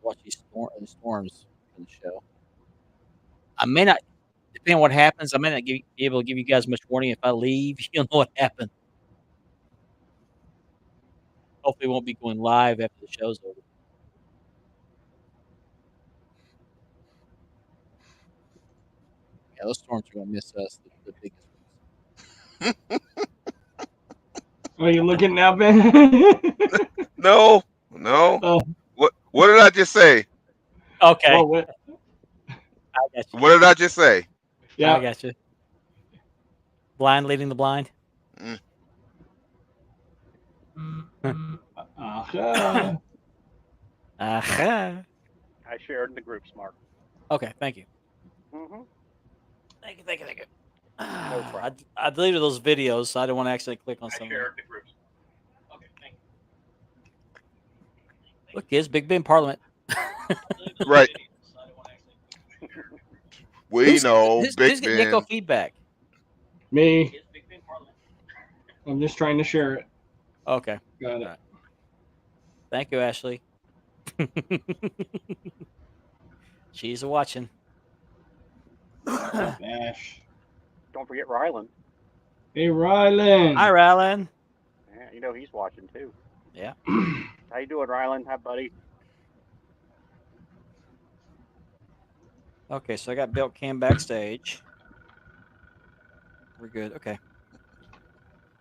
watch the storms for the show. I may not, depending on what happens, I may not be able to give you guys much warning. If I leave, you'll know what happened. Hopefully, it won't be going live after the show's over. Yeah, those storms are going to miss us, the biggest ones. Are you looking now, Ben? No, no. Oh, What did I just say? Okay, what? I got you. What did I just say? Yeah. I got you. Blind leading the blind. Mm. Aha. Aha. I shared in the groups, Mark. Okay, thank you. Mm-hmm. Thank you. No problem. I deleted those videos, so I don't want to actually click on I some of them. shared in the groups. Okay, thank you. Look, kids, Big Ben Parliament. Right. We know Who's Big getting echo Ben. feedback? Me. I'm just trying to share it. Okay. Got it. Right. Thank you, Ashley. She's watching. Ash. Don't forget Rylan. Hey, Rylan. Hi, Rylan. Yeah, you know he's watching too. Yeah. How you doing, Rylan? Hi, buddy. Okay, so I got Built Cam backstage. We're good. Okay.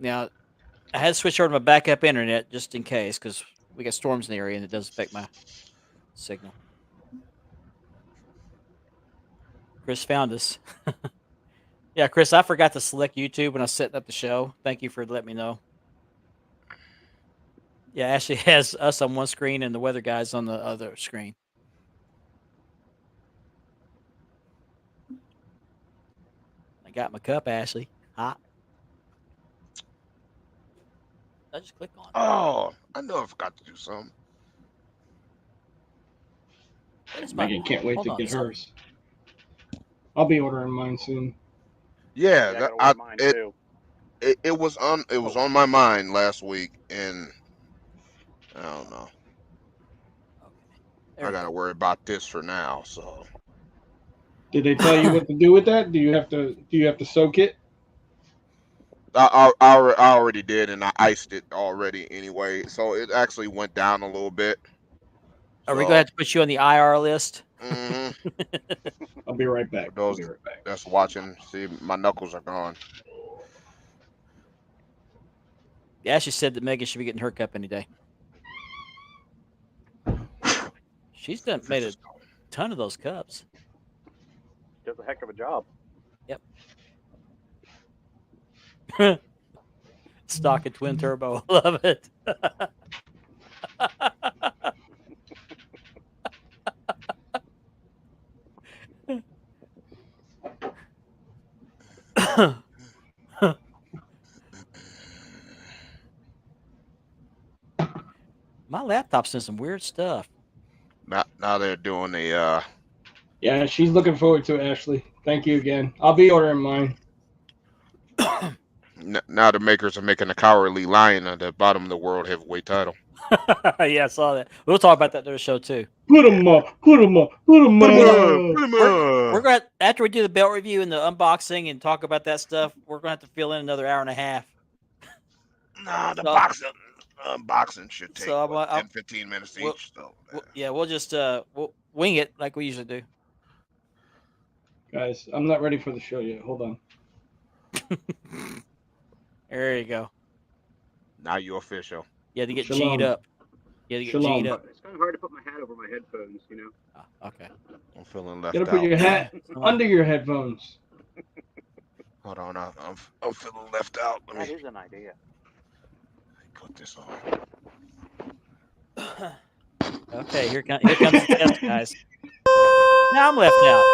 Now, I had to switch over to my backup internet just in case, because we got storms in the area and it does affect my signal. Chris found us. Yeah, Chris, I forgot to select YouTube when I was setting up the show. Thank you for letting me know. Yeah, Ashley has us on one screen and the weather guys on the other screen. I got my cup, Ashley. Hot. I just click on it. Oh, I know I forgot to do something. What is my? Megan can't wait Hold to on, get so- hers. I'll be ordering mine soon. Yeah, I that, gotta order mine too. it was on my mind last week, and I don't know. Okay. There I we gotta go. worry about this for now. So Did they tell you what to do with that? Do you have to soak it? I already did, and I iced it already anyway. So it actually went down a little bit. Are we going to have to put you on the IR list? Mhm. I'll be right back. For those that's watching, see my knuckles are gone. Yeah, she said that Megan should be getting her cup any day. She's made a ton of those cups. Does a heck of a job. Yep. Stock and twin turbo. Love it. My laptop's in some weird stuff. Now they're doing the Yeah, she's looking forward to it, Ashley. Thank you again. I'll be ordering mine. now the makers are making a cowardly lion at the bottom of the world heavyweight title. Yeah, I saw that. We'll talk about that during the show too. Put them up. Put them up. Put them up. We're going to, after we do the belt review and the unboxing and talk about that stuff, we're going to have to fill in another hour and a half. Nah, the unboxing should take 10, 15 minutes each. So we'll just we'll wing it like we usually do. Guys, I'm not ready for the show yet. Hold on. There you go. Now you're official. You had to get Shalom. G'd up. You had to get Shalom. G'd up. It's kind of hard to put my hat over my headphones, you know. Okay. I'm feeling left You gotta out. put your hat under your headphones. Hold on, I'm feeling left out. Let That me is an idea. put this on. Okay, here comes the test, guys. Now I'm left out.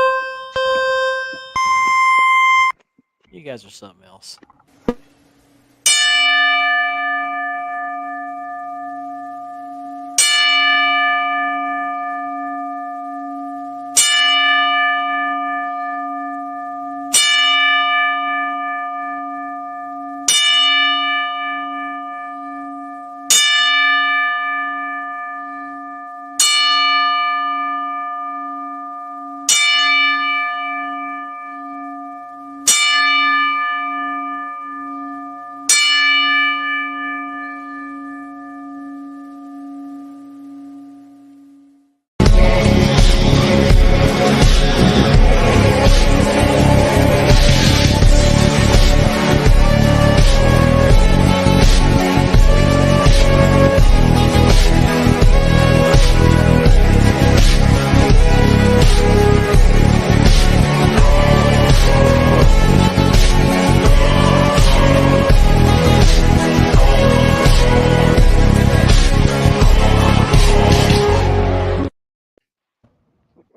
You guys are something else.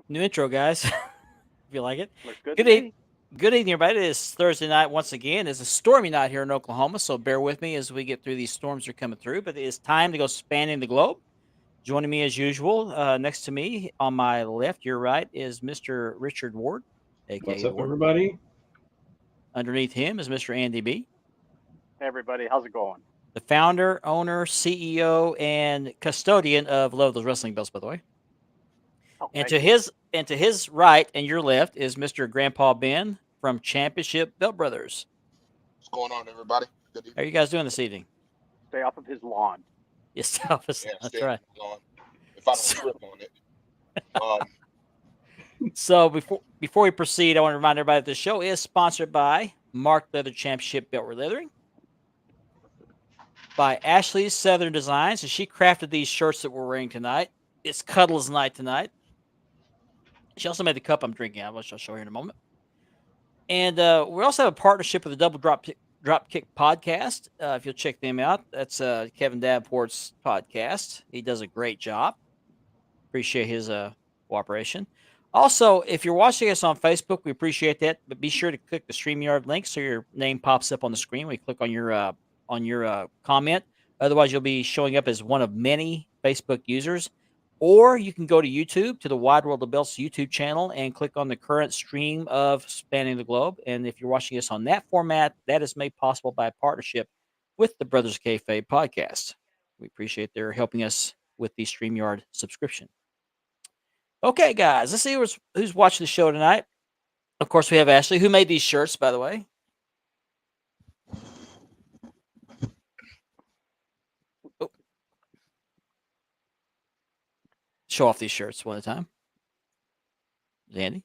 New intro, guys. If you like it. Looks good. Good evening. Good evening, everybody. It is Thursday night once again. It's a stormy night here in Oklahoma, so bear with me as we get through these storms that are coming through. But it is time to go spanning the globe. Joining me as usual, next to me on my left, your right, is Mr. Richard Ward, aka What's up, Ward. everybody? Underneath him is Mr. Andy B. Hey, everybody, how's it going? The founder, owner, CEO, and custodian of Love Those Wrestling Belts, by the way. Oh, And thank to his right and your left is Mr. Grandpa Ben from Championship Belt Brothers. What's going on, everybody? Good How are you guys doing this evening? Stay off of his lawn. Yes, that's right. If I don't trip on it. So before we proceed, I want to remind everybody that the show is sponsored by Mark Leather Championship Belt Leathering, by Ashley's Southern Designs, and she crafted these shirts that we're wearing tonight. It's Cuddles night tonight. She also made the cup I'm drinking out, which I'll show you in a moment. And we also have a partnership with the Double Dropkick podcast. If you'll check them out, that's Kevin Davenport's podcast. He does a great job. Appreciate his cooperation. Also, if you're watching us on Facebook, we appreciate that. But be sure to click the StreamYard link so your name pops up on the screen when you click on your comment. Otherwise, you'll be showing up as one of many Facebook users. Or you can go to YouTube, to the Wide World of Belts YouTube channel, and click on the current stream of Spanning the Globe. And if you're watching us on that format, that is made possible by a partnership with the Brothers Kayfabe podcast. We appreciate their helping us with the StreamYard subscription. Okay, guys, let's see who's watching the show tonight. Of course, we have Ashley, who made these shirts, by the way. Show off these shirts one at a time. Andy.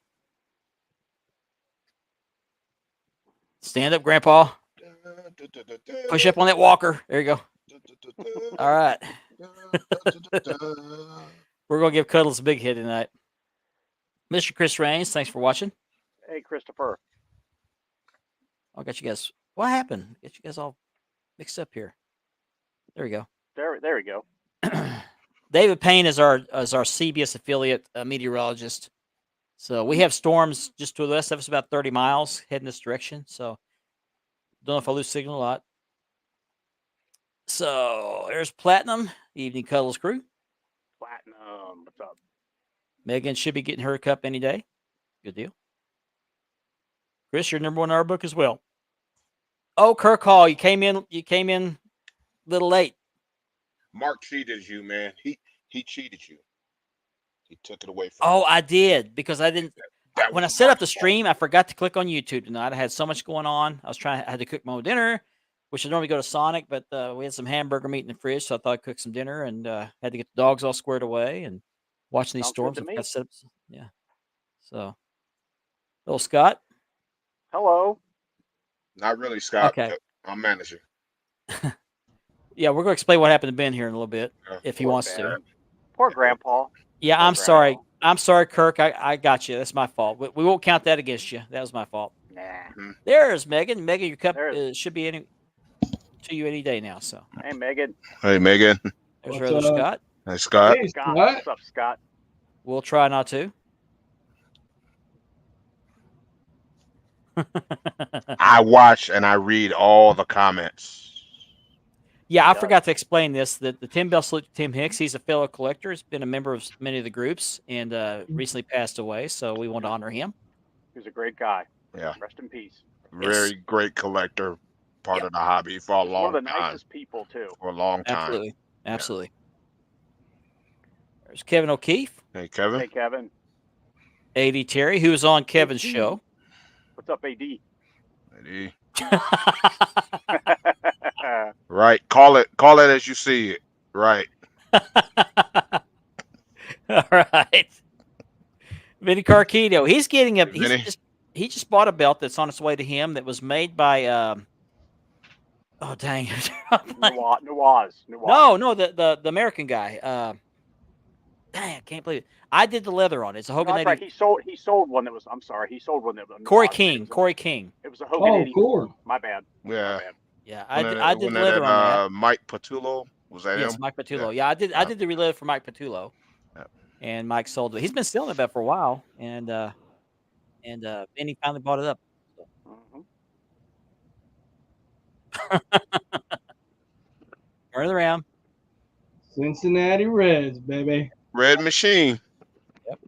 Stand up, Grandpa. Push up on that walker. There you go. All right. We're going to give Cuddles a big hit tonight. Mr. Chris Raines, thanks for watching. Hey, Christopher. I got you guys. What happened? Get you guys all mixed up here. There we go. There we go. David Payne is our CBS affiliate meteorologist. So we have storms just to the west of us, about 30 miles heading this direction. So don't know if I lose signal a lot. So there's Platinum, the Evening Cuddles crew. Platinum, what's up? Megan should be getting her cup any day. Good deal. Chris, you're number one in our book as well. Oh, Kirk Hall, you came in a little late. Mark cheated you, man. He cheated you. He took it away from you. you. I did, because I didn't. When I set up the stream, I forgot to click on YouTube tonight. I had so much going on. I had to cook my own dinner, which I normally go to Sonic, but we had some hamburger meat in the fridge, so I thought I'd cook some dinner and had to get the dogs all squared away and watching these storms. Yeah. So, hello, Scott. Hello. Not really, Scott. Okay. I'm managing. Yeah, we're going to explain what happened to Ben here in a little bit, if he wants to. Poor Grandpa. Yeah, I'm sorry. I'm sorry, Kirk. I got you. That's my fault. We won't count that against you. That was my fault. Nah. There's Megan. Megan, your cup should be to you any day now. So. Hey, Megan. Hey, Megan. There's your other Scott. Hey, Scott. Hey, Scott. What's up, Scott? We'll try not to. I watch and I read all the comments. Yeah, I forgot to explain this. The Tim Bell salute to Tim Hicks. He's a fellow collector. He's been a member of many of the groups and recently passed away. So we want to honor him. He's a great guy. Yeah. Rest in peace. Very great collector. Part of the hobby for a long time. One of the nicest people, too. For a long time. Absolutely. Absolutely. Yeah. There's Kevin O'Keefe. Hey, Kevin. Hey, Kevin. AD Terry, who was on Kevin's show. What's up, AD? AD. Right. Call it as you see it. Right. All right. Vinny Carquino. He's getting a he just bought a belt that's on its way to him that was made by oh dang it. Nawaz. No, the American guy. Dang, I can't believe it. I did the leather on it. It's a Hogan. No, right. He sold one that was. I'm sorry. He sold one that was. Corey King. It was a Hogan. Oh, cool. My bad. Yeah. My bad. Yeah, I did the leather on that. Mike Patullo, was that him? Yes, Mike Patullo. Yeah, I did the leather for Mike Patullo. Yeah. and Mike sold it. He's been selling the belt for a while, and then he finally bought it up. Turn it around. Cincinnati Reds, baby. Red Machine. Yep.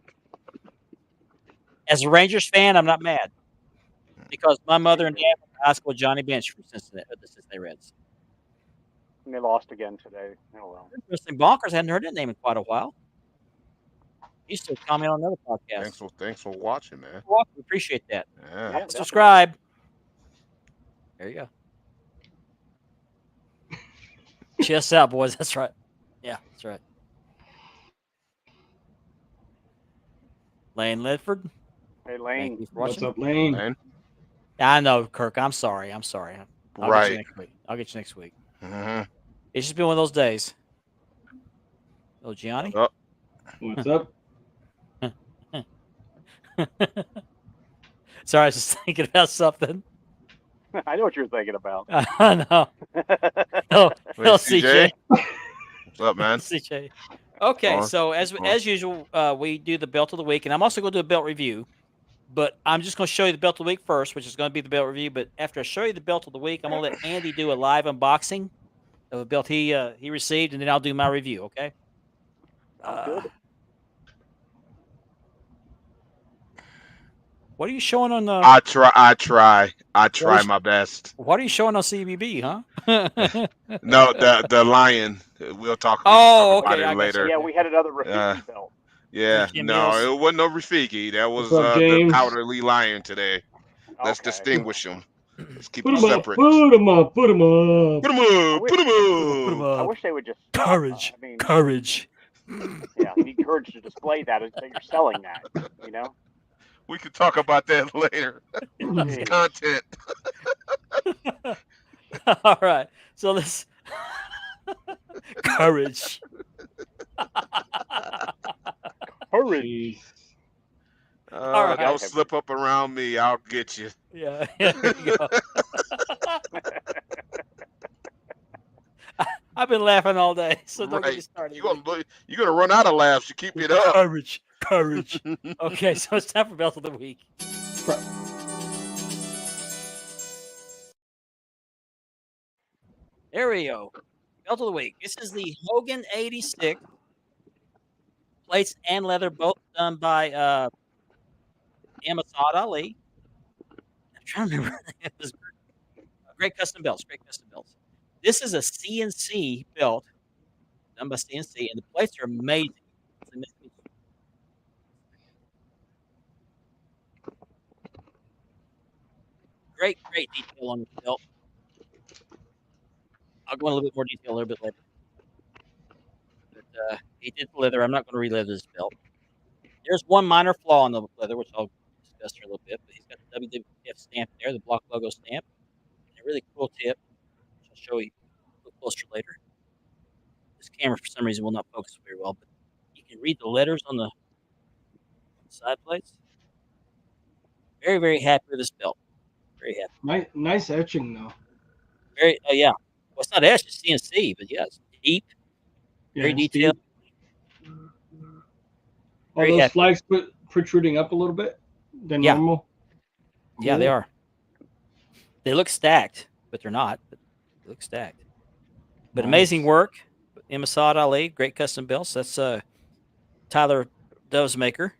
As a Rangers fan, I'm not mad because my mother and dad went to high school with Johnny Bench from the Cincinnati Reds. And they lost again today. Oh well. Interesting. Bonkers, hadn't heard that name in quite a while. He used to comment on another podcast. Thanks for watching, man. We appreciate that. Yeah. Subscribe. There you go. Chest out, boys. That's right. Yeah, that's right. Lane Ledford. Hey, Lane. What's up, Lane? I know, Kirk. I'm sorry. I'll get you next week. I'll get you next week. Mm-hmm. It's just been one of those days. Oh, Gianni. Oh. What's up? Sorry, I was just thinking about something. I know what you're thinking about. I know. Oh, CJ. What's up, man? CJ. Okay, so as usual, we do the belt of the week, and I'm also going to do a belt review. But I'm just going to show you the belt of the week first, which is going to be the belt review. But after I show you the belt of the week, I'm going to let Andy do a live unboxing of a belt he received, and then I'll do my review. Okay. Good. What are you showing on the? I try my best. What are you showing on CBB, huh? No, the lion. We'll talk about it later. Yeah, we had another Rafiki belt. Yeah, no, it wasn't no Rafiki. That was up, the Powderly Lion today. Let's distinguish them. Let's keep them separate. Put them up. Put them up. I wish they would just courage. Courage. Yeah, you need courage to display that you're selling that. You know. We could talk about that later. Content. All right. So let's courage. Courage. All right. Don't slip up around me. I'll get you. Yeah. There you go. I've been laughing all day, so don't get me started. You're gonna run out of laughs. You keep it up. Courage. Okay, so it's time for belt of the week. There we go. Belt of the week. This is the Hogan 86. Plates and leather, both done by Ahmad Ali. I'm trying to remember. It was Great Custom Belts. This is a CNC belt done by CNC, and the plates are amazing. Great detail on the belt. I'll go into a little bit more detail a little bit later. But he did the leather. I'm not going to relive this belt. There's one minor flaw on the leather, which I'll discuss here a little bit. But he's got the WWF stamp there, the block logo stamp, and a really cool tip, which I'll show you a little closer later. This camera, for some reason, will not focus very well, but you can read the letters on the side plates. Very, very happy with this belt. Very happy. Nice etching, though. Very, yeah. Well, it's not etched, it's CNC, but yeah, it's deep. Very detailed. All those flags protruding up a little bit than normal. Cool. Yeah, they are. They look stacked, but they're not. But they look stacked. But amazing work. Ahmad Ali, Great Custom Belts. That's Tyler Dove's maker.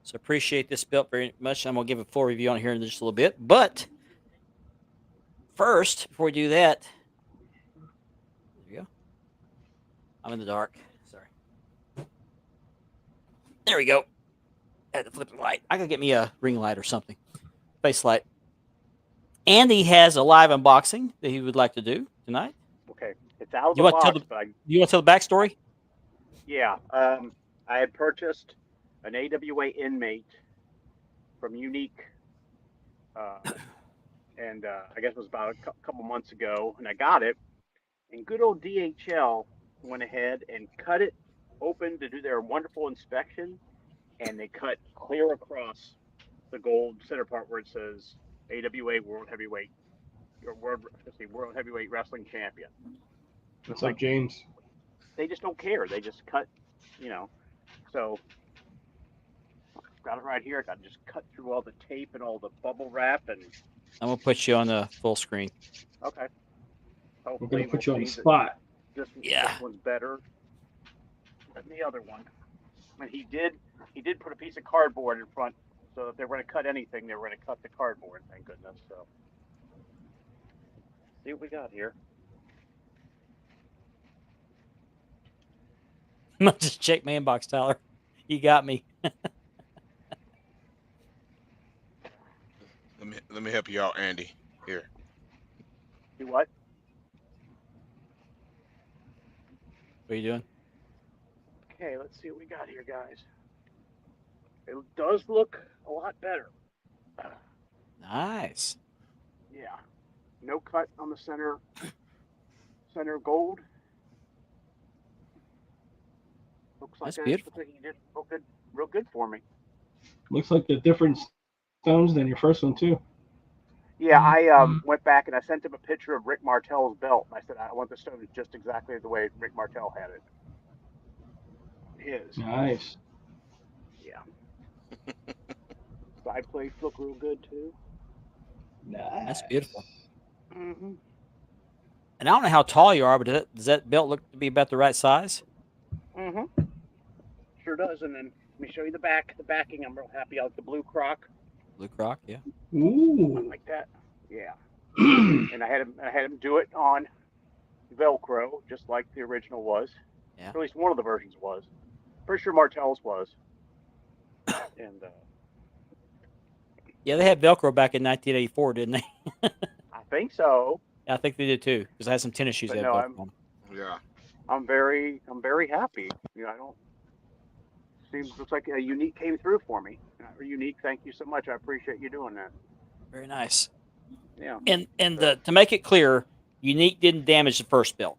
So appreciate this belt very much. I'm going to give a full review on it here in just a little bit. But first, before we do that, there you go. I'm in the dark. Sorry. There we go. Had to flip the light. I gotta get me a ring light or something. Face light. Andy has a live unboxing that he would like to do tonight. Okay. It's out of the box. You want to tell the backstory? Yeah. I had purchased an AWA Inmate from Unique, and I guess it was about a couple months ago, and I got it, and good old DHL went ahead and cut it open to do their wonderful inspection, and they cut clear across the gold center part where it says AWA World Heavyweight Wrestling Champion. What's up, James? They just don't care. They just cut, So got it right here. Got to just cut through all the tape and all the bubble wrap, and I'm gonna put you on the full screen. okay. We're Hopefully gonna put you on the see that spot. This Yeah. one's better than the other one. And he did put a piece of cardboard in front, so if they were going to cut anything, they were going to cut the cardboard. Thank goodness. So, see what we got here. Just check my inbox, Tyler. You got me. Let me help you out, Andy. Here. Do what? What are you doing? Okay, let's see what we got here, guys. It does look a lot better. Nice. Yeah. No cut on the center gold. Looks like That's beautiful. Looks like he did real good for me. Looks like the different stones than your first one too. Yeah, I went back and I sent him a picture of Rick Martell's belt. And I said, I want the stone just exactly the way Rick Martell had it. His. Nice. Yeah. Side plates look real good too. Nice. That's beautiful. Mm-hmm. And I don't know how tall you are, but does that belt look to be about the right size? Mm-hmm. Sure does. And then let me show you the back. The backing, I'm real happy. I like the blue croc. Blue Croc, yeah. Ooh. Like that. Yeah. And I had him do it on Velcro, just like the original was. Yeah. Or at least one of the versions was. Pretty sure Martell's was. And Yeah, they had Velcro back in 1984, didn't they? I think so. I think they did too, because I had some tennis shoes But that had no, Velcro on. Yeah. I'm very happy. You know, I don't. Looks like a Unique came through for me. Unique, thank you so much. I appreciate you doing that. Very nice. Yeah. And to make it clear, Unique didn't damage the first belt.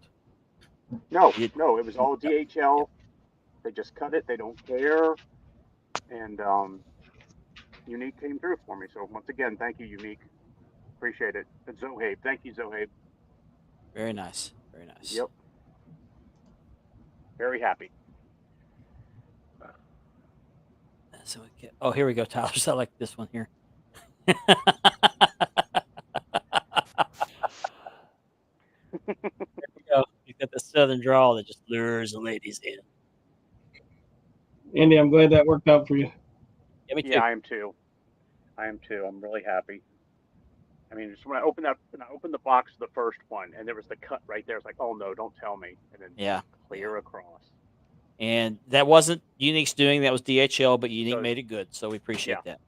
No, it was all DHL. They just cut it. They don't care. And Unique came through for me. So once again, thank you, Unique. Appreciate it. And Zohabe, thank you, Zohabe. Very nice. Very nice. Yep. Very happy. So oh, here we go, Tyler. So I like this one here. There we go. You got the southern drawl that just lures the ladies in. Andy, I'm glad that worked out for you. Yeah, me too. Yeah, I am too. I'm really happy. I mean, just when I opened the box of the first one, and there was the cut right there. It's like, oh no, don't tell me. And then Yeah. clear across. And that wasn't Unique's doing. That was DHL, but Unique made it good. So we appreciate that.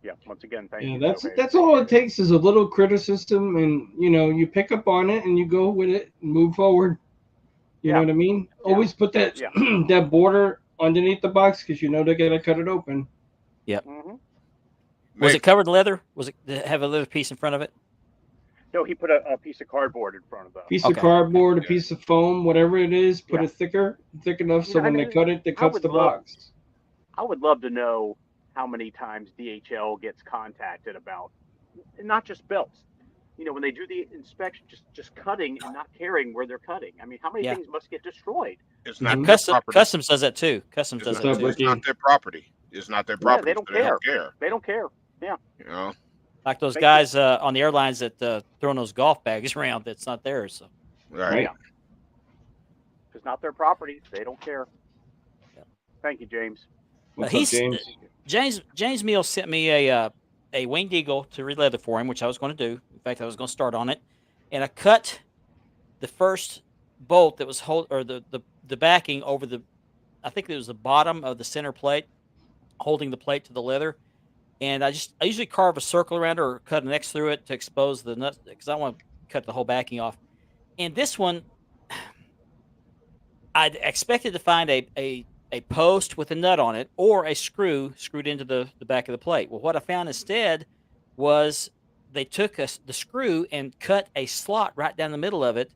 Yeah. Once again, thank you. Yeah, Zohabe. that's all it takes is a little criticism, and you pick up on it and you go with it and move forward. You know what I mean? Yeah. Always put that that border underneath the box because they're gonna cut it open. Yep. Mm-hmm. Was it covered in leather? Did it have a leather piece in front of it? No, he put a piece of cardboard in front of the Piece of cardboard, a piece of foam, whatever it is, put it thick enough so when they cut it, it cuts the box. I would love to know how many times DHL gets contacted about, and not just belts. When they do the inspection, just cutting and not caring where they're cutting. I mean, how many things must get destroyed? It's not their property. Customs does that too. Customs does that too. It's not their property. It's not their property. They don't care. They don't care. Yeah. Like those guys on the airlines that throwing those golf bags around. That's not theirs. So. Right. Yeah. It's not their property. They don't care. Yeah. Thank you, James. What's up, James? James Mills sent me a Winged Eagle to re-leather for him, which I was going to do. In fact, I was going to start on it, and I cut the first bolt that was the backing over I think it was the bottom of the center plate, holding the plate to the leather. And I usually carve a circle around it or cut an X through it to expose the nuts because I want to cut the whole backing off. And this one, I expected to find a post with a nut on it or a screw screwed into the back of the plate. Well, what I found instead was they took the screw and cut a slot right down the middle of it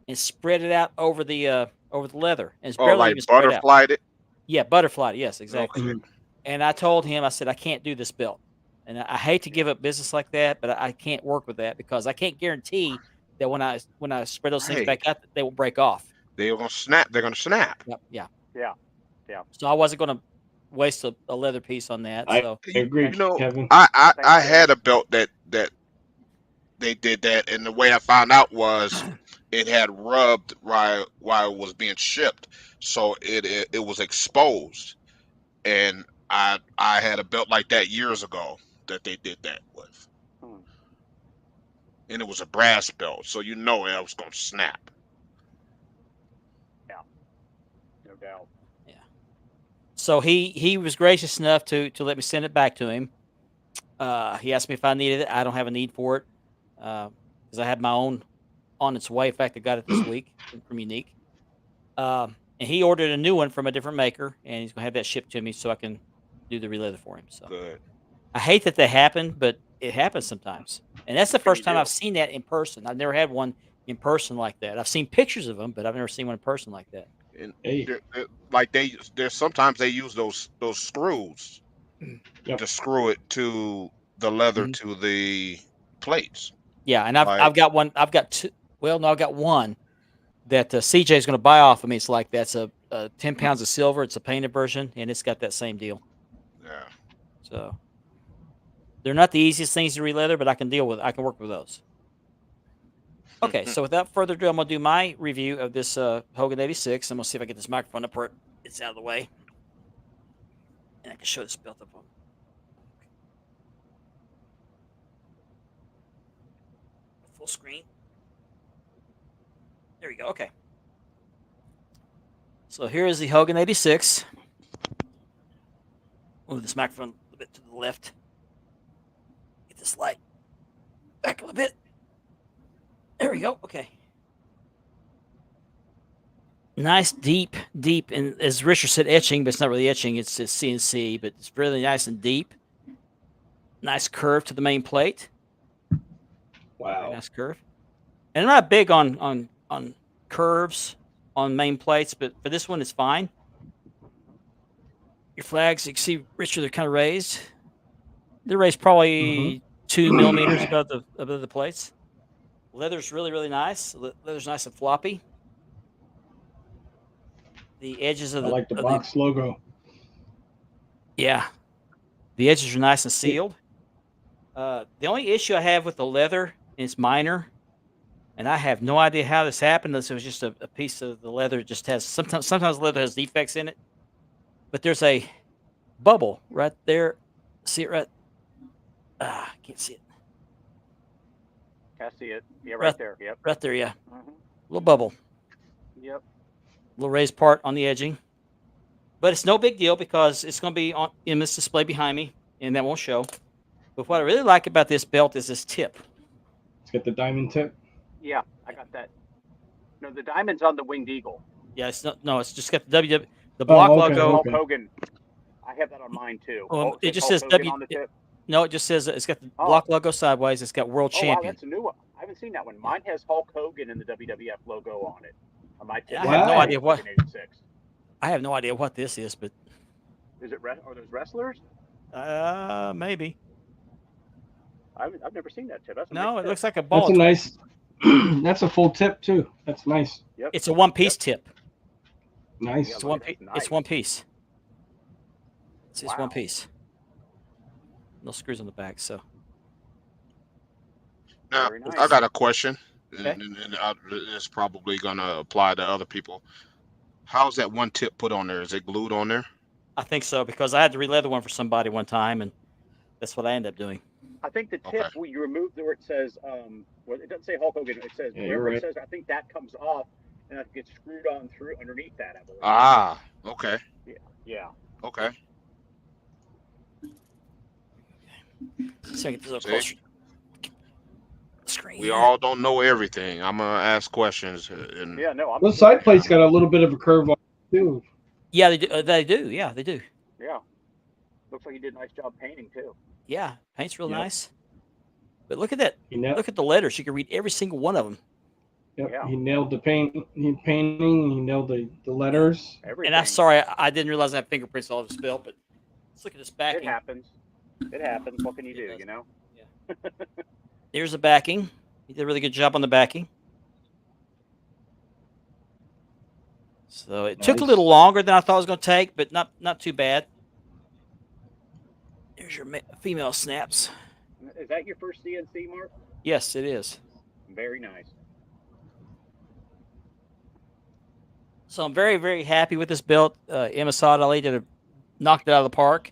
and spread it out over the leather. And it's barely even spread out. Butterflied it? Yeah, butterflied. Yes, exactly. Okay. And I told him, I said, I can't do this belt. And I hate to give up business like that, but I can't work with that because I can't guarantee that when I spread those things back out, they will break off. They're going to snap. They're going to snap. Yep. Yeah. Yeah. Yeah. So I wasn't going to waste a leather piece on that. I So agree, You know, Kevin. I had a belt that they did that, and the way I found out was it had rubbed while it was being shipped, so it was exposed. And I had a belt like that years ago that they did that with, and it was a brass belt, so it was gonna snap. Yeah, no doubt. yeah. So he was gracious enough to let me send it back to him. He asked me if I needed it. I don't have a need for it because I had my own on its way. In fact, I got it this week from Unique. And he ordered a new one from a different maker, and he's gonna have that shipped to me so I can do the re-leather for him. So Good. I hate that happen, but it happens sometimes. And that's the What can first you time do? I've seen that in person. I've never had one in person like that. I've seen pictures of them, but I've never seen one in person like that. And Hey. there's sometimes they use those screws Yep. to screw it to the leather Mhm. to the plates. Yeah, and I've got one. I've got two. Well, no, I've got one that CJ is going to buy off of me. It's like that's a 10 pounds of silver. It's a painted version, and it's got that same deal. Yeah. So they're not the easiest things to re-leather, but I can deal with. I can work with those. Okay, so without further ado, I'm gonna do my review of this Hogan 86. I'm gonna see if I get this microphone up where it's out of the way, and I can show this belt up on full screen. There we go. Okay. So here is the Hogan 86. Move this microphone a little bit to the left. Get this light back a little bit. There we go. Okay. Nice, deep, and as Richard said, etching, but it's not really etching. It's CNC, but it's really nice and deep. Nice curve to the main plate. Wow. Very nice curve. And I'm not big on curves on main plates, but for this one, it's fine. Your flags, you can see, Richard, they're kind of raised. They're raised probably 2 millimeters above the plates. Leather's really, really nice. Leather's nice and floppy. The edges of I like the box logo. Yeah. The edges are nice and sealed. The only issue I have with the leather is minor, and I have no idea how this happened. This was just a piece of the leather. It just has sometimes leather has defects in it, but there's a bubble right there. See it right? Can't see it. I see it. Yeah, right there. Yep. Right there. Yeah. Mm-hmm. Little bubble. Yep. Little raised part on the edging, but it's no big deal because it's going to be in this display behind me, and that won't show. But what I really like about this belt is this tip. It's got the diamond tip. Yeah, I got that. No, the diamond's on the Winged Eagle. Yeah, it's just got the block logo. Hulk Hogan. I have that on mine too. It just Hulk says Hogan on the tip. No, it just says it's got the block logo sideways. It's got World Champion. Wow, that's a new one. I haven't seen that one. Mine has Hulk Hogan and the WWF logo on it. On my tip. I have no idea what. 86. I have no idea what this is, but is it? Are those wrestlers? Maybe. I've never seen that tip. That's it looks like a ball. That's a nice. That's a full tip too. That's nice. Yep. It's a one-piece tip. Nice. It's one. It's one piece. It's just one piece. No screws on the back, so. Now, nice. I got a question, Okay. and it's probably gonna apply to other people. How's that one tip put on there? Is it glued on there? I think so because I had to re-leather one for somebody one time, and that's what I ended up doing. I think the tip where you remove where it says well, it doesn't say Hulk Hogan. It says wherever it says. I think that comes off and that gets screwed on through underneath that. I believe. Ah, okay. Yeah. Okay. So I get this a little closer. Screen. We all don't know everything. I'm gonna ask questions. And yeah, no. The side plate's got a little bit of a curve on it too. Yeah, they do. Yeah, they do. Yeah. Looks like you did a nice job painting too. Yeah, paint's real nice. But look at that. Look at the letters. You can read every single one of them. Yep. Yeah. He nailed the painting. He nailed the letters. Everything. And I'm sorry, I didn't realize I had fingerprints all over this belt, but let's look at this backing. It happens. It happens. What can you do? You know. Yeah. Here's the backing. He did a really good job on the backing. So it took a Nice. little longer than I thought it was going to take, but not too bad. There's your female snaps. Is that your first CNC, Mark? Yes, it is. Very nice. So I'm very, very happy with this build. Imad Ali knocked it out of the park.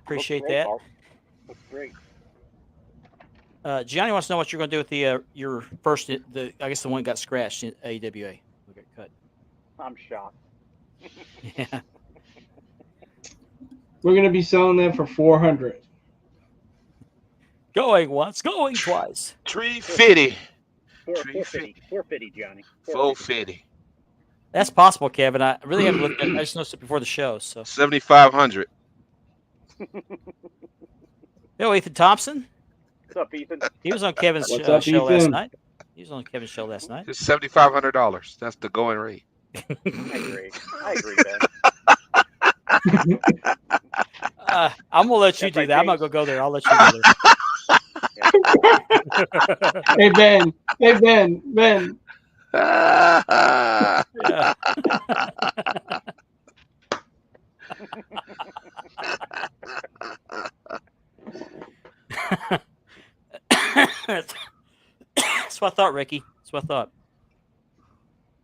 Appreciate Looks great, that. Paul. Looks great. Gianni wants to know what you're going to do with the your first, I guess the one that got scratched in AWA. We got cut. I'm shocked. Yeah. We're gonna be selling that for 400. Going once, going twice. 350. 450, Johnny. 450. That's possible, Kevin. I really haven't looked at it. I just noticed it before the show. So, 7,500. yo, Ethan Thompson. What's up, Ethan? He was on Kevin's What's up, show last Ethan? night. He was on Kevin's show last night. It's $7,500. That's the going rate. I agree, Ben. I'm gonna let you That's do right, that. I'm not James. gonna go there. I'll let you go there. Hey Ben. Hey Ben. Yeah. That's what I thought, Ricky. That's what I thought.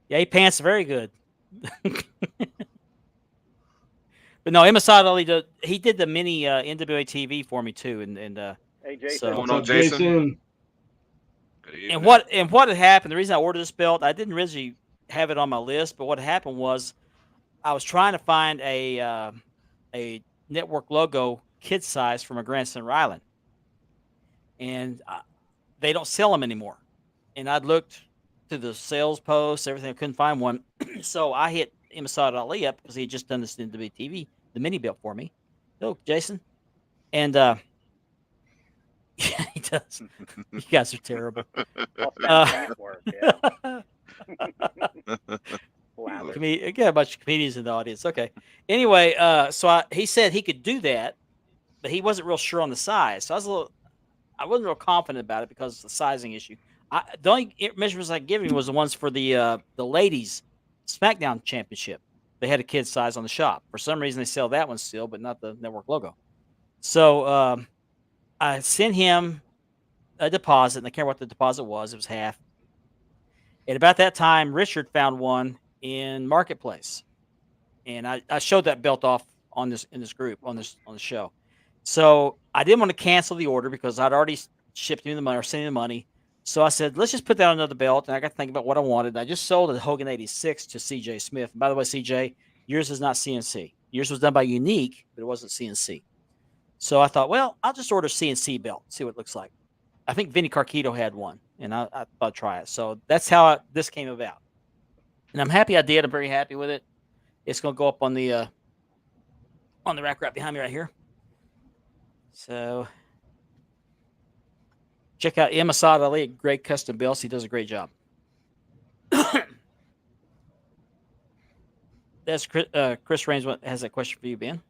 Yeah, he pants very good. But no, Imad Ali he did the mini NWA TV for me too, and Hey, Jason. So- Going What's on, up, Jason? Good evening. and what had happened, the reason I ordered this belt, I didn't originally have it on my list, but what happened was I was trying to find a network logo kid size for my grandson Rylan, and they don't sell them anymore. And I'd looked through the sales posts, everything, I couldn't find one, so I hit Imad Ali up because he had just done this in the TV, the mini belt for me. Hello, Jason, and yeah, he does. You guys are terrible. I'll spend the work, yeah. Wow. Again, a bunch of comedians in the audience. Okay. Anyway, so he said he could do that, but he wasn't real sure on the size. So I wasn't real confident about it because of the sizing issue. The only measurements I gave him was the ones for the ladies SmackDown Championship. They had a kid size on the shop. For some reason, they sell that one still, but not the network logo. So I sent him a deposit, and I can't remember what the deposit was. It was half. And about that time, Richard found one in Marketplace, and I showed that belt off in this group on the show. So I didn't want to cancel the order because I'd already shipped him the money or sent him the money. So I said, let's just put that on another belt, and I got to think about what I wanted. I just sold a Hogan 86 to CJ Smith. And by the way, CJ, yours is not CNC. Yours was done by Unique, but it wasn't CNC. So I thought, well, I'll just order a CNC belt, see what it looks like. I think Vinny Carquito had one, and I thought I'd try it. So that's how this came about. And I'm happy I did. I'm very happy with it. It's going to go up on the rack right behind me right here. So check out Imad Ali at Great Custom Belts. He does a great job. That's Chris Raines has that question for you, Ben.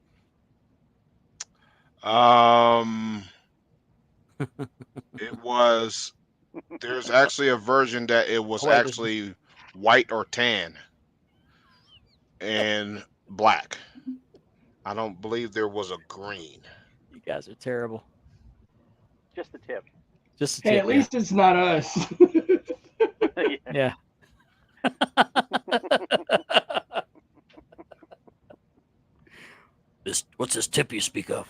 It was. There's actually a version that it was wait, actually white or tan and black. I don't believe there was a green. You guys are terrible. Just the tip. Just a Hey, tip, at least it's not us. yeah. What's this tip you speak of?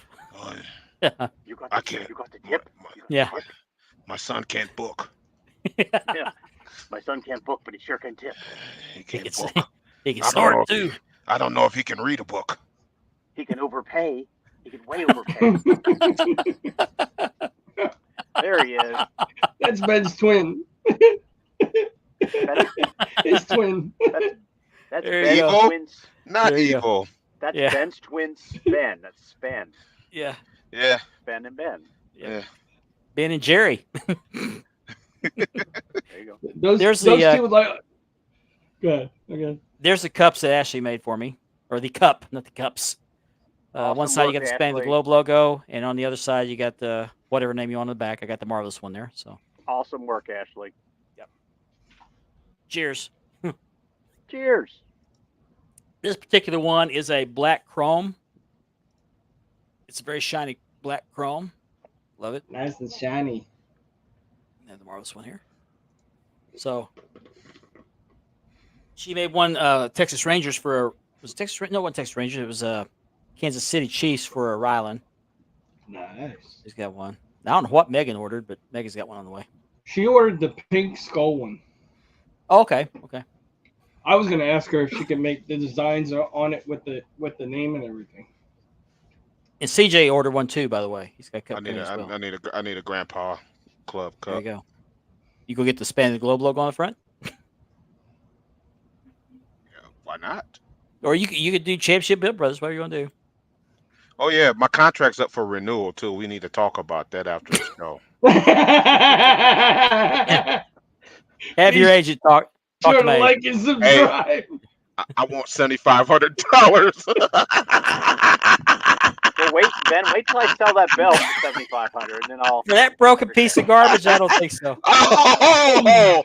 You got I the can't. tip. You got the tip. Yeah. My son can't book. Yeah. My son can't book, but he sure can tip. He He can't can, book. he can I don't snort know too. I don't know if he can read a book. He can overpay. He can way overpay. There he is. That's Ben's twin. That's, His twin. that's There you Ben's go. twins. Not There you go. evil. That's Yeah. Ben's twin Sven. That's Sven. Yeah. Yeah. Ben and Ben. Yeah. Ben and Jerry. There you go. Those There's those the, two like. Good. Okay. There's the cups that Ashley made for me, or the cup, not the cups. Awesome One side you work, got the Span of the Ashley. Globe logo, and on the other side you got the whatever name you want on the back. I got the Marvelous one there. So Awesome work, Ashley. cheers. Cheers. This particular one is a black chrome. It's a very shiny black chrome. Love it. Nice and shiny. And the marvelous one here. So she made one Texas Rangers for was it Texas? No, it wasn't Texas Rangers. It was Kansas City Chiefs for Rylan. Nice. He's got one. I don't know what Megan ordered, but Megan's got one on the way. She ordered the pink skull one. Oh, okay. I was gonna ask her if she could make the designs on it with the name and everything. And CJ ordered one too, by the way. He's got a cup. I need as well. I need a Grandpa Club There you cup. go. You go get the Span the Globe logo on the front, Yeah, why not? or you could do Championship Bill Brothers. Whatever you want to do. Oh yeah, my contract's up for renewal too. We need to talk about that after the show. Have your agent talk Sure to to me. like and subscribe. I want $7,500. Well, wait till I sell that belt for $7,500, and then I'll. For that broken piece of garbage, I don't think so. Oh,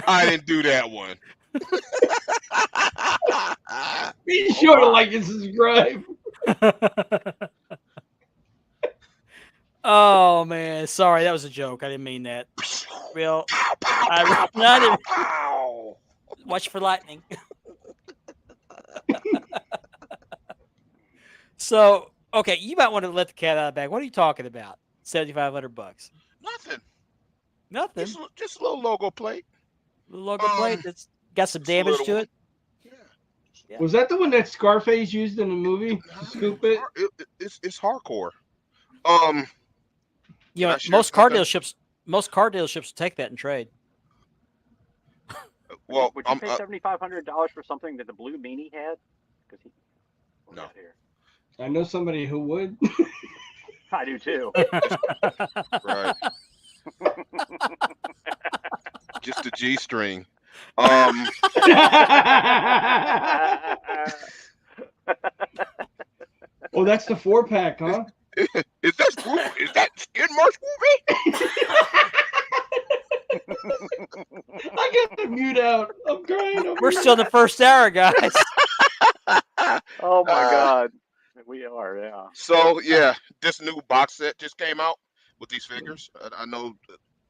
I didn't do that one. Be sure to like and subscribe. Oh man, sorry, that was a joke. I didn't mean that. Real. Watch for lightning. So, okay, you might want to let the cat out of the bag. What are you talking about? $7,500. Nothing. Nothing. Just a little logo plate. The logo plate that's got some just a damage little to one. it. Yeah. Was that the one that Scarface used in the movie? Scoop it. It's hardcore. You know, Can I share most car something? dealerships take that and trade. Well, Would you pay $7,500 for something that the Blue Meanie had? Because he. No. Here. I know somebody who would. I do too. right. Just a G string. Oh, that's the 4-pack, huh? Is that Skid Mark movie? I got the mute out. I'm crying. We're still in the first hour, guys. Oh my God. We are, yeah. So yeah, this new box set just came out with these figures. I know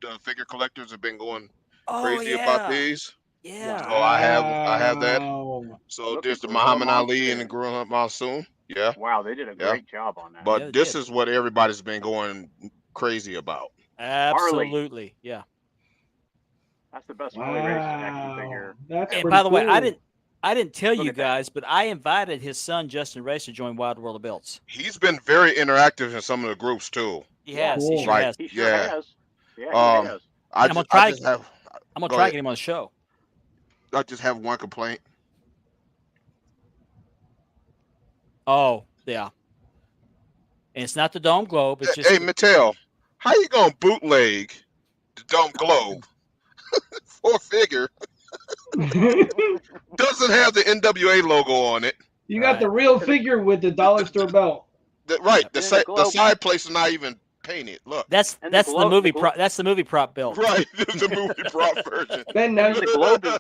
the figure collectors have been going crazy about these. Yeah. So I have that. Wow. So Looking there's the for Muhammad Gorilla Ali and the Monsoon. Gorilla Monsoon. Yeah, Wow, they did a great job on that. but Yeah, they this did. is what everybody's been going crazy about. Absolutely. Yeah. That's the best Harley Race action figure. That's And pretty by the way, cool. I didn't tell Look you at that. guys, but I invited his son Justin Race to join Wild World of Belts. He's been very interactive in some of the groups too. He has. Cool. He sure Right. has. He sure Yeah. has. Yeah, he Um, has. I'm gonna try- I just have I'm gonna Go try ahead. to get him on the show. I just have one complaint. Oh, yeah. And it's not the Dome Globe. It's just Hey Mattel, how you gonna bootleg the Dome Globe for a figure? Doesn't have the NWA logo on it. You got the real figure with the dollar store belt. Right, And the the globe. side plates are not even painted. Look, that's And that's the the globe- movie the glo- prop. That's the movie prop belt. right, the movie prop version. Ben, now, The globe is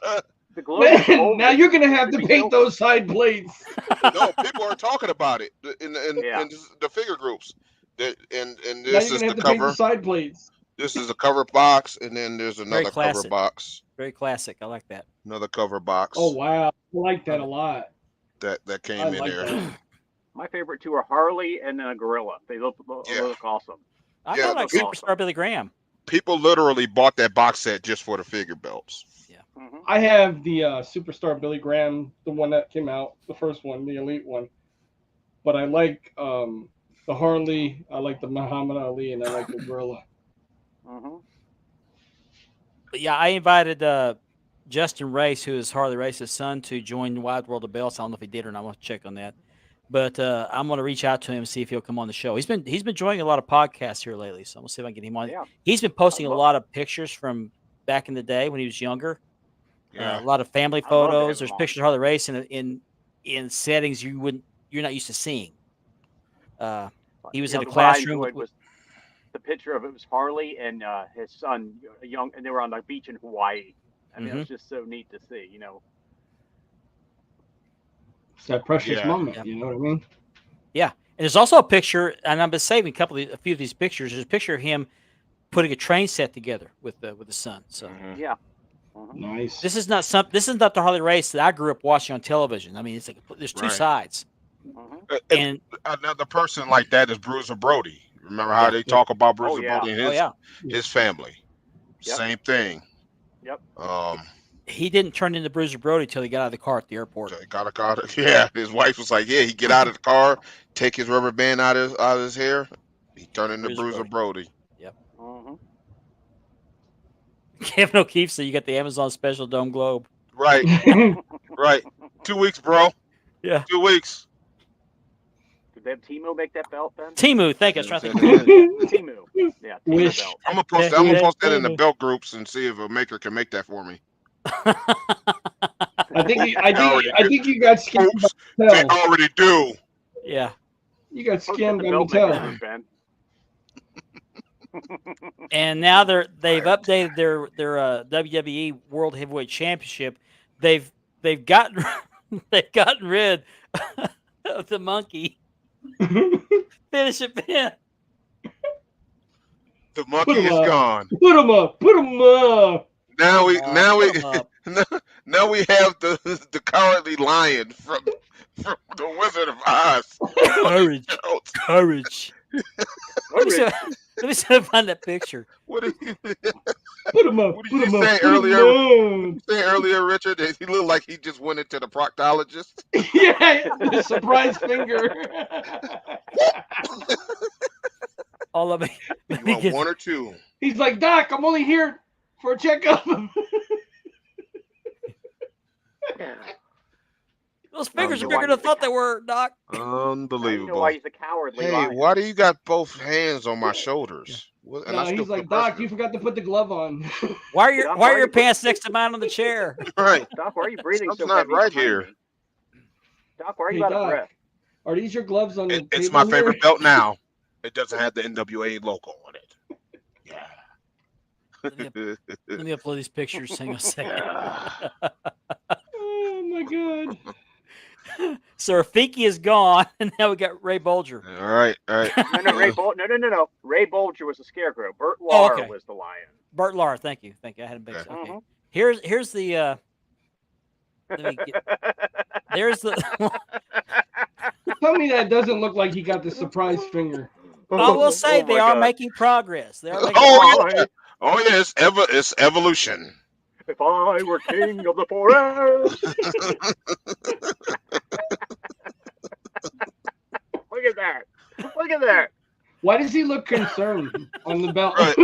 the globe. is Ben, old. now you're gonna have to It'd be paint so- those side plates. No, people are talking about it in Yeah. the figure groups. And Now this you're is gonna have the to paint the cover. side plates. This is a cover box, and then there's another cover classic. box. Very classic. I like that. Another cover box. Oh wow, I like that a lot. that came I in like there. that. My favorite two are Harley and then a gorilla. They look Yeah. awesome. I Yeah, kind of like the- Superstar Billy Graham. People literally bought that box set just for the figure belts. Mm-hmm. I have the Superstar Billy Graham, the one that came out, the first one, the elite one. But I like the Harley, I like the Muhammad Ali, and I like the Gorilla. Mm-hmm. But yeah, I invited Justin Race, who is Harley Race's son, to join Wild World of Belts. I don't know if he did or not. I want to check on that. But I'm going to reach out to him and see if he'll come on the show. He's been joining a lot of podcasts here lately, so I'm going to see if I can get him on. Yeah. He's been posting a love- lot of pictures from back in the day when he was younger. Yeah. A lot of family I love to have photos. him There's on. pictures of Harley Race in settings you're not used to seeing. He was in a the one I classroom enjoyed with- was the picture of it was Harley and his son, young, and they were on the beach in Hawaii. I mean, it's just so neat to see. You know. It's that precious Yeah. moment. Yep. You know what I mean? And there's also a picture, and I've been saving a few of these pictures. There's a picture of him putting a train set together with the son. So Mhm. Yeah. Nice. this is not the Harley race that I grew up watching on television. I mean, it's like there's two Right. sides, And and another person like that is Bruiser Brody. Remember how Yeah. they talk about Bruiser yeah. Brody and oh yeah, his family? Yep. Same thing. Yep. he didn't turn into Bruiser Brody till he got out of the car at the airport. Got it. Yeah, his wife was like, "Yeah, he get out of the car, take his rubber band out of his hair, he turned into Bruiser Bruiser Brody." Kevin O'Keefe said you got the Amazon special Dome Globe. Right, right. 2 weeks, bro. Yeah. 2 weeks. Did they have Timo make that belt then? Timu, thank you. I was trying to think. Timu. Yeah. Timo Wish. belt. I'm gonna post. Yeah, I'm gonna yeah, post that in the yeah. belt groups and see if a maker can make that for me. I think you got scammed Oops, by they Mattel. already do. Yeah, You got Post it scammed to by belt maker Mattel. group, Ben. and now they've updated their WWE World Heavyweight Championship. They've gotten rid of the monkey. Finish it, Ben. The monkey Put 'em is up. gone. Put him up. Put him up. Now we Put now we 'em up. now we have the cowardly lion from the Wizard of Oz. Courage. Courage. Let me see if I find that picture. What did you Put him up. What did Put you him say up. Put 'em earlier? up. say earlier, Richard? That he looked like he just went into the proctologist. Yeah, the surprise finger. Oh, let me You want get one or two? He's like, Doc, I'm only here for a checkup. those fingers are know bigger than I thought they were, Doc. You know Unbelievable. why he's a cowardly Hey, lion. why do you got both hands on my shoulders? What, and No, I still he's like, put Doc, pressure. you forgot to put the glove on. Why are your Doc, why why are your you put- pants next to mine on the chair? Right. Doc, why are you breathing so Something's not heavy right behind here. me? Doc, why are Hey, you out of Doc. breath? Are these your gloves on the It's table my here? favorite belt now. It doesn't have the NWA logo on it. Yeah. Let me upload these pictures. Hang on a second. Oh my god. So Rafiki is gone, and now we got Ray Bolger. All right. No. Ray Bolger was the scarecrow. Bert Oh, Lahr okay. was the lion. Bert Lahr, thank you. I had him mixed. Okay. Okay. Mhm. Here's the let me get, there's the Tell me that doesn't look like he got the surprise finger. I will say Oh they my are God. making progress. They are making Oh yeah. Oh yeah. It's evolution. If I were king of the forest. Look at that. Look at that. Why does he look concerned on the belt? Right.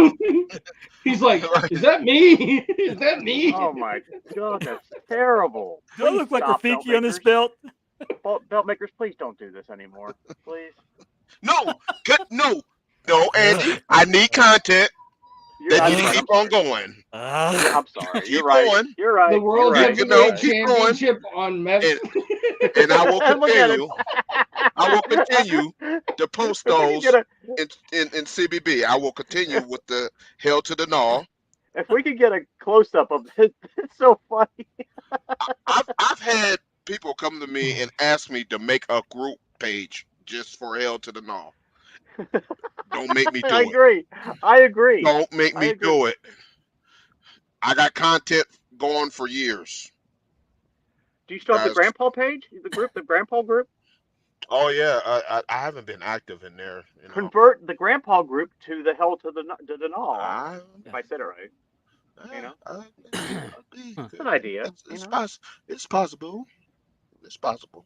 He's like, is that me? Is that me? Oh my God, that's terrible. Do I look like Stop, Rafiki on this belt belt? Belt makers, please don't do this anymore. Please. No. No, Andy. I need content. You're That you right. keep on going. I'm sorry. Keep You're right. going. You're right. The World You're right. You know, Heavyweight keep going. Championship on Mev. And I will Look at it. continue. I will continue to post If we those could get in CBB. I will continue with the Hell to the Gnaw. if we could get a close up of it, it's so funny. I've had people come to me and ask me to make a group page just for Hell to the Gnaw. Don't make me do I it. agree. I agree. Don't make I me agree. do it. I got content going for years. Do you still have the Guys. grandpa page? The group, the grandpa group? Oh yeah, I haven't been active in there. You know. Convert the grandpa group to the Hell to the Gnaw. I, If I said it right. You know? it's It's an idea. It's, you it's, know? it's possible. It's possible.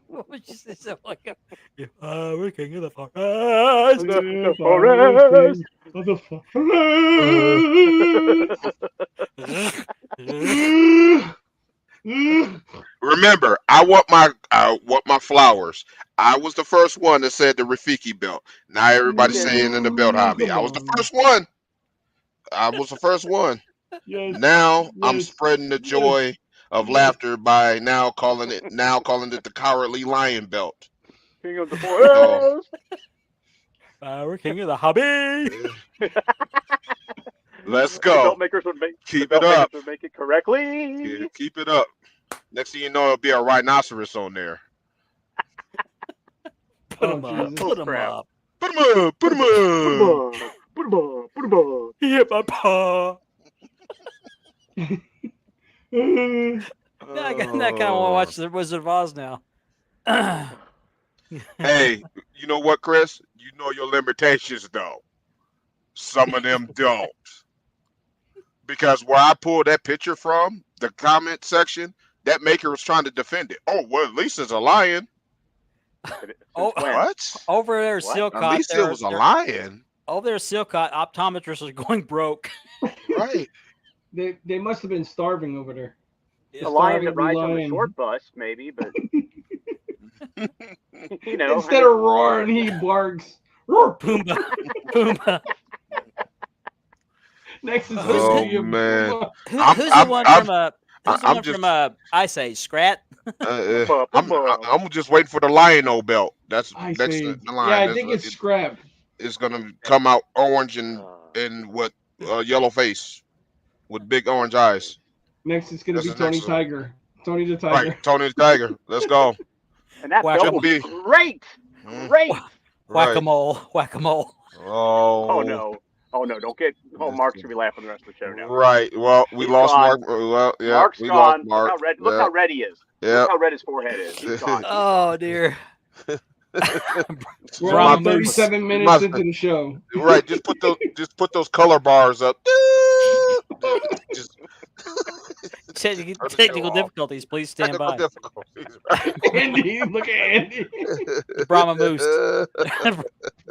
What would you say? So like, if I were king of the forest. The forest. Remember, I want my flowers. I was the first one that said the Rafiki belt. Now everybody's saying in the belt hobby. I was the first one. I was the first one. Yes. Now I'm Yes. spreading the joy of laughter by now calling it the Cowardly Lion belt. King of the forest. If I were king of the hobby. Let's The go. belt makers would make. Keep the it belt makers up. would make it correctly. Yeah, keep it up. Next thing you know, it'll be a rhinoceros on there. Put Oh, him up. Jesus. Put him Crap. up. Put him up. Put him Put 'em up. up. Put 'em up. Put 'em up. He hit my paw. Now I kind of want to watch The Wizard of Oz now. Hey, you know what, Chris? You know your limitations, though. Some of them don't. Because where I pulled that picture from, the comment section, that maker was trying to defend it. Oh, well, at least it's a lion. Oh, When? What? over there, What? Silcott. At least it was a lion. Over there, Silcott. Optometrists are going broke. Right. They must have been starving over there. A lion that Starving rides on the lion. short bus, maybe, but you know. Instead of roaring, he barks. Roar. Pumbaa. Pumbaa. Next is Oh, gonna be a man. Puma. Who's the one from Ice Age? Scrat? I'm just waiting for the Lion-O belt. That's I next see. to the line. Yeah, I That's think what it's scrap. it's gonna come out orange and with yellow face with big orange eyes. Next is gonna That's be the Tony next one. Tiger. Tony the Tiger. Right, Tony the Tiger. Let's go. And that Whack belt 'em. was Be- great. Mhm. Great. Whack Right. a mole. Whack a mole. Oh. Oh no. Oh no, don't get Mark's gonna be laughing the rest of the show now. Right. Well, we He's lost gone. Mark. Well, yeah, Mark's we gone. lost Mark. Look how red he is. Yeah. Look how red his forehead is. He's gone. Oh, dear. We're Brahma on Moose. 37 minutes Must- into the show. Right. Just put those color bars up. Just Technical difficulties. Please stand technical by. difficulties. Right. Andy, look at Andy. Brahma Moose.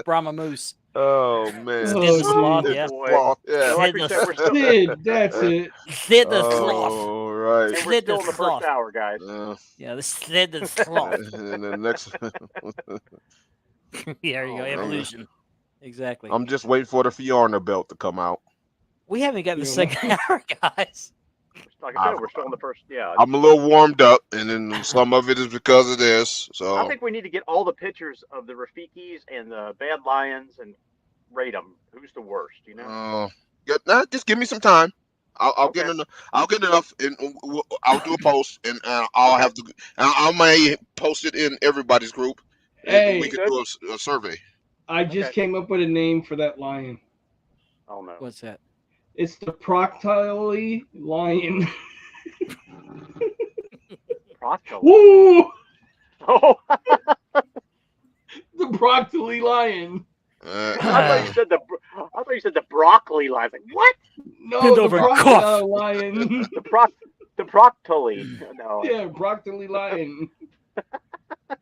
Brahma Moose. Oh man. Sid the Sloth, Sid yeah. the Sloth, yeah. So like we said, we're still, Sid, that's it. Sid the Sloth. Oh right. and we're Sid still the in the Sloth. first hour, guys. Yeah, this Sid the Sloth. And the next, Yeah, there you go. Oh, man. Evolution. Exactly. I'm just waiting for the Fiona belt to come out. We haven't got the Yeah. second hour, guys. Like I said, we're still in the first. Yeah. I'm a little warmed up, and then some of it is because of this. So I think we need to get all the pictures of the Rafikis and the Bad Lions and rate them. Who's the worst? You know. just give me some time. I'll Okay. get enough. I'll get enough, and I'll do a post, and I'll have to. I may post it in everybody's group. And Hey, we could do a survey. I just Okay. came up with a name for that lion. Oh no. What's that? It's the Proctile Lion. Procto. Woo! Oh, The Proctile Lion. Uh, I thought you said the broccoli line. Like what? No, Bend the over and Proctile cough. Lion. The proctoli. No. Yeah, Proctile Lion. At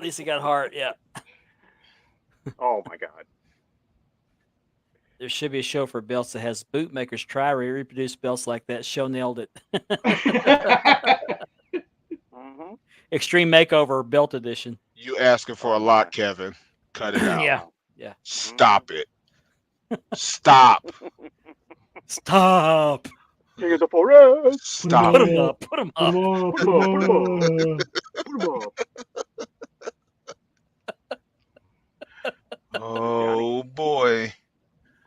least it got hard. Yeah. Oh my God. There should be a show for belts that has bootmakers try to reproduce belts like that. Show nailed it. Mm-hmm. Extreme Makeover Belt Edition. you asking for a lot, Kevin? Cut it out. Yeah. Stop it. Stop. Stop. King of the forest. Stop. Put him up. Put him up. Come on, Put come 'em up, on. Put 'em up. Oh boy.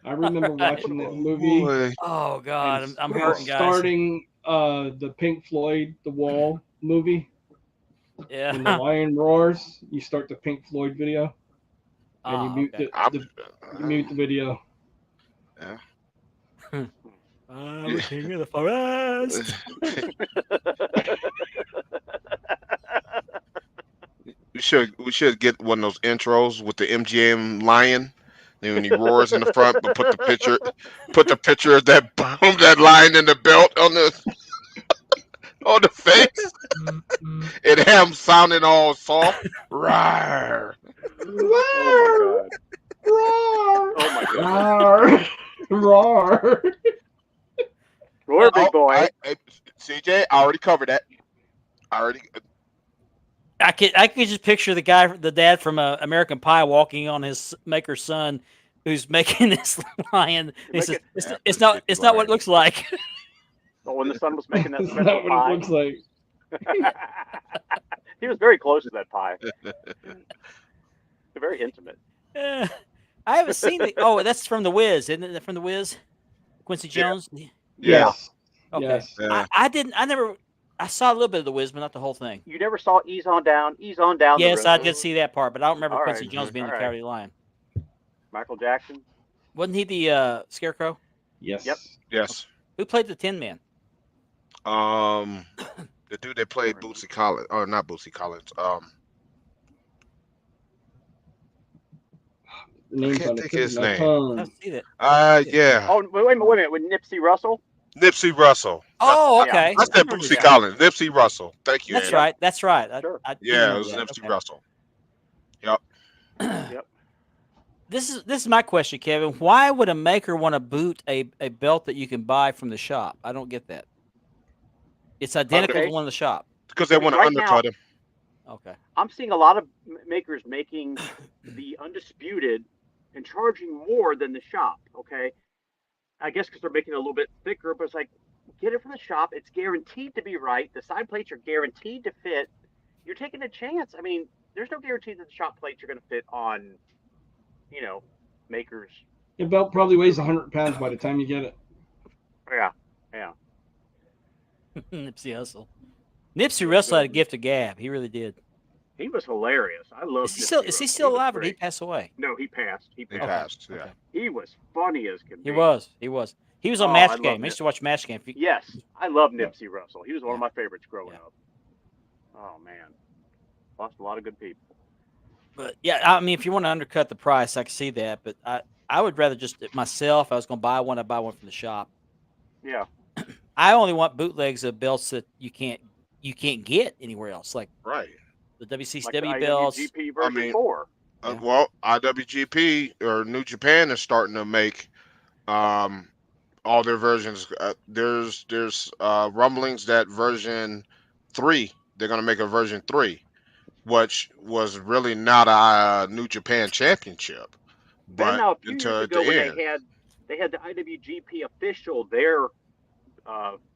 I remember watching that movie. Boy. Oh God, and I'm hurting, guys. Starting the Pink Floyd The Wall movie. When the Yeah. lion roars, you start the Pink Floyd video and you mute okay. you mute the video. I'm the king of the forest. We should get one of those intros with the MGM lion. Then when he roars in the front, but put the picture of that that lion in the belt on the on the face, and him sounding all soft. Rawr. Oh Roar! my God. Roar! Roar! Roar, big boy. CJ, I already covered that. I could just picture the dad from American Pie walking on his maker's son, who's making this lion. He says, "It's not what it looks like." But when the son was making that That's special not what pie, it looks like. he was very close to that pie. They're very intimate. Eh, I haven't seen it. Oh, that's from the Wiz, isn't it? From the Wiz, Quincy Yeah. Jones. Yeah. Yes. Okay. Yes. Yeah. I never. I saw a little bit of the Wiz, but not the whole thing. You never saw Ease on Down the Yes, I road. did see that part, but I don't remember All Quincy right. Jones being All the right. Cowardly Lion. Michael Jackson. Wasn't he the Scarecrow? Yes. Yep. Yes. Who played the Tin Man? The dude that played Bootsy Collins, or not Bootsy Collins. The name's can't on the think tip his of my name. I tongue. don't see that. Yeah. Oh, wait a minute. With Nipsey Russell. Nipsey Russell. Oh, Yeah. okay. I said remember Bootsy this. Collins. Nipsey Russell. Thank you. That's Andy. right. That's right. Sure. I do Yeah, it remember was that. Nipsey Okay. Russell. Yep. This is my question, Kevin. Why would a maker want to boot a belt that you can buy from the shop? I don't get that. It's identical Okay. to one in the shop. Because they want to Right now- undercut him. Okay. I'm seeing a lot of makers making the Undisputed and charging more than the shop. Okay, I guess because they're making it a little bit thicker, but it's like, get it from the shop. It's guaranteed to be right. The side plates are guaranteed to fit. You're taking a chance. I mean, there's no guarantee that the shop plates are going to fit on, makers. Your belt probably weighs 100 pounds by the time you get it. Yeah. Nipsey Hussle. Nipsey Russell had a gift of gab. He really did. He was hilarious. I love. Is he still alive or did he pass away? No, he passed. He He passed. passed. Yeah. Okay. He was funny as can be. He was. He was on Oh, I Match love Game. I Nip. used to watch Match Game. Yes, I love Nipsey Russell. He was one of my favorites growing Yeah. up. Oh man, lost a lot of good people. But yeah, I mean, if you want to undercut the price, I can see that. But I would rather just myself. If I was going to buy one, I'd buy one from the shop. Yeah. I only want bootlegs of belts that you can't get anywhere else, like Right. the WCW Like the belts. IWGP version mean- 4. Yeah. Well, IWGP or New Japan is starting to make all their versions. There's rumblings that version 3, they're gonna make a version 3, which was really not a New Japan Championship, Then but now, a few until years at ago, the when end. they had the IWGP official, their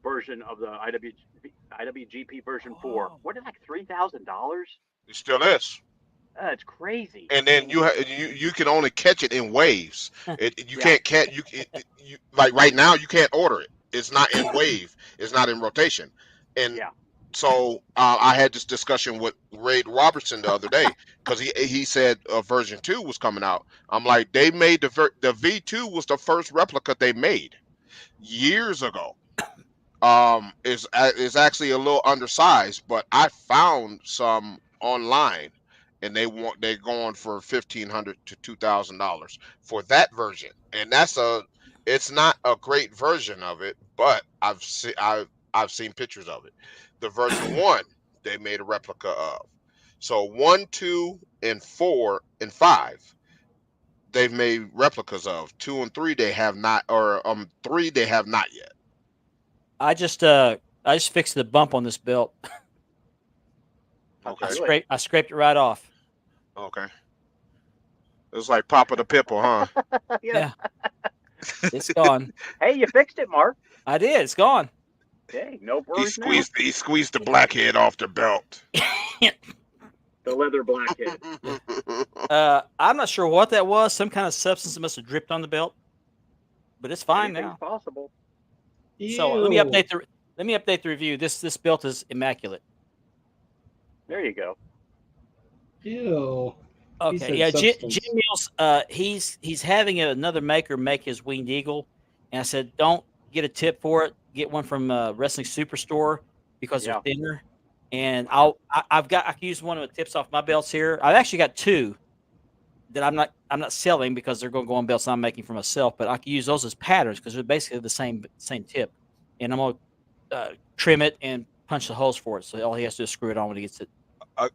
version of the IWGP version 4. Oh. What is like $3,000? It still is. That's crazy. And then you can only catch it in waves. You Yeah. can't you like right now you can't order it. It's not in wave. It's not in rotation. And Yeah. so I had this discussion with Ray Robertson the other day because he said version 2 was coming out. I'm like, they made the V2 was the first replica they made years ago. Is actually a little undersized, but I found some online, and they're going for $1,500 to $2,000 for that version, and it's not a great version of it, but I've seen pictures of it. The version 1 they made a replica of. So 1, 2, and 4 and 5 they've made replicas of. 2 and 3 they have not, or 3 they have not yet. I just fixed the bump on this belt. Okay. I scraped it right off. Okay. It's like Papa the Pipple, huh? Yeah. It's gone. Hey, you fixed it, Mark. I did. It's gone. Hey, no He worries now. squeezed the blackhead off the belt. The leather blackhead. I'm not sure what that was. Some kind of substance that must have dripped on the belt, but it's fine Anything's now. possible. So let me update the review. This belt is immaculate. There you go. Ew. He Okay, said yeah. Jim substance. Mills, he's having another maker make his winged eagle, and I said, don't get a tip for it. Get one from Wrestling Superstore because they're thinner. And I can use one of the tips off my belts here. I've actually got 2 that I'm not selling because they're going to go on belts I'm making for myself. But I can use those as patterns because they're basically the same tip. And I'm gonna trim it and punch the holes for it. So all he has to do is screw it on when he gets it.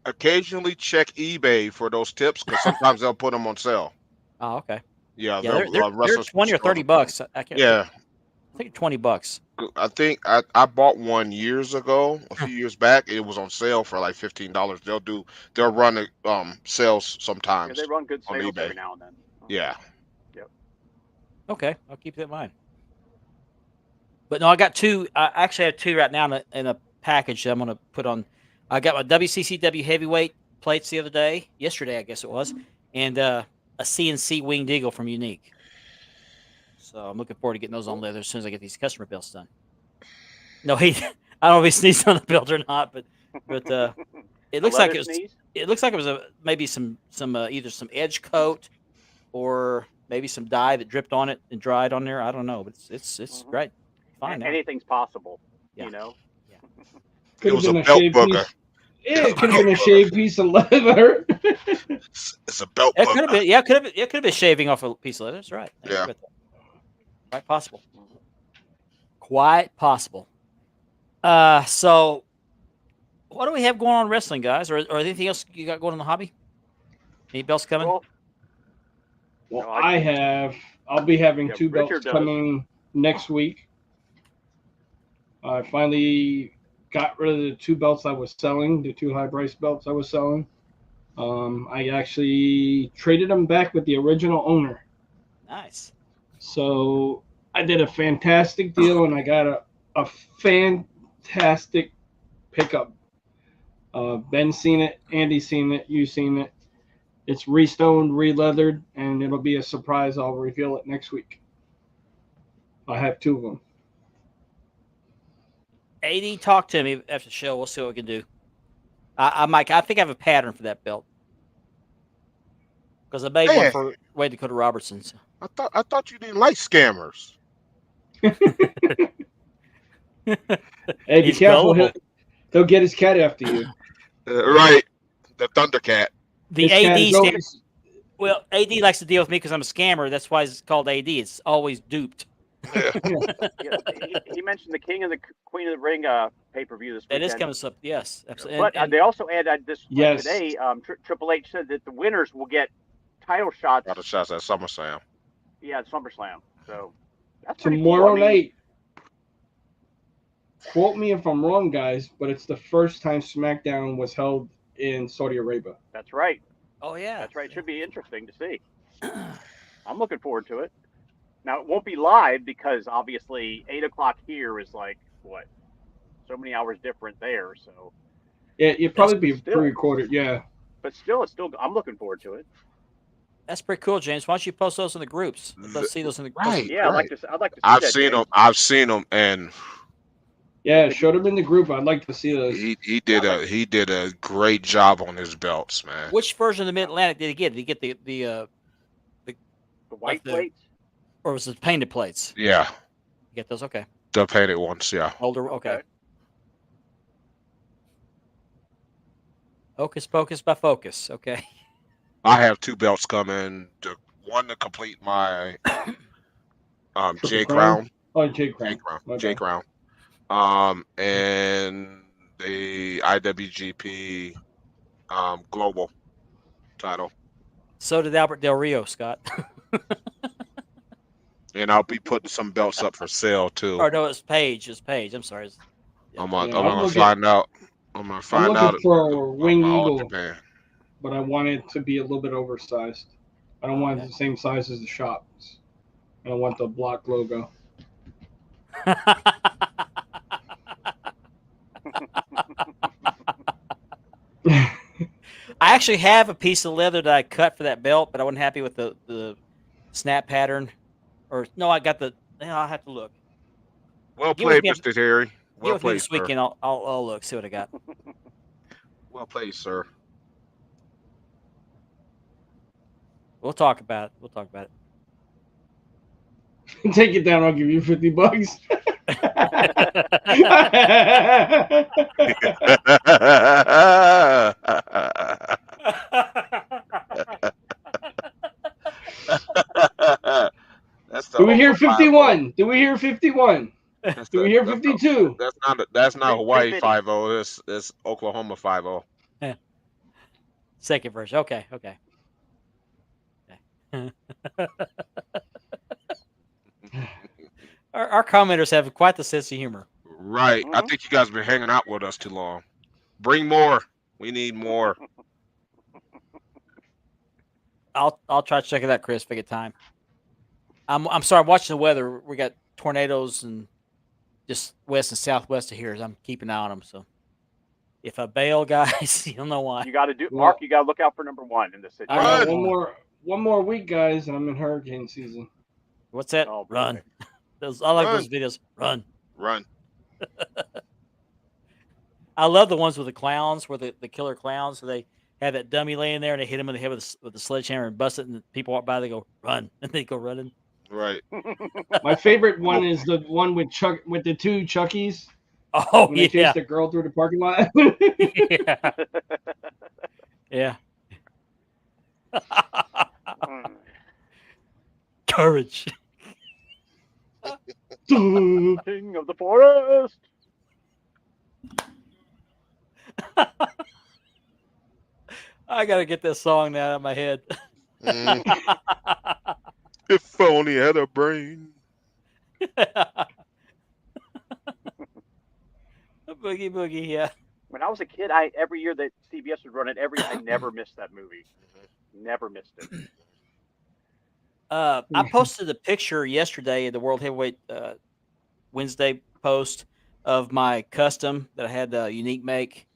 Occasionally check eBay for those tips because sometimes they'll put them on sale. Oh, okay. Yeah, Yeah, they're Wrestling 20 or 30 Superstore. bucks. I can't. Yeah, I think $20. I think I bought one years ago, a few years back. It was on sale for like $15. They'll run sales Yeah, sometimes. they run good on sales eBay. every now and then. Yeah. Okay, I'll keep that in mind. But no, I got 2. I actually have 2 right now in a package that I'm going to put on. I got my WCCW heavyweight plates the other day, yesterday I guess it was, and a CNC Winged Eagle from Unique. So I'm looking forward to getting those on leather as soon as I get these customer belts done. No, I don't know if he sneezed on the belt or not, but it looks like leather it was. sneeze? It looks like it was maybe some either some edge coat or maybe some dye that dripped on it and dried on there. I don't know, but it's Mhm. great. Fine now. Anything's possible, Yeah. you know. Could have was a been a belt shaved booger. piece. Yeah, it could have been a shaved piece of leather. It's a belt It could have booger. been. Yeah, it could have been shaving off a piece of leather. That's right. I agree Yeah. with that. Quite possible. Quite possible. So what do we have going on in wrestling, guys? Or anything else you got going in the hobby? Any belts coming? Well, Well, No, I- I'll be having Yeah, 2 belts Richard does. coming next week. I finally got rid of the 2 belts I was selling, the 2 high price belts I was selling. I actually traded them back with the original owner. Nice. So I did a fantastic deal, and I got a fantastic pickup. Ben's seen it, Andy's seen it, you've seen it. It's restoned, re-leathered, and it'll be a surprise. I'll reveal it next week. I have 2 of them. AD, talk to me after the show. We'll see what we can do. Mike, I think I have a pattern for that belt because I made one Man. for Wade Dakota Robertson. So. I thought you didn't like scammers. Hey, be He's careful. gullible. He'll get his cat after you. Right. The Thundercat. The His cat AD is stand, always- well, AD likes to deal with me because I'm a scammer. That's why it's called AD. It's always duped. Yeah. yeah, he mentioned the King and the Queen of the Ring pay-per-view this That weekend. is coming up. Yes, absolutely. But they also added this Yes. today. Triple H said that the winners will get title shots. Got a shots at SummerSlam. Yeah, at SummerSlam. So that's pretty tomorrow cool. I mean, night. Quote me if I'm wrong, guys, but it's the first time SmackDown was held in Saudi Arabia. That's right. Oh yeah, That's right. It should be interesting to see. I'm looking forward to it. Now it won't be live because obviously 8 o'clock here is like what, so many hours different there. So, Yeah, it'd probably be Still. pre-recorded. Yeah. but still, I'm looking forward to it. That's pretty cool, James. Why don't you post those in the groups? Let's see those in the groups. Right. Yeah, I'd like to see I've that, seen James. them. I've seen them, and Yeah, showed them in the group. I'd like to see those. he did a great job on his belts, man. Which version of the Mid Atlantic did he get? Did he get the The white the- plates. or was it painted plates? Yeah, You get those? Okay. the painted ones. Yeah. Older. Okay. Okay. Hocus pocus by focus. Okay. I have 2 belts coming. One to complete my J Crown? Crown. Oh, Jake Crown. J Crown. My J bad. Crown. And the IWGP Global title. So did Albert Del Rio, Scott. And I'll be putting some belts up for sale too. Or no, it's Paige. It's Paige. I'm sorry. I'm Yeah, gonna I'm looking- find out. I'm gonna I'm find looking out. for a Wing about All Eagle, Japan. but I want it to be a little bit oversized. I don't want it the same size as the shops. I don't want the block logo. I actually have a piece of leather that I cut for that belt, but I wasn't happy with the snap pattern. Or no, I got the. I'll have to look. Well Give with played, me a- Mr. Terry. Get Well with me played, this sir. weekend. I'll look, see what I got. Well played, sir. We'll talk about it. We'll talk about it. Take it down. I'll give you $50. That's the Do we hear Oklahoma 51? Do we hear 51? That's Do the- we hear that's the- 52? That's not Hawaii 350. 50. That's Oklahoma 50. Second version. Okay. Okay. Our commenters have quite the sense of humor. Right. I Mhm. think you guys have been hanging out with us too long. Bring more. We need more. I'll try to check it out, Chris, if I get time. I'm sorry, I'm watching the weather. We got tornadoes and just west and southwest of here. As I'm keeping an eye on them. So if I bail, guys, you don't know why. You got to do, Well- Mark. You got to look out for number 1 in this I situation. got Run. one more week, guys, and I'm in hurricane season. What's that? Oh, boy. Run. I like Run. those videos. Run. Run. I love the ones with the clowns, where the killer clowns. So they have that dummy laying there, and they hit him in the head with the sledgehammer and bust it, and people walk by, they go run, and they go running. Right. My favorite one is the one with the two Chuckies Oh when they chase yeah, the girl through the parking lot. yeah, yeah. Mm. Courage. King of the forest. I gotta get this song now out of my head. Mhm. If only had a brain. Boogie boogie, yeah. When I was a kid, every year that CBS would run it, I never missed that movie. Never missed it. I posted a picture yesterday in the World Heavyweight Wednesday post of my custom that I had Unique make,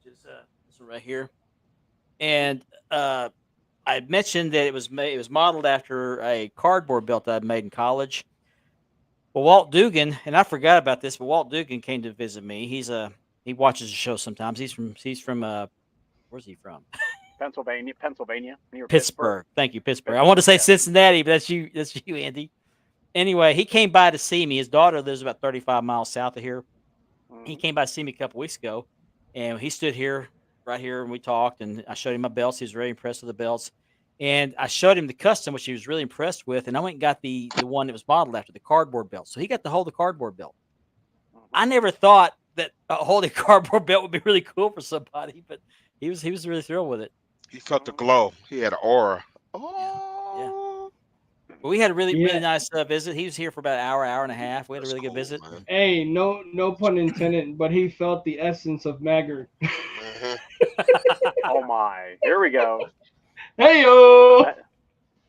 which is this one right here, and I had mentioned that it was modeled after a cardboard belt that I made in college. Well, Walt Dugan, and I forgot about this, but Walt Dugan came to visit me. He watches the show sometimes. He's from where's he from? Pennsylvania, near Pittsburgh. Thank you, Pittsburgh. I wanted to say yeah. Cincinnati, but that's you, Andy. Anyway, he came by to see me. His daughter lives about 35 miles south of here. He Mhm. came by to see me a couple weeks ago, and he stood right here, and we talked, and I showed him my belts. He was very impressed with the belts, and I showed him the custom, which he was really impressed with, and I went and got the one that was modeled after the cardboard belt. So he got to hold the cardboard belt. Mhm. I never thought that holding a cardboard belt would be really cool for somebody, but he was really thrilled with it. He felt the glow. He had an aura. Oh. But we had a really Yeah. nice visit. He was here for about an hour and a half. We had a really good visit. Man. Hey, no pun intended, but he felt the essence of Maggard. Mhm. Oh my! Here we go. Hey yo!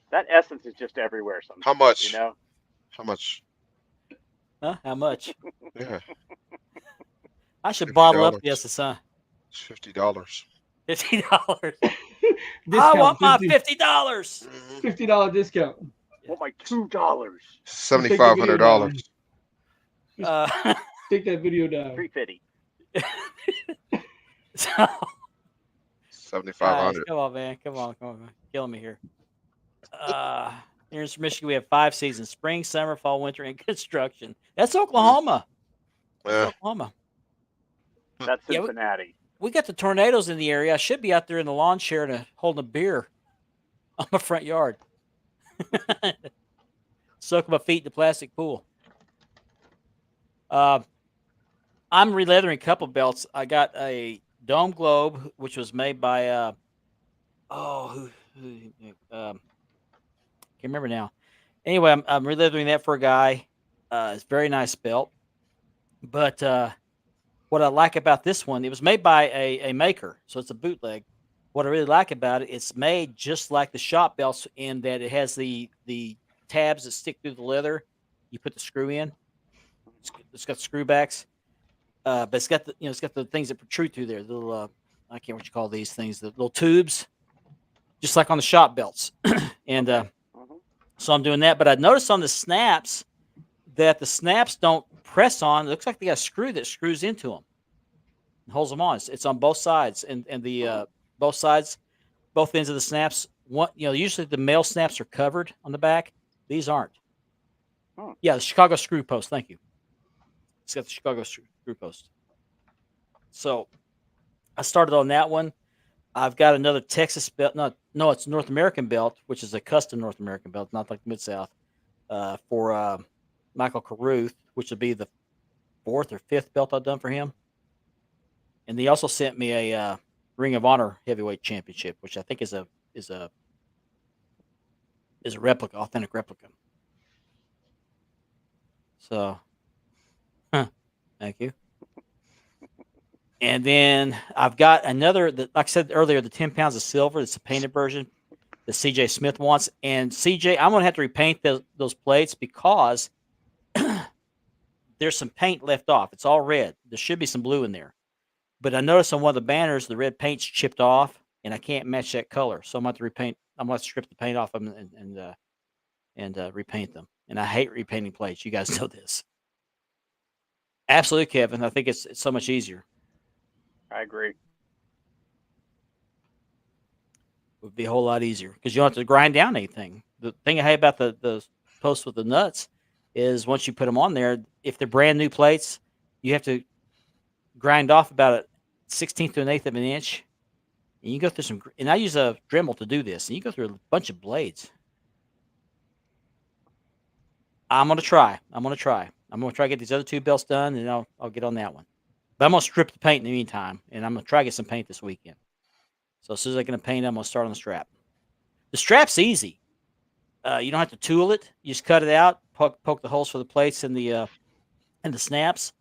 That essence is just everywhere. Sometimes. How much? You know. How much? Huh? How much? Yeah, I should bottle up $50. the SSI. it's $50. $50. I Discount, want my $50. $50 discount. Oh my $2. $7,500. Take that video down. $350. So, $7,500. guys, come on, man. Come on, man. Killing me here. Here in Michigan, we have 5 seasons: spring, summer, fall, winter, and construction. That's Oklahoma. That's Yeah. Oklahoma. That's Yeah, Cincinnati. We got the tornadoes in the area. I should be out there in the lawn chair and holding a beer on my front yard. Soaking my feet in the plastic pool. I'm releathering a couple belts. I got a Dome Globe, which was made by can't remember now. Anyway, I'm releathering that for a guy. It's a very nice belt. But what I like about this one, it was made by a maker, so it's a bootleg. What I really like about it, it's made just like the shop belts in that it has the tabs that stick through the leather. You put the screw in. It's got screw backs, but it's got the things that protrude through there. The little I can't remember what you call these things. The little tubes, just like on the shop belts. And Mhm. so I'm doing that. But I noticed on the snaps that the snaps don't press on. It looks like they got a screw that screws into them and holds them on. It's on both sides, and the both sides, both ends of the snaps. Usually the male snaps are covered on the back. These aren't. Hmm. Yeah, the Chicago screw post. Thank you. It's got the Chicago screw post. So I started on that one. I've got another Texas belt. No, it's North American belt, which is a custom North American belt, not like Mid-South, for Michael Carruth, which would be the 4th or 5th belt I've done for him. And they also sent me a Ring of Honor Heavyweight Championship, which I think is a replica, authentic replica. So, thank you. And then I've got another, like I said earlier, the 10 pounds of silver. It's a painted version that CJ Smith wants. And CJ, I'm going to have to repaint those plates because there's some paint left off. It's all red. There should be some blue in there. But I noticed on one of the banners, the red paint's chipped off, and I can't match that color, so I'm going to repaint. I'm going to strip the paint off them and repaint them. And I hate repainting plates. You guys know this. Absolutely, Kevin. I think it's so much easier. I agree. It would be a whole lot easier because you don't have to grind down anything. The thing I hate about the posts with the nuts is once you put them on there, if they're brand new plates, you have to grind off about a 1/16 to an eighth of an inch. And you go through some, and I use a Dremel to do this, and you go through a bunch of blades. I'm gonna try. I'm gonna try to get these other 2 belts done, and I'll get on that one. But I'm gonna strip the paint in the meantime, and I'm gonna try to get some paint this weekend. So as soon as I can paint, I'm gonna start on the strap. The strap's easy. You don't have to tool it. You just cut it out, poke the holes for the plates and the snaps,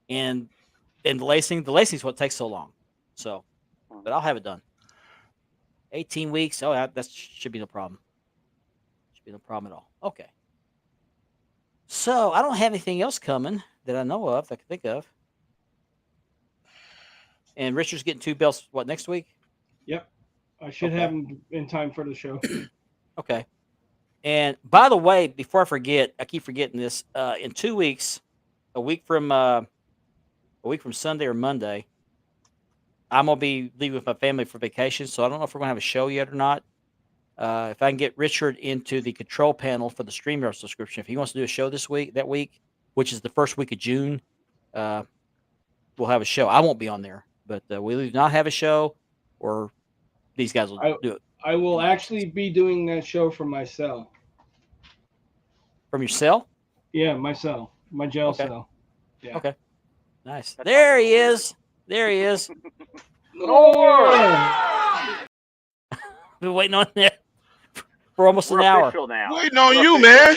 and the lacing. The lacing is what takes so long. So, but I'll have it done. 18 weeks. Oh, that should be no problem. Should be no problem at all. Okay. So I don't have anything else coming that I know of that I can think of. And Richard's getting 2 belts. What, next week? Yep. I should have them in time for the show. Okay. And by the way, before I forget, I keep forgetting this. In 2 weeks, a week from Sunday or Monday, I'm gonna be leaving with my family for vacation. So I don't know if we're gonna have a show yet or not. If I can get Richard into the control panel for the StreamYard subscription, if he wants to do a show that week, which is the first week of June, we'll have a show. I won't be on there, but we'll either not have a show or these guys will do it. I will actually be doing that show from my cell. From your cell? Yeah, my cell. My jail Okay. cell. Yeah. Okay. Nice. There he is. There he is. Oh! Been waiting on that for almost We're an hour. official now. Waiting on We're you, official. man.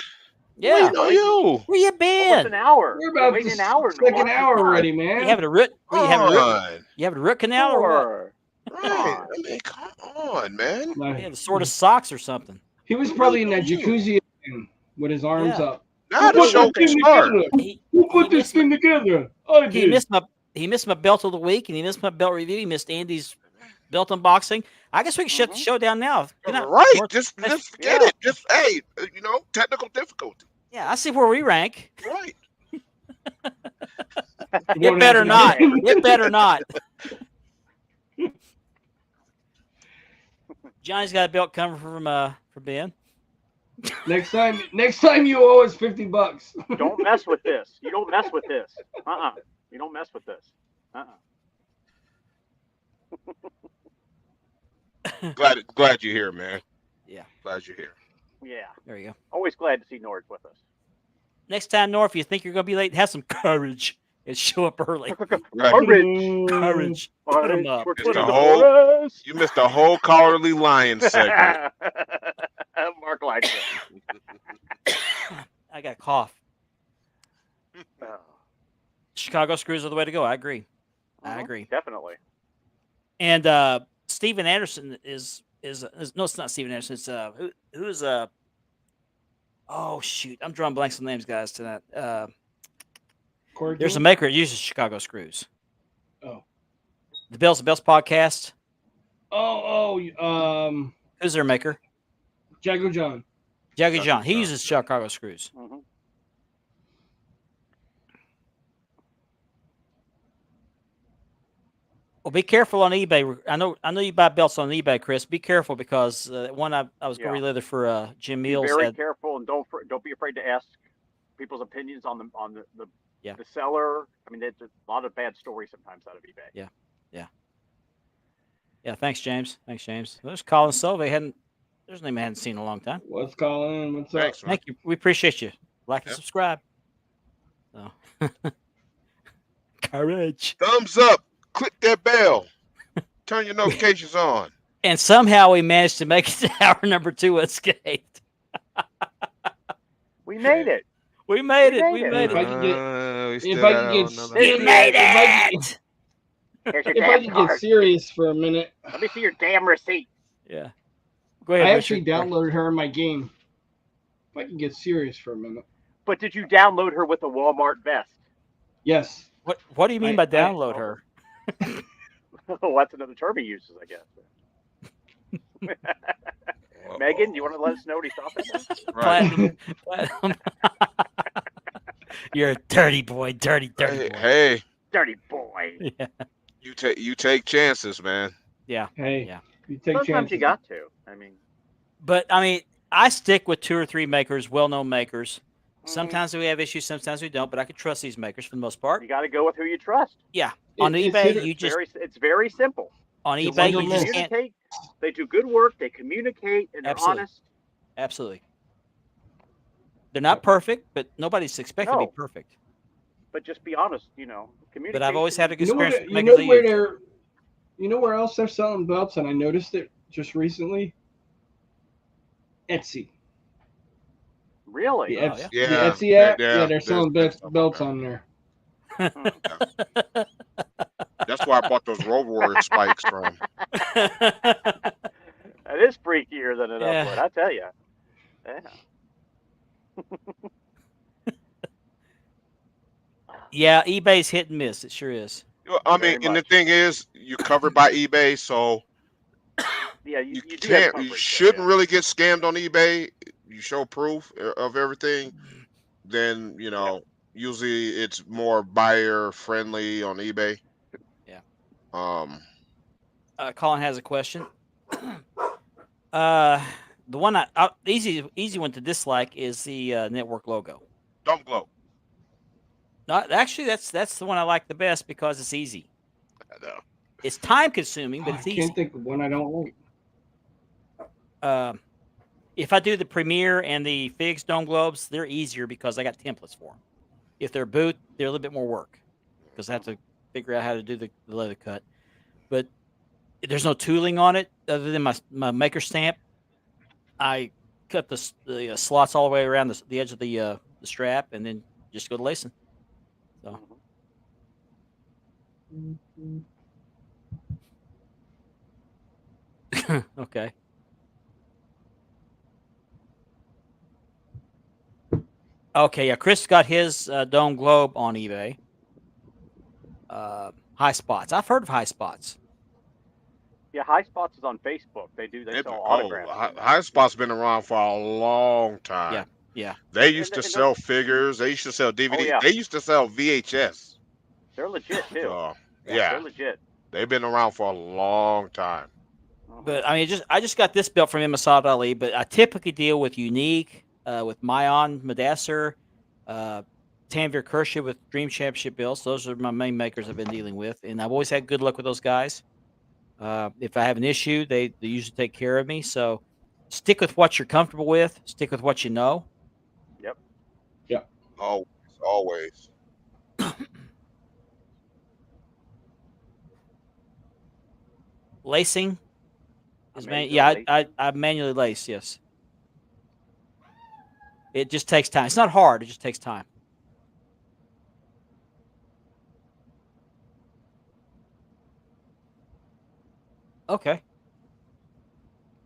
Yeah. Waiting on you. Where you Almost been? an hour. We're about waiting the an hour. second hour already, man. You having a root? You having a root? On. You having a root canal or what? Sure. Right. I mean, come on, man. No, Yeah, the sort of socks or something. he was probably in that jacuzzi with his arms Yeah. up. Now the show can start. Who put this thing together? I He did. missed my belt of the week, and he missed my belt review. He missed Andy's belt unboxing. I guess we can shut the show down now. Good night. Right. North- Just forget Yeah. it. Just hey, technical difficulty. Yeah, I see where we rank. Right. It better not. It better not. Johnny's got a belt coming from Ben. Next time you owe us $50. Don't mess with this. You don't mess with this. You don't mess with this. Glad you're here, man. Yeah. Glad you're here. Yeah. There you go. Always glad to see Nord with us. Next time, North, if you think you're going to be late, have some courage and show up early. Right. Courage. Put 'em up. We're Just putting a them whole- on us. You missed the whole Cowardly Lion segment. Mark likes it. I got a cough. Oh. Chicago Screws are the way to go. I agree. I Mhm. agree. Definitely. And Steven Anderson is no, it's not Steven Anderson. It's who's oh shoot, I'm drawing blanks on names, guys, tonight. There's a maker that uses Chicago Screws. Oh. The Bells and Bells podcast. Who's Who's their maker? Jago John. Jaggy John. He uses Chicago Screws. Mhm. Well, be careful on eBay. I know you buy belts on eBay, Chris. Be careful because one I was going to Yeah. leather for Jim Be Mills very had. careful and don't be afraid to ask people's opinions on the Yeah. the seller. I mean, there's a lot of bad stories sometimes out of eBay. Yeah, thanks, James. Thanks, James. There's Colin Solvay. There's a name I hadn't seen in a long time. What's Colin? What's up? Thanks, man. Thank you. We appreciate you. Like and Yeah. subscribe. So. Courage. Thumbs up. Click that bell. Turn your notifications on. And somehow we managed to make it to hour number 2 unscathed. We made it. We made it. made We it. made If I it. could get- We if still I got could get another- We serious- made if I could- it. Here's your If I damn could card. get serious for a minute, Let me see your damn receipt. Yeah. Go ahead. I actually Richard. downloaded her in my game. If I can get serious for a minute. But did you download her with a Walmart vest? Yes. What do you mean by download her? Oh, that's another term he uses, I guess. Megan, do you want to let us know what he thought that was? Right. Platinum. You're a dirty boy, dirty Hey, boy. hey, Dirty boy. Yeah. you take chances, man. Yeah. Hey, Yeah. you take Sometimes chances. you got to. I mean, But I mean, I stick with 2 or 3 makers, well-known makers. mhm. Sometimes we have issues, sometimes we don't, but I can trust these makers for the most part. You got to go with who you trust. Yeah. On It's eBay, hit or- you just It's very simple. on it's eBay hit or you They just miss. can't. communicate. They do good work. They communicate, and they're Absolutely. honest. Absolutely. They're not perfect, but nobody's expected to be No. perfect. But just be honest. Communicate. But I've always had a good You know experience what? with You makers know I where use. they're. You know where else they're selling belts, and I noticed it just recently. Etsy. Really? The Oh, Etsy, yeah. the Etsy Yeah, app. Yeah, they're there's selling been stuff on belts there. on there. That's why I bought those Road Warrior spikes from. That is freakier than an Yeah. upload, I tell you. Yeah. Yeah, eBay's hit and miss. It sure is. Well, I Very mean, and the much. thing is, you're covered by eBay, so Yeah, you you do have can't, you coverage there, shouldn't yeah. really get scammed on eBay. You show proof of everything, then usually it's more buyer friendly on eBay. Yeah. Um, Colin has a question. The one the easy one to dislike is the network logo. Dumb Glow. Not actually, that's the one I like the best because it's easy. I know. It's time consuming, but I it's can't easy. think of one I don't like. If I do the Premiere and the Figs Dome Globes, they're easier because I got templates for them. If they're boot, they're a little bit more work because I have to figure out how to do the leather cut. But there's no tooling on it other than my maker stamp. I cut the slots all the way around the edge of the strap and then just go to lacing. So okay. Okay, yeah. Chris got his Dome Globe on eBay. High Spots. I've heard of High Spots. Yeah, High Spots is on Facebook. They sell autographs. High Spot's been around for a long time. Yeah. They used to And sell figures. They used to sell DVD. Oh, yeah. They used to sell VHS. They're legit too. So, They're yeah, legit. they've been around for a long time. But I mean, I just got this belt from Masad Ali. But I typically deal with Unique, with Mayan Madassar, Tanvir Kershaw with Dream Championship belts. Those are my main makers I've been dealing with, and I've always had good luck with those guys. If I have an issue, they usually take care of me. So stick with what you're comfortable with. Stick with what you know. Yep. Always. Lacing is Manually lace? I manually lace. Yes. It just takes time. It's not hard. It just takes time. Okay.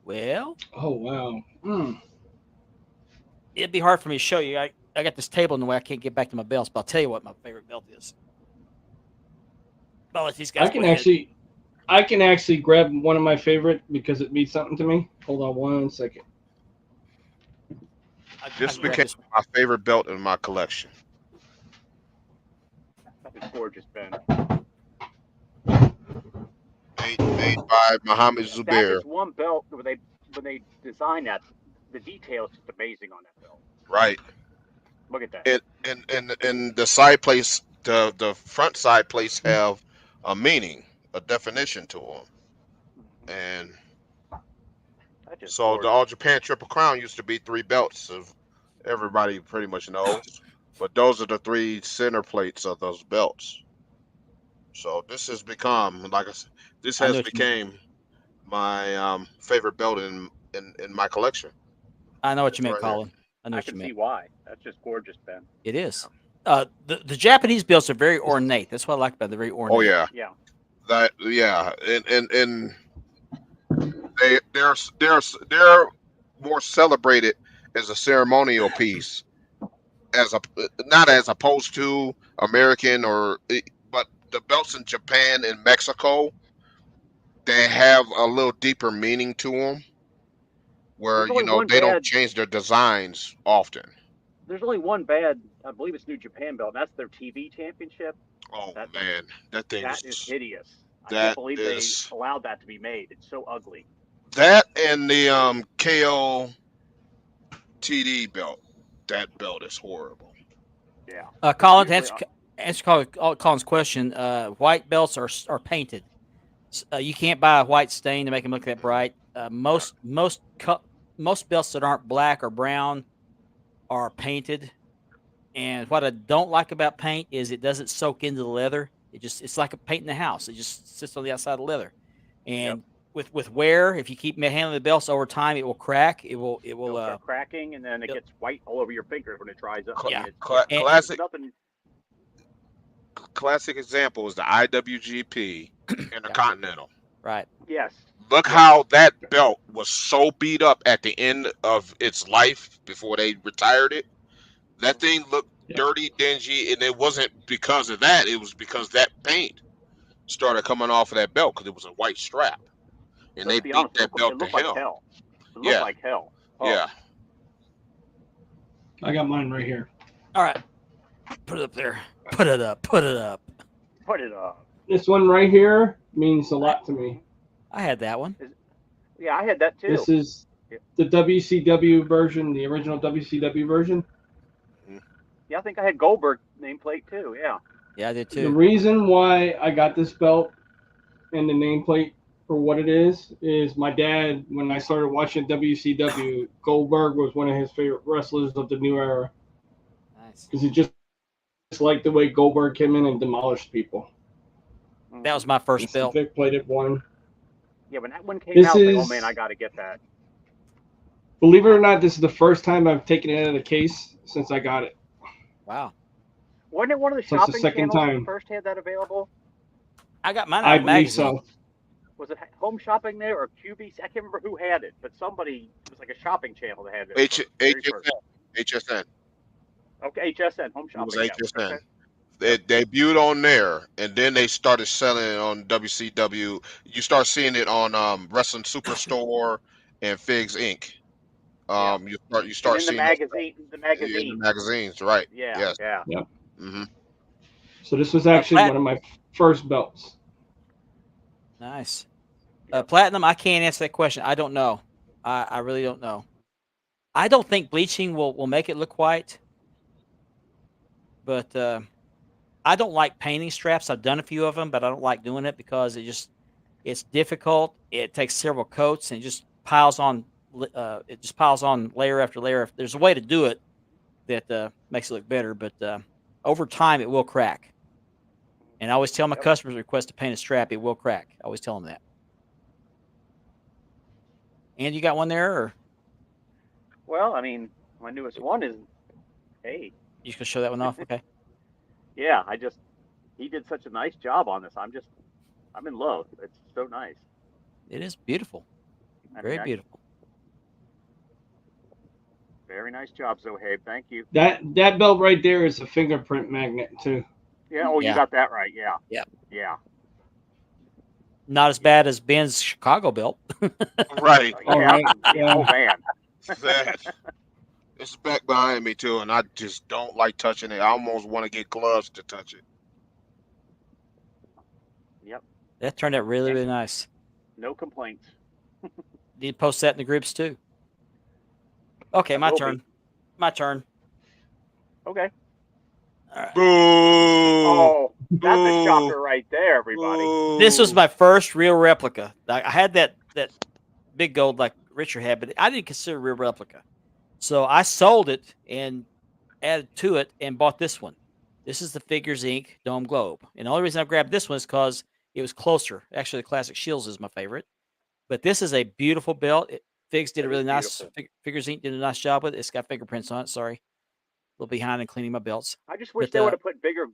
Well, Oh wow. it'd be hard for me to show you. I got this table in the way. I can't get back to my belts, but I'll tell you what my favorite belt is. I'll let these guys I can go ahead. actually grab one of my favorite because it means something to me. Hold on 1 second. This can grab became this one. my favorite belt in my collection. It's gorgeous, Ben. Made by Muhammad That Zubair. is one belt where when they designed that, the detail is just amazing on that belt. Right. Look at that. And the side plates, the front side plates have a meaning, a definition to them. And That's just so the gorgeous. All Japan Triple Crown used to be 3 belts, of everybody pretty much knows. But those are the 3 center plates of those belts. So this has become, like I said, this I know has what you mean. became my favorite belt in my collection. I know what you It's meant, right here. Colin. I know I what you can see meant. why. That's just gorgeous, Ben. It is. The Japanese belts are very ornate. That's what I like about it. They're very ornate. Oh yeah, Yeah. and they're more celebrated as a ceremonial piece, not as opposed to American but the belts in Japan and Mexico, they have a little deeper meaning to them, where There's only one they don't bad. change their designs often. There's only one bad. I believe it's New Japan belt. And that's their TV championship. Oh That man, that thing that is is hideous. I can't that believe they is allowed that to be made. It's so ugly. that and the KO TD belt. That belt is horrible. Yeah. Colin, to Usually, answer Colin's question, white belts are painted. You can't buy a white stain to make them look that bright. Most belts that aren't black or brown are painted. And what I don't like about paint is it doesn't soak into the leather. It's like a paint in the house. It just sits on the outside of the leather. And with wear, if you keep handling the belts over time, it will crack. It'll start cracking, and then it gets white all over your fingers when it dries up. Yeah. Classic Nothing. classic example is the IWGP and the Continental. Right. Yes. Look how that belt was so beat up at the end of its life before they retired it. That thing looked dirty, dingy, and it wasn't because of that. It was because that paint started coming off of that belt because it was a white strap, and they beat that belt it to looked like hell. hell. It looked like hell. Oh. Yeah. I got mine right here. All right. Put it up there. Put it up. Put it up. Put it up. This one right here means a lot to me. I had that one. Yeah, I had that too. This is the WCW version, the original WCW version. Yeah, I think I had Goldberg nameplate too. Yeah. Yeah, I did The too. reason why I got this belt and the nameplate for what it is my dad, when I started watching WCW, Goldberg was one of his favorite wrestlers of the new era. Nice. Because he just liked the way Goldberg came in and demolished people. That was my first belt. Vic plated one. Yeah, when that one came out, I was like, oh man, I got to get that. Believe it or not, this is the first time I've taken it out of the case since I got it. Wow. Wasn't it one of the So it's the shopping second channels time. that first had that available? I got mine I out of believe magazine. so. Was it Home Shopping there or QVC? I can't remember who had it, but somebody, it was like a shopping channel that had it. HSN. Okay, HSN, Home It Shopping. was Yeah. HSN. Okay. It debuted on there, and then they started selling it on WCW. You start seeing it on Wrestling Superstore and Figs Inc. You start and in seeing the magazine. in the magazines, right? Yeah. Yes. Yeah. Yep. Mm-hmm. So this was actually one of my first belts. Nice. Platinum, I can't answer that question. I don't know. I really don't know. I don't think bleaching will make it look white. But I don't like painting straps. I've done a few of them, but I don't like doing it because it's difficult. It takes several coats and it just piles on. It just piles on layer after layer. There's a way to do it that makes it look better, but over time it will crack. And I always tell my customers request to paint a strap, it will crack. I always tell them that. And you got one there, or? Well, I mean, my newest one is, hey. You just gonna show that one off? Okay. Yeah, he did such a nice job on this. I'm in love. It's so nice. It is beautiful. Very beautiful. Very nice job, Zohaib. Thank you. That belt right there is a fingerprint magnet too. Yeah. Oh, you got that right. Yeah. Yep. Yeah. Not as bad as Ben's Chicago belt. Right. All right. Yeah. Oh man. It's back behind me too, and I just don't like touching it. I almost want to get gloves to touch it. Yep. That turned out really, really nice. No complaints. Need to post that in the groups too. Okay, my turn. My turn. Okay. All right. Boo! Oh, that's a shocker right there, everybody. Boo. This was my first real replica. I had that big gold like Richard had, but I didn't consider a real replica. So I sold it and added to it and bought this one. This is the Figures Inc. Dome Globe. And the only reason I grabbed this one is because it was closer. Actually, the Classic Shields is my favorite. But this is a beautiful belt. Figs did a really nice, Figures Inc. did a nice job with it. It's got fingerprints on it. Sorry. A little behind in cleaning my belts. I just wish they would have put bigger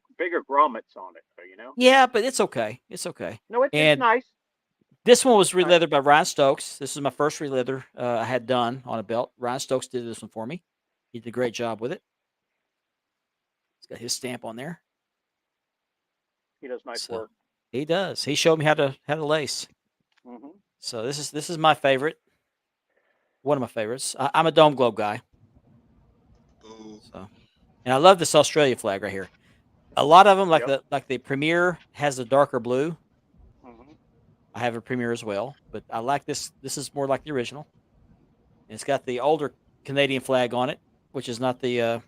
grommets on it, you know? Yeah, but it's okay. It's okay. No, it's nice. This one was releathered by Ryan Stokes. This is my first releather I had done on a belt. Ryan Stokes did this one for me. He did a great job with it. He's got his stamp on there. He does nice work. He does. He showed me how to lace. So this is my favorite. One of my favorites. I'm a Dome Globe guy. Ooh. So, and I love this Australia flag right here. A lot of them, Yep. like the Premier, has a darker blue. Mhm. I have a Premier as well, but I like this. This is more like the original. And it's got the older Canadian flag on it, which is not the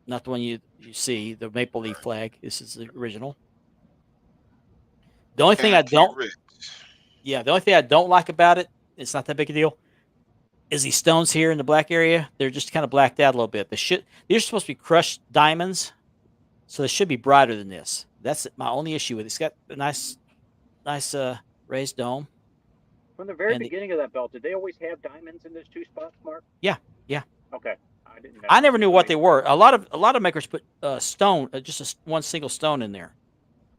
one you see, the maple leaf flag. This is the original. The only thing I Canty don't, Rich. yeah, the only thing I don't like about it, it's not that big a deal, is these stones here in the black area. They're just kind of blacked out a little bit. These are supposed to be crushed diamonds, so they should be brighter than this. That's my only issue with it. It's got a nice raised dome. From the very And beginning of that belt, did they always have diamonds in those two spots, Mark? Yeah. Okay, I didn't know. I never knew what they Somebody- were. A lot of makers put stone, one single stone in there.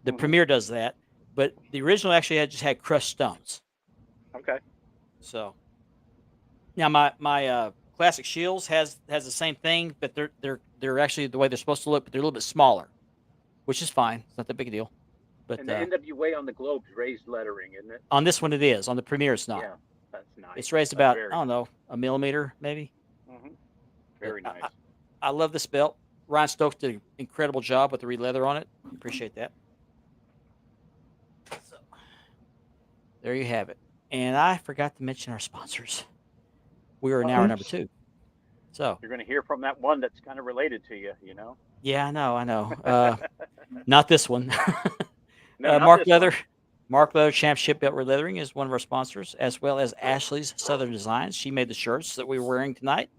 The Mhm. Premier does that, but the original actually just had crushed stones. Okay. So now my classic shields has the same thing, but they're actually the way they're supposed to look, but they're a little bit smaller, which is fine. It's not that big a deal. But And the NWA on the globe's raised lettering, isn't it? on this one it is. On the Premier it's not. Yeah, that's nice. It's raised That's about very I don't know, a millimeter maybe. Mhm. Very But nice. I love this belt. Ryan Stokes did an incredible job with the re-leather on it. Appreciate that. So, there you have it. And I forgot to mention our sponsors. We are in hour number 2. So You're going to hear from that one that's kind of related to you, you know? yeah, I know. Not this one. No, not Mark this Leather. one. Mark Leather Championship Belt Leathering is one of our sponsors, as well as Ashley's Southern Designs. She made the shirts that we were wearing tonight.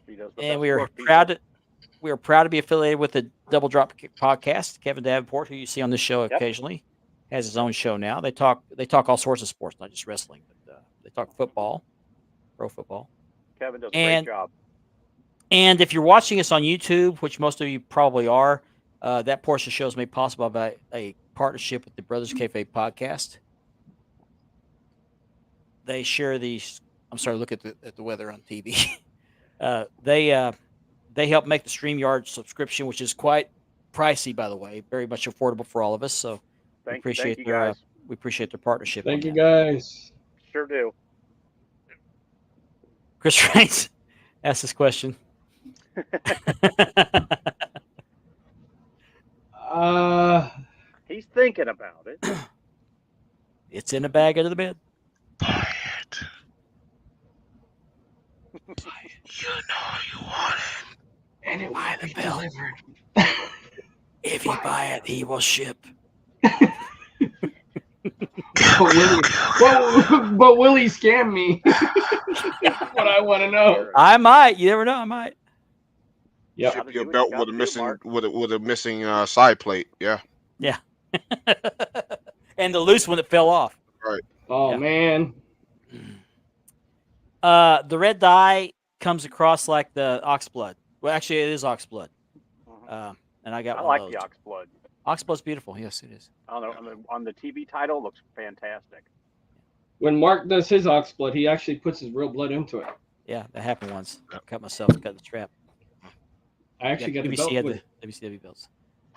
He does the And best we are work, people. proud to be affiliated with the Double Drop podcast. Kevin Davenport, who you see on this show Yep. occasionally, has his own show now. They talk all sorts of sports, not just wrestling, but they talk football, pro football. Kevin does a And- great job. And if you're watching us on YouTube, which most of you probably are, that portion of the show is made possible by a partnership with the Brothers Kayfabe podcast. They share these. I'm sorry, look at the weather on TV. They help make the StreamYard subscription, which is quite pricey, by the way, very much affordable for all of us. So we Thank appreciate you, their guys. we appreciate their partnership. Thank on you, that. guys. Sure do. Chris Reigns asked this question. He's thinking about it. It's in a bag under the bed. Buy it. You know you want it. And it Buy will the be belt. delivered. If you buy it, he will ship. But will he scam me? That's what I want to know. I might. You never know. I might. Yep. Gotta Ship your do what you belt gotta with a do, missing Mark. with a missing side plate. Yeah. And the loose one that fell off. Oh Yeah. man. The red dye comes across like the oxblood. Well, actually, it is oxblood. Mhm. And I got I one like of the those. Oxblood. Oxblood's beautiful. Yes, it is. On the TV title, it looks fantastic. When Mark does his ox blood, he actually puts his real blood into it. Yeah, that happened once. I cut myself, cut the strap. I actually got the belt had with. the WCW belts.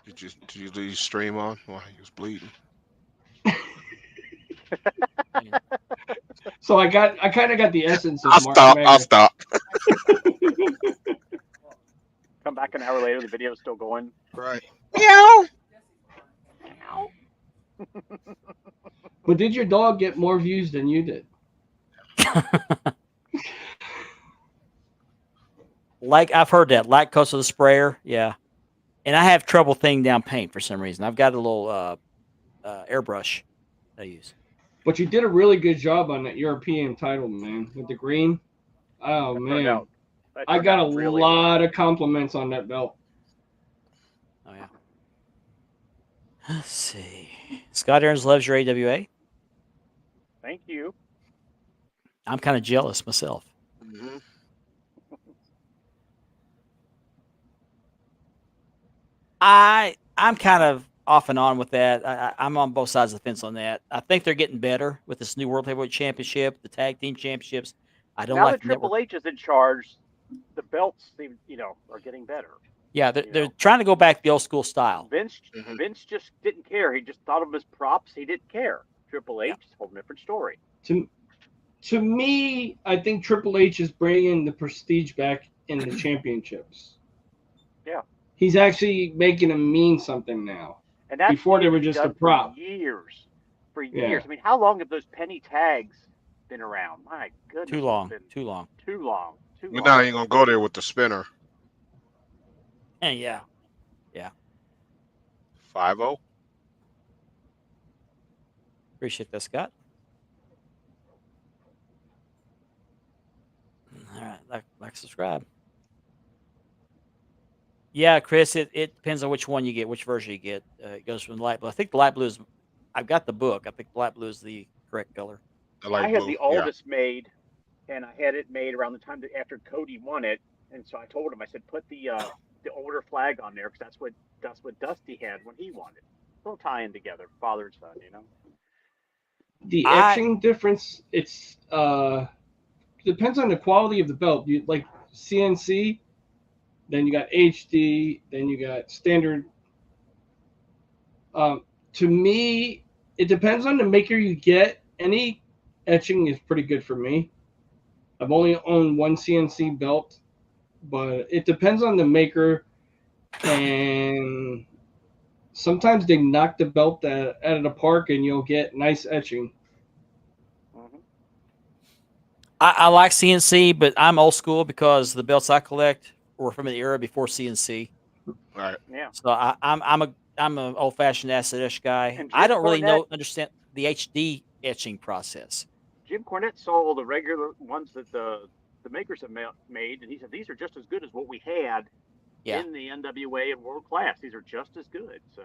Did you leave stream on while he was bleeding? Yeah. So I kind of got the essence of I'll Mark stop. Magner. I'll stop. Come back an hour later, the video's still going. Right. But did your dog get more views than you did? Like I've heard that lactose of the sprayer, yeah. And I have trouble thinning down paint for some reason. I've got a little airbrush I use. But you did a really good job on that European title, man, with the green. Oh That turned man, out- that I turned got a out really lot of compliments on that belt. Oh yeah. Let's see. Scott Aarons loves your AWA. Thank you. I'm kind of jealous myself. Mm-hmm. I'm kind of off and on with that. I'm on both sides of the fence on that. I think they're getting better with this new World Heavyweight Championship, the Tag Team Championships. I don't Now like that the network. Triple H is in charge, the belts seem, are getting better. Yeah, you they're know. trying to go back to the old school style. Vince Mhm. Vince just didn't care. He just thought of them as props. He didn't care. Triple H, it's a whole different story. To me, I think Triple H is bringing the prestige back in the championships. Yeah. He's actually making them mean something now. And that's Before they were been just a done prop. for years. For Yeah. years. I mean, how long have those penny tags been around? My goodness. Too it's long. been Too long. Too long. Too We're long. not even gonna go there with the spinner. And yeah. 5-0. Appreciate that, Scott. All right, like, subscribe. Yeah, Chris, it depends on which one you get, which version you get. It goes from light blue. I think the light blue is. I've got the book. I think light blue is the correct color. I like I had blue. the oldest made, and I had it made around the time after Cody won it. And so I told him, I said, put the older flag on there because that's what Dusty had when he won it. They'll tie in together, father and son, you know. The etching difference, it's depends on the quality of the belt. You like CNC, then you got HD, then you got standard. To me, it depends on the maker you get. Any etching is pretty good for me. I've only owned one CNC belt, but it depends on the maker, and sometimes they knock the belt out of the park, and you'll get nice etching. Mm-hmm. I like CNC, but I'm old school because the belts I collect were from the era before CNC. Right. Yeah. So I'm an old fashioned acid etch guy. And I Jim don't really Cornette- understand the HD etching process. Jim Cornette saw the regular ones that the makers have made, and he said these are just as good as what we had in the NWA and World Class. These are just as good. So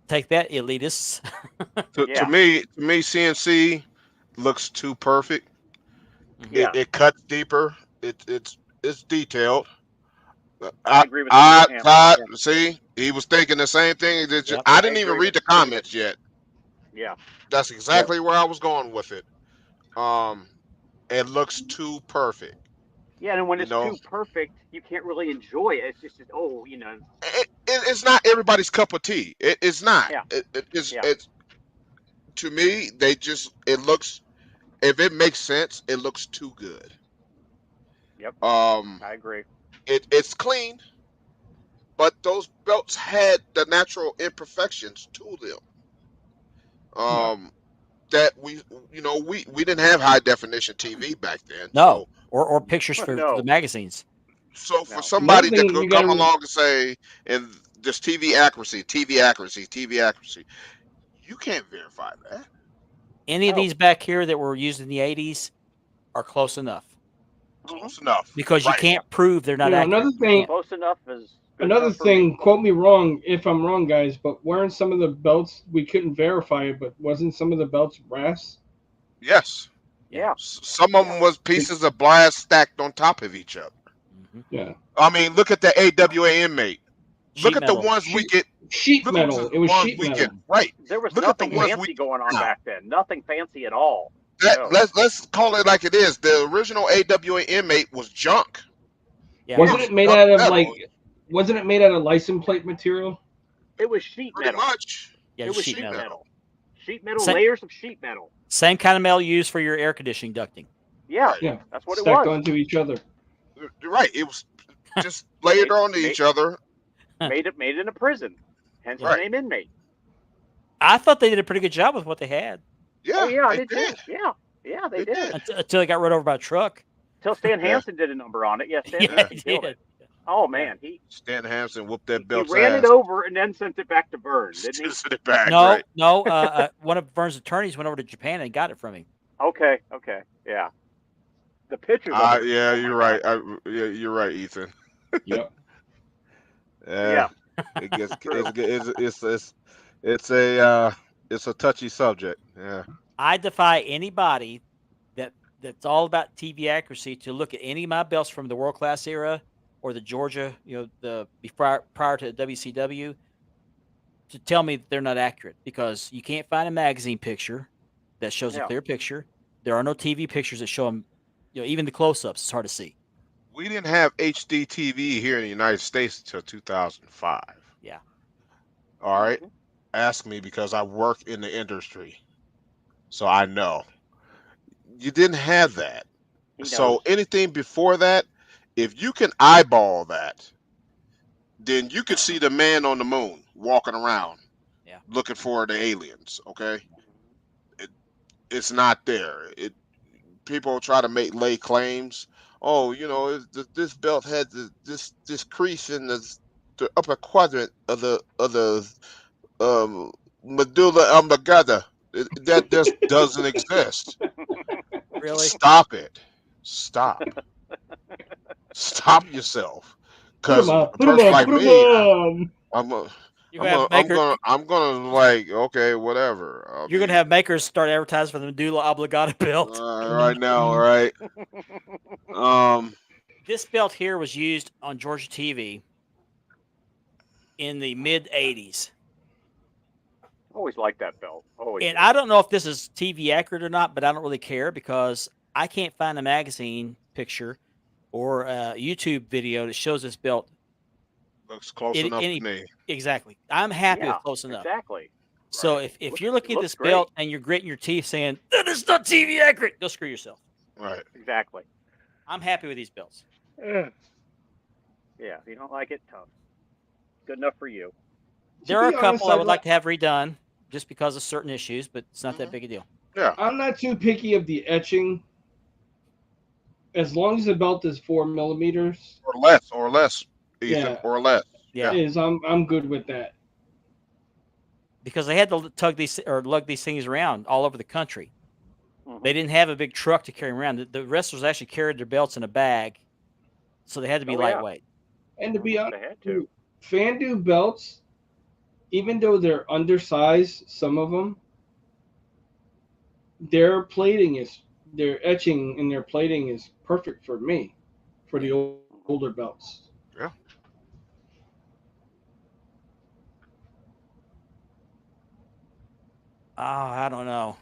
Take that, elitists. To me, CNC looks too perfect. Yeah. It cuts deeper. It's detailed. I agree with that. See, he was thinking the same thing. Yep. I didn't even read the comments yet. Yeah. That's exactly where I was going with it. It looks too perfect. Yeah, and when it's too perfect, you can't really enjoy it. It's just it's not everybody's cup of tea. It's not. Yeah. It's to me. It looks. If it makes sense, it looks too good. Yep. I agree. It's clean, but those belts had the natural imperfections to them. That we didn't have high definition TV back then. No, or pictures for the magazines. So for somebody to come along and say, and this TV accuracy, you can't verify that. Any of these back here that were used in the 80s are close enough. Close enough. Because you can't prove they're not accurate. Another thing, close enough is another thing, quote me wrong if I'm wrong, guys, but weren't some of the belts, we couldn't verify it, but wasn't some of the belts brass? Yes. Yeah. Some of them was pieces of brass stacked on top of each other. Yeah. I mean, look at the AWA inmate. Look at the ones we get. Sheet metal. It was sheet metal. Right. There was look nothing at the ones fancy going on back then. Nothing fancy at all. Let's call it like it is. The original AWA inmate was junk. Yeah. Wasn't it made out of Wasn't it made out of license plate material? It was sheet metal. Pretty much. Yeah, it was sheet metal. Sheet metal, layers of sheet metal. Same kind of metal used for your air conditioning ducting. Yeah. That's what it was. Stacked onto each other. You're right. It was just layered onto each other. Made in a prison. Hence the name inmate. I thought they did a pretty good job with what they had. Yeah, they did. Yeah, they did. Until they got run over by a truck. Until Stan Hansen did a number on it. Yes, Stan Hansen killed it. Oh man, Stan Hansen whooped that belt. He ran it over and then sent it back to Vern, didn't he? Sent it back, no. One of Vern's attorneys went over to Japan and got it from him. Okay, yeah. The pictures. Yeah, you're right. You're right, Ethan. Yep. Yeah. It gets it's a touchy subject. Yeah. I defy anybody that's all about TV accuracy to look at any of my belts from the World Class era or the Georgia, the prior to WCW, to tell me that they're not accurate, because you can't find a magazine picture that shows a clear picture. There are no TV pictures that show them, even the close-ups. It's hard to see. We didn't have HD TV here in the United States until 2005. Yeah. All right. Ask me, because I work in the industry. so I know. You didn't have that. He knows. So anything before that, if you can eyeball that, then you could see the man on the moon walking around Yeah. looking for the aliens. Okay, it's not there. It people try to lay claims. Oh, this belt had this crease in the upper quadrant of the um, medulla oblongata. That just doesn't exist. Really? Stop it. Stop. Stop yourself. Put him Because on. a Put him person on. like Put him me, on. I'm a, You're gonna have makers. I'm gonna like, okay, whatever. I You're gonna mean, have makers start advertising for the medulla oblongata belt. right now, right? Um, This belt here was used on Georgia TV in the mid '80s, Always liked that belt. Always. and did. I don't know if this is TV accurate or not, but I don't really care because I can't find a magazine picture or a YouTube video that shows this belt. looks close enough Any to me. exactly. I'm happy Yeah, with close enough. exactly. So Right. if Looks- you're looking at looks this great. belt and you're gritting your teeth saying that is not TV accurate, go screw yourself. Right. Exactly. I'm happy with these belts. Yeah. If you don't like it, tough. Good enough for you. There are a be honest, couple I I'd would like- like to have redone just because of certain issues, but it's not that Mhm. big a deal. Yeah. I'm not too picky of the etching. As long as the belt is 4 millimeters, Or less, Ethan, Yeah. or less. Yeah. I'm good with that. Because they had to tug these or lug these things around all over the country. Mhm. They didn't have a big truck to carry them around. The wrestlers actually carried their belts in a bag, so they had to be Oh, yeah. lightweight. And to be They honest, had to. Fandu belts, even though they're undersized, some of them, their etching and their plating is perfect for me, for the older belts. Yeah. Oh, I don't know.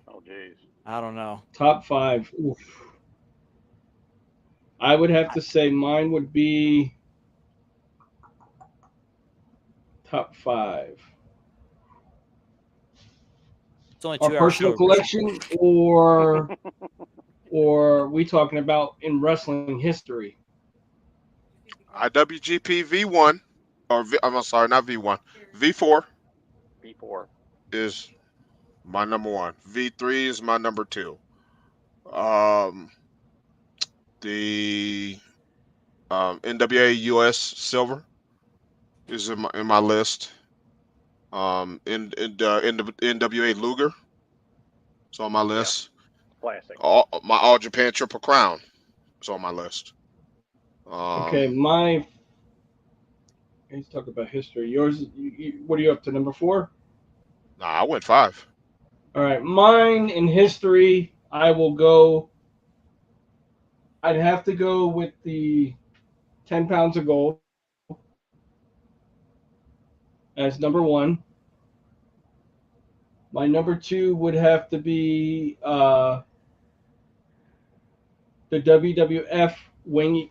Oh, jeez. I don't know. Top 5. Oof. I would have to say mine would be top 5. It's only Our 2 hours personal show. collection, or we talking about in wrestling history? IWGP V1, I'm sorry, not V1. V4 B4. is my number 1. V3 is my number 2. Um, the NWA US Silver is in my list. In the NWA Luger is on my list. Classic. My All Japan Triple Crown is on my list. Okay, let's talk about history. Yours, what are you up to? Number 4? Nah, I went 5. All right, mine in history, I'd have to go with the 10 pounds of gold as number 1. My number 2 would have to be the WWF Wing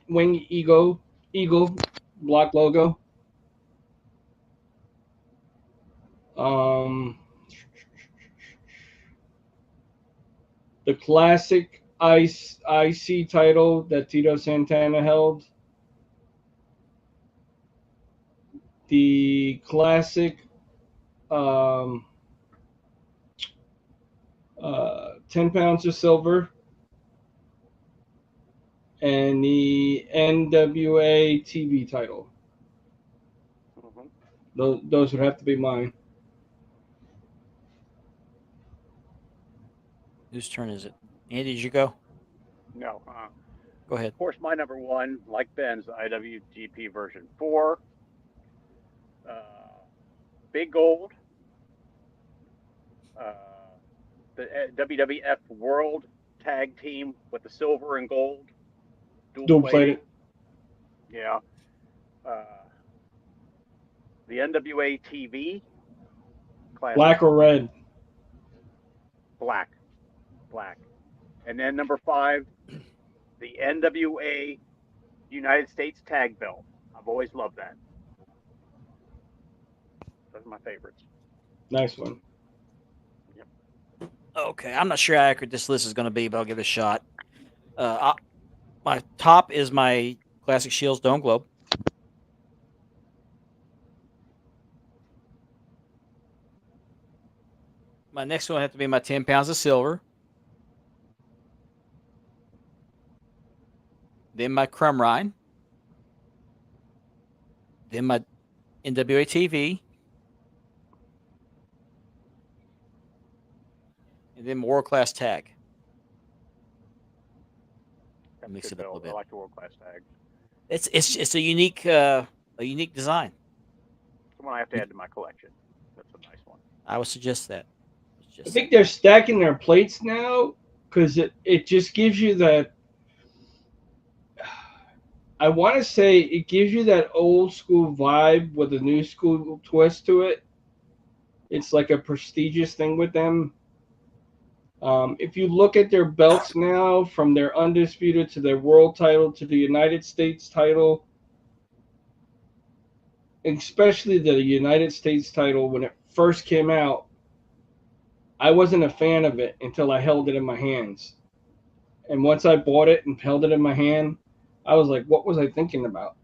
Eagle block logo. The classic IC title that Tito Santana held. The classic 10 pounds of silver. And the NWA TV title. Mhm. Those would have to be mine. Whose turn is it? Andy, did you go? No. Go ahead. Of course, my number 1, like Ben's, the IWGP version 4. Big Gold. The WWF World Tag Team with the silver and gold. Dual plated. Yeah. The NWA TV. Classic. Black or red? Black. And then number 5, the NWA United States Tag Belt. I've always loved that. Those are my favorites. Nice one. Yep. Okay, I'm not sure how accurate this list is going to be, but I'll give it a shot. My top is my Classic Shields Dome Globe. My next one will have to be my 10 pounds of silver. Then my Crumrine. Then my NWA TV. And then my World Class Tag. That's Mix good it up a little build. bit. I like the world class tag. It's a unique design. Someone I have to add to my collection. That's a nice one. I would suggest that. I think they're stacking their plates now because it just gives you that. I want to say it gives you that old school vibe with a new school twist to it. It's like a prestigious thing with them. If you look at their belts now, from their undisputed to their world title to the United States title, especially the United States title when it first came out, I wasn't a fan of it until I held it in my hands. And once I bought it and held it in my hand, I was like, what was I thinking about?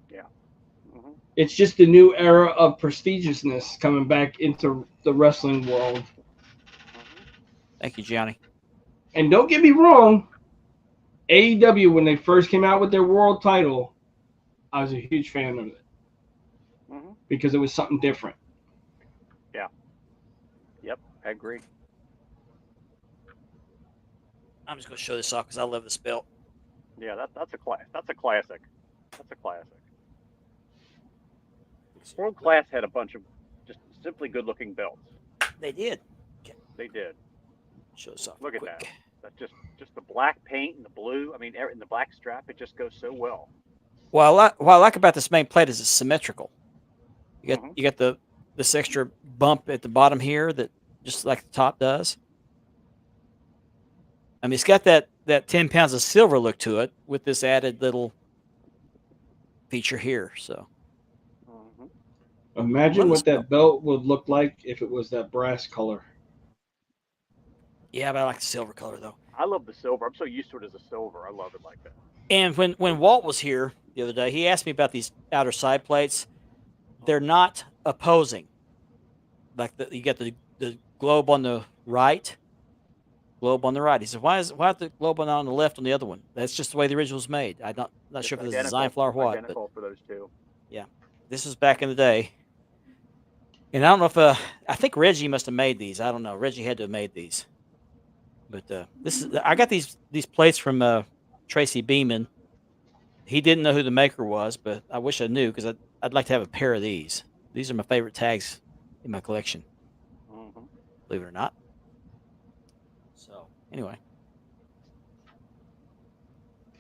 Yeah. Mm-hmm. It's just a new era of prestigiousness coming back into the wrestling world. Thank you, Johnny. And don't get me wrong, AEW, when they first came out with their world title, I was a huge fan of it. Mm-hmm. Because it was something different. Yeah. Yep, I agree. I'm just going to show this off because I love this belt. Yeah, that's a class. That's a classic. That's a classic. World Class had a bunch of just simply good-looking belts. They did. They did. Show this off. Look at quick. that. That's just the black paint and the blue. I mean, and the black strap. It just goes so well. Well, what I like about this main plate is it's symmetrical. You got this extra bump at the bottom here that just like the top does. I mean, it's got that 10 pounds of silver look to it with this added little feature here. So imagine what that belt would look like if it was that brass color. Yeah, but I like the silver color though. I love the silver. I'm so used to it as a silver. I love it like that. And when Walt was here the other day, he asked me about these outer side plates. They're not opposing. Like you got the globe on the right, globe on the right. He said, "Why is the globe on the left on the other one?" That's just the way the original was made. I'm not sure if it's a design flaw or what. Identical for those two. Yeah, this was back in the day. And I don't know if I think Reggie must have made these. I don't know. Reggie had to have made these. But I got these plates from Tracy Beeman. He didn't know who the maker was, but I wish I knew because I'd like to have a pair of these. These are my favorite tags in my collection. Mm-hmm. Believe it or not. So anyway,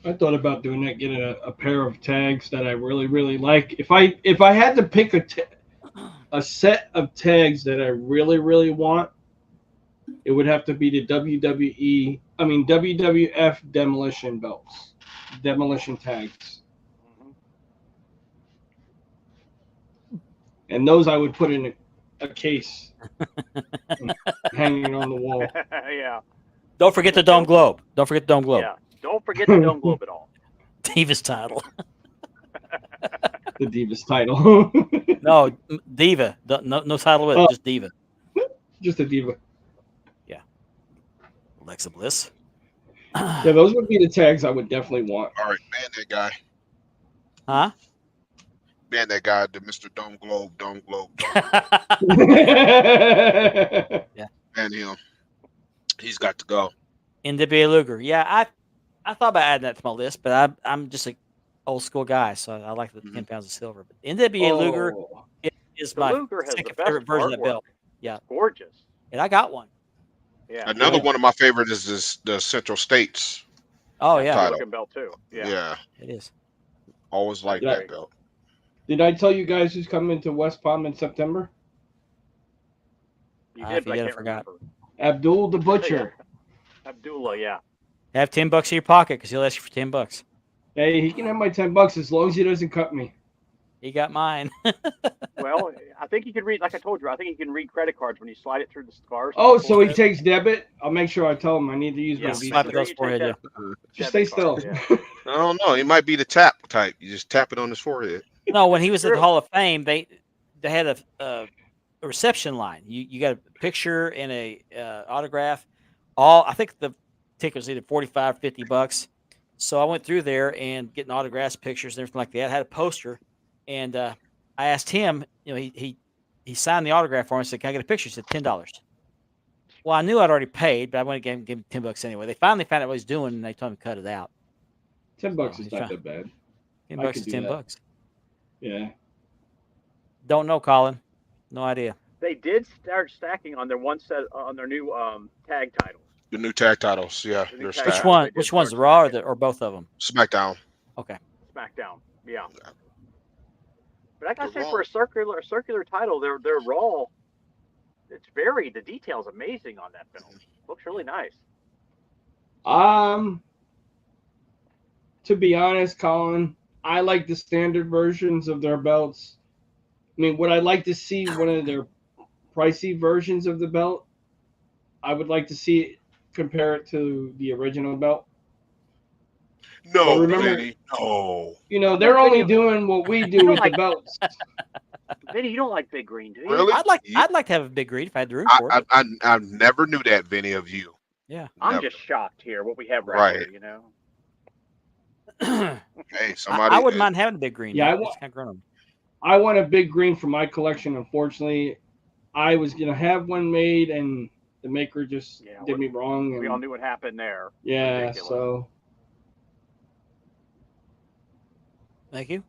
I thought about doing that, getting a pair of tags that I really, really like. If I had to pick a set of tags that I really, really want, it would have to be the WWF demolition belts, demolition tags. And those I would put in a case, hanging on the wall. Yeah. don't forget the Dome Globe. Don't forget the Dome Globe. Yeah. Don't forget the Dome Globe at all. Divas title. The Divas title. No, Diva. No title with it. Just Diva. Just a Diva. Alexa Bliss. Yeah, those would be the tags I would definitely want. All right, ban that guy. Huh? Ban that guy, the Mr. Dome Globe. Yeah. Ban him. He's got to go. NWA Luger. Yeah, I thought about adding that to my list, but I'm just an old school guy, so I like the 10 pounds of silver. But NWA Luger is The my Luger has second the best favorite version of that artwork. belt. Yeah. It's gorgeous. And I got one. Yeah. Another one of my favorites is the Central States. Oh yeah, Title. Looking belt too. Yeah. Yeah. it is. Always like Yeah. that belt. Did I tell you guys who's coming to West Palm in September? You If did, you but I did, I can't forgot. remember. Abdul the Butcher. Abdullah, yeah. Have $10 in your pocket because he'll ask you for $10. Hey, he can have my $10 as long as he doesn't cut me. He got mine. Well, I think you can read. Like I told you, I think you can read credit cards when you slide it through the scars. Oh, so he takes debit? I'll make sure I tell him I need to use my Yeah, Visa. Swipe it sure those you take forehead, that Just debit stay still. card, yeah. I don't know. He might be the tap type. You just tap it on his forehead. No, when he was at the True. Hall of Fame, they had a reception line. You got a picture and a autograph. I think the ticket was either $45, $50. So I went through there and getting autographs, pictures, and everything like that. I had a poster, and I asked him. He signed the autograph for me. I said, "Can I get a picture?" He said, $10. Well, I knew I'd already paid, but I went and gave him $10 anyway. They finally found out what he's doing, and they told him to cut it out. $10 Oh, is he's not trying- that bad. $10 I could is do $10. that. Yeah. Don't know, Colin. No idea. They did start stacking on their one set on their new tag titles. The new tag titles, yeah. The new They're tag Which stacked. titles, one? they did Which one's start Raw stacking. or both of them? SmackDown. Okay. SmackDown. Yeah. But like I The say, Raw. for a circular title, they're Raw. It's very the detail's amazing on that belt. Looks really nice. To be honest, Colin, I like the standard versions of their belts. I mean, would I like to see one of their pricey versions of the belt? I would like to see it, compare it to the original belt. No, remember- Vinny. No. You know, they're only doing what we do with the belts. Vinny, you don't like Big Green, do you? Really? I'd like Yeah. to have a big green if I had the room for I, it. I never knew that, Vinny, of you. Yeah. I'm Never. just shocked here what we have right, Right. here. You know. Hey, somebody. I wouldn't mind having a big green. Yeah, I It's wa- kinda grown on me. I want a big green for my collection. Unfortunately, I was gonna have one made, and the maker just Yeah, did me wrong. We and- all knew what happened there. yeah, Ridiculous. so Thank you.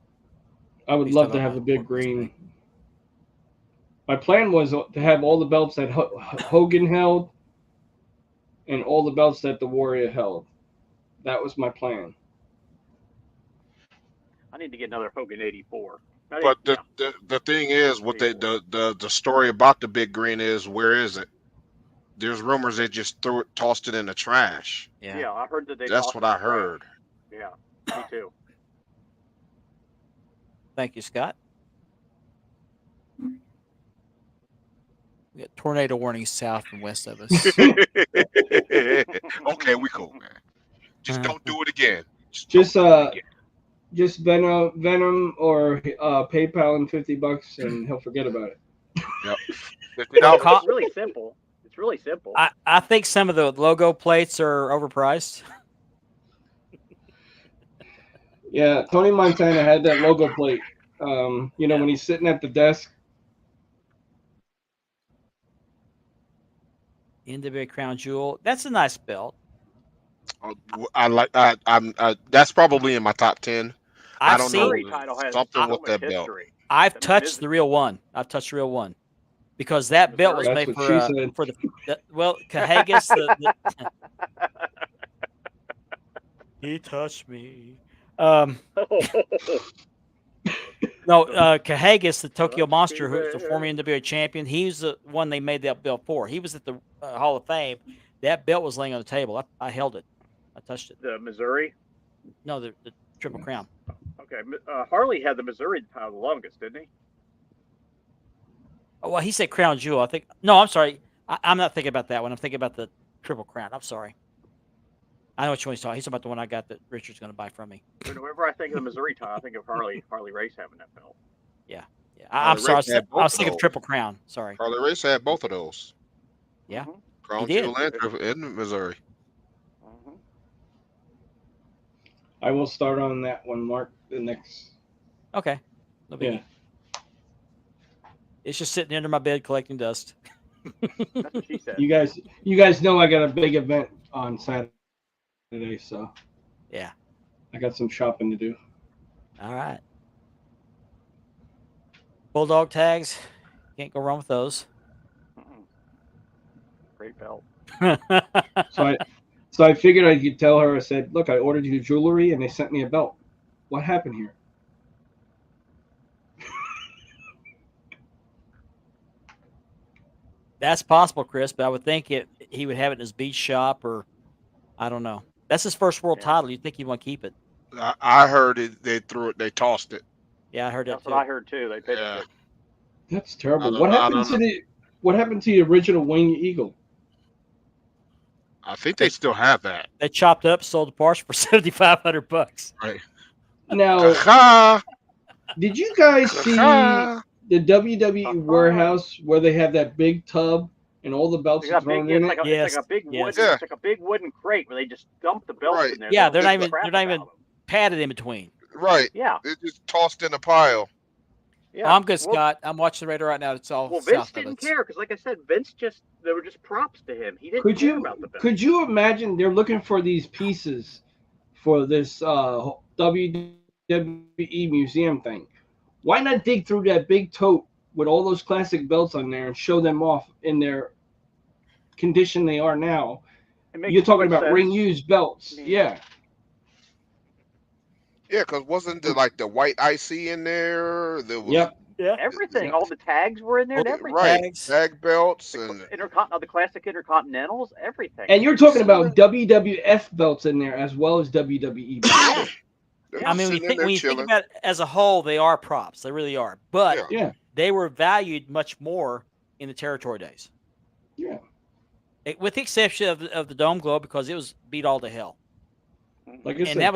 I would Please love tell to them have I a big worked this green. thing. My plan was to have all the belts that Hogan held and all the belts that the Warrior held. That was my plan. I need to get another Hogan 84. But the thing is, what the story about the big green is, where is it? There's rumors they just tossed it in the trash. Yeah. I heard that they. That's tossed what it I in the trash. heard. Yeah, me too. Thank you, Scott. We got tornado warnings south and west of us. Okay, we cool, man. Just don't do it again. Just don't do it again. just Venom or PayPal and $50, and he'll forget about it. $50. Col- It's really simple. It's really simple. I think some of the logo plates are overpriced. Yeah, Tony Montana had that logo plate. When he's sitting at the desk. NWA Crown Jewel. That's a nice belt. That's probably in my top 10. I I've don't seen. know. Missouri title has Something so with much that belt. history. I've The touched Miz- the real one. I've touched the real one because that belt was That's made what she said. for Cahagas. He touched me. No, Cahagas, the Tokyo Touch Monster, me who's the there. former NWA champion, he was the one they made that belt for. He was at the Hall of Fame. That belt was laying on the table. I held it. I touched it. The Missouri. No, the Triple Crown. Okay, Harley had the Missouri title the longest, didn't he? Oh, well, he said Crown Jewel. I think. No, I'm sorry. I'm not thinking about that one. I'm thinking about the Triple Crown. I'm sorry. I know which one he's talking. He's talking about the one I got that Richard's going to buy from me. Whenever I think of the Missouri title, I think of Harley Race having that belt. Yeah, Oh, I'm the sorry. Race had I both was of thinking of those. Triple Crown. Sorry. Harley Race had both of those. Yeah. Mhm. Crown He did. Jewel and Triple in Missouri. Mhm. I will start on that one, Mark. The next. Okay. No big Yeah. It's just sitting under my bed collecting dust. That's what she said. You guys know I got a big event on Saturday, so Yeah. I got some shopping to do. All right. Bulldog tags. Can't go wrong with those. Mhm. Great belt. So I figured I could tell her. I said, "Look, I ordered you jewelry, and they sent me a belt. What happened here?" That's possible, Chris, but I would think he would have it in his beach shop or I don't know. That's his first world Yeah. title. You'd think he'd want to keep it. I heard it. They threw it. They tossed it. Yeah, I heard that That's too. what I heard too. They pitched Yeah. it. That's terrible. I What don't- I happened don't to the What happened to the original Winged Eagle? I think they still have that. They chopped up, sold the parts for $7,500. Right. Now, Ha did you guys see ha. the WWE warehouse where they have that big tub and all the belts It's are got big. thrown It's in like it? a, Yes, it's like a big yes. wooden. Yeah. It's like a big wooden crate where they just dump the belts Right. in there. Yeah, They they're don't not give a even crap they're not even about 'em. padded in between. Right. Yeah. It's just tossed in a pile. Yeah. I'm good, Well, Scott. I'm watching the radar right now. It's all Well, Vince south of didn't us. care because, like I said, Vince they were just props to him. He didn't Could care you about the belts. could you imagine they're looking for these pieces for this WWE museum thing? Why not dig through that big tote with all those classic belts on there and show them off in their condition they are now? It makes You're too talking much about sense. ring used belts, Yeah. yeah. Yeah, because wasn't there like the white IC in there? There was Yep. Yeah. Everything, Yep. all the tags were in there and everything. right Tags. tag belts and The classic Intercontinentals, everything. And you're talking about WWF belts in there as well as WWE belts. Yeah. they I were mean, sitting in there when you think chilling. about it as a whole, they are props. They really are. But Yeah. Yeah, they were valued much more in the territory days. yeah. With the exception of the Dome Globe, because it was beat all to hell. Like I And said, that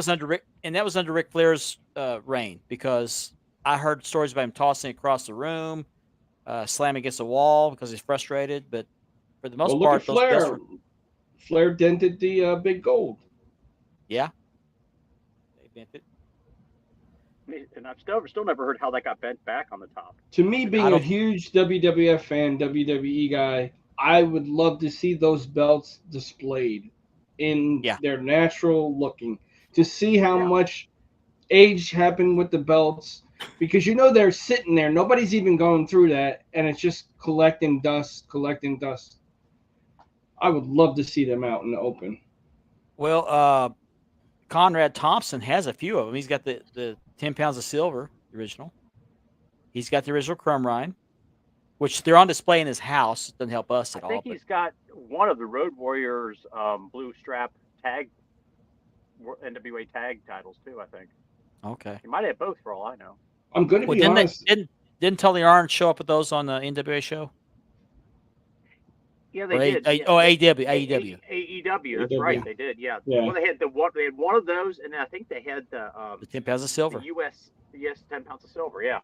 was under Ric Flair's reign, because I heard stories about him tossing it across the room, slamming against the wall because he's frustrated. But for the most well, look part, at those belts Flair. were, Flair dented the big gold. yeah. They bent it. And I've still never heard how that got bent back on the top. To me, being I a don't- huge WWF fan, WWE guy, I would love to see those belts displayed in Yeah. their natural looking to see how Yeah. much age happened with the belts, because they're sitting there, nobody's even going through that, and it's just collecting dust. I would love to see them out in the open. Well, Conrad Thompson has a few of them. He's got the 10 pounds of silver, the original. He's got the original Crumb Rhine, which they're on display in his house. It doesn't help us I at all. think But he's got one of the Road Warriors blue strap tag NWA tag titles too. I think okay. he might have both for all I know. I'm going to Well, be honest. didn't Tony Arn show up with those on the NWA show? Yeah, Or they did. Yeah. AEW. AEW. That's right. AEW. They did. Yeah. Yeah. Well, they had one of those, and I think they had The 10 pounds of silver. the US 10 pounds of silver. Yeah.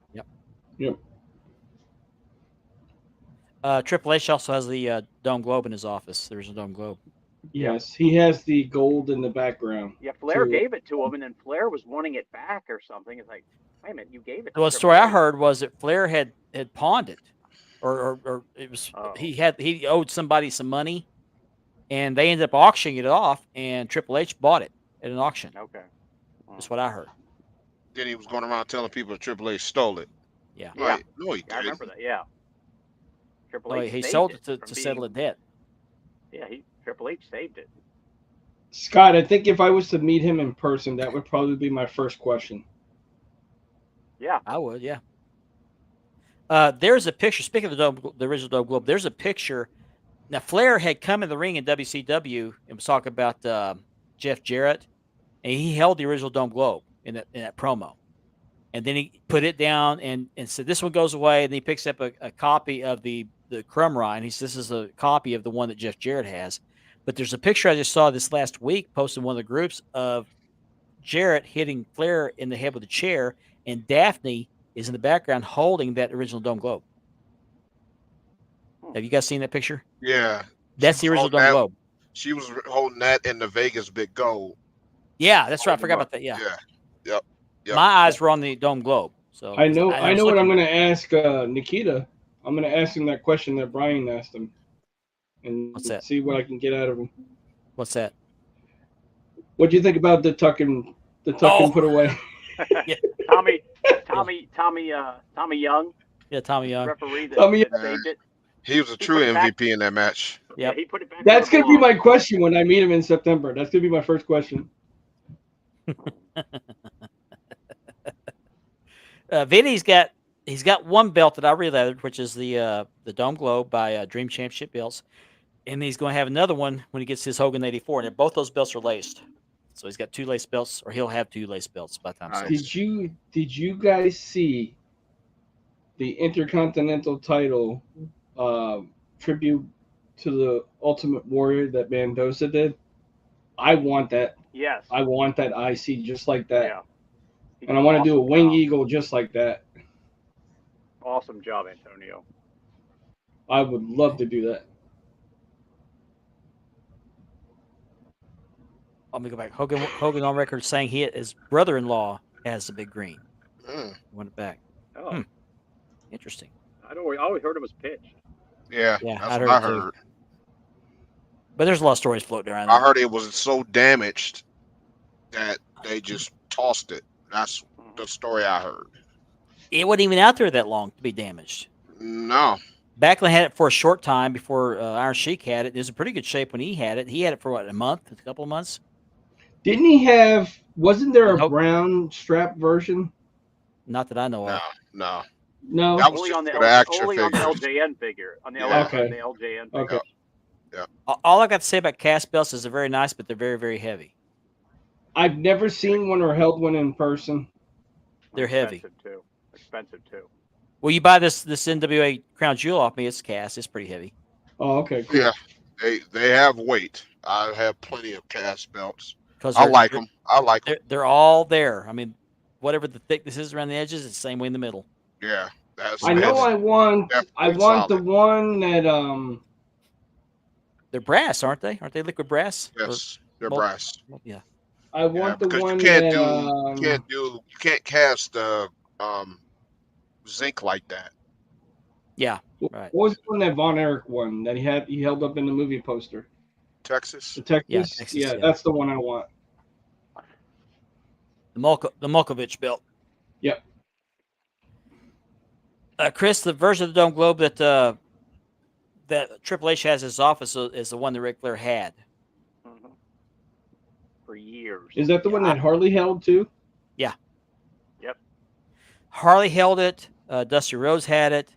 Triple H also has the Dome Globe in his office. There's a Dome Globe. Yes, he has the gold in the background. Yeah. Flair So- gave it to him, and then Flair was wanting it back or something. It's like, wait a minute, you gave it. to Well, the Triple story I H. heard was that Flair had pawned it, or it was Oh. he owed somebody some money, and they ended up auctioning it off, and Triple H bought it at an auction. Okay. That's what I heard. Then he was going around telling people Triple H stole it. Yeah. Yeah. Like, no, he Yeah, I didn't. remember that. Yeah. Triple No, H. he saved sold it from to being- settle a debt. Yeah, Triple H saved it. Scott, I think if I was to meet him in person, that would probably be my first question. Yeah. I would, yeah. There's a picture. Speaking of the original Dome Globe, there's a picture. Now Flair had come in the ring in WCW and was talking about Jeff Jarrett, and he held the original Dome Globe in that promo, and then he put it down and said this one goes away, and he picks up a copy of the Crumb Rhine. He says this is a copy of the one that Jeff Jarrett has, but there's a picture I just saw this last week posted in one of the groups of Jarrett hitting Flair in the head with a chair, and Daphne is in the background holding that original Dome Globe. Have you guys seen that picture? Yeah. That's She the was original holding Dome that- Globe. She was holding that in the Vegas Big Gold. Yeah, that's right. I Holding forgot up. about that. Yeah. Yep. My eyes were on the Dome Globe. So I know was what I'm looking- going to ask Nikita. I'm going to ask him that question that Brian asked him, and What's that? see what I can get out of him. What's that? What do you think about the tuck and Oh. put away? Tommy Young, Yeah, Tommy Young. referee that Tommy that saved it. He was a He true put it back. MVP in that match. Yep. Yeah, he put it back. That's where going it to be my belonged. question when I meet him in September. That's going to be my first question. Vinny's got one belt that I re-leathered, which is the Dome Globe by Dream Championship belts, and he's going to have another one when he gets his Hogan '84. And both those belts are laced. So he's got 2 lace belts, or he'll have 2 lace belts by the time. Nice. It's over. Did you guys see the Intercontinental title tribute to the Ultimate Warrior that Mendoza did? I want that. Yes. I want that IC just like that. Yeah. He And did I want to do a awesome Wing job. Eagle just like that. Awesome job, Antonio. I would love to do that. Let me go back. Hogan on record saying his brother-in-law has the big green. Mm. Went it back. Oh, Interesting. I always heard it was pitched. Yeah, Yeah, that's I'd what I heard it too. heard. But there's a lot of stories floating around. I heard it was so damaged that they just tossed it. That's the story I heard. It wasn't even out there that long to be damaged. No. Backlund had it for a short time before Iron Sheik had it. It was in pretty good shape when he had it. He had it for what, a couple of months? Didn't he have? Wasn't there a Nope. brown strap version? Not that I know No, of. no. No. That was Only just on the for the action only on the figures. LJN figure. On the Yeah. Okay. the LJN figure. Okay. All I got to say about cast belts is they're very nice, but they're very, very heavy. I've never seen one or held one in person. They're heavy. Expensive too. Well, you buy this NWA Crown Jewel off me, it's cast. It's pretty heavy. Oh, okay. Cool. Yeah, they have weight. I have plenty of cast belts. 'Cause I they're- like they're- them. I like them. They're all there. I mean, whatever the thickness is around the edges, it's the same way in the middle. Yeah, that's. I know. that's I want definitely the solid. one that They're brass, aren't they? Aren't they liquid brass? Yes, they're Well, brass. Yeah. I want the because one you can't that you can't cast the zinc like that. Yeah. what Right. was the one that Von Erich won that he held up in the movie poster? Texas. The Texas. Yeah, Texas, yeah. That's the one I want. The Molkovich belt. Yep. Chris, the version of the Dome Globe that Triple H has in his office is the one that Ric Flair had. Mhm. For years. Is that the one that Harley held too? Harley held it. Dusty Rhodes had it.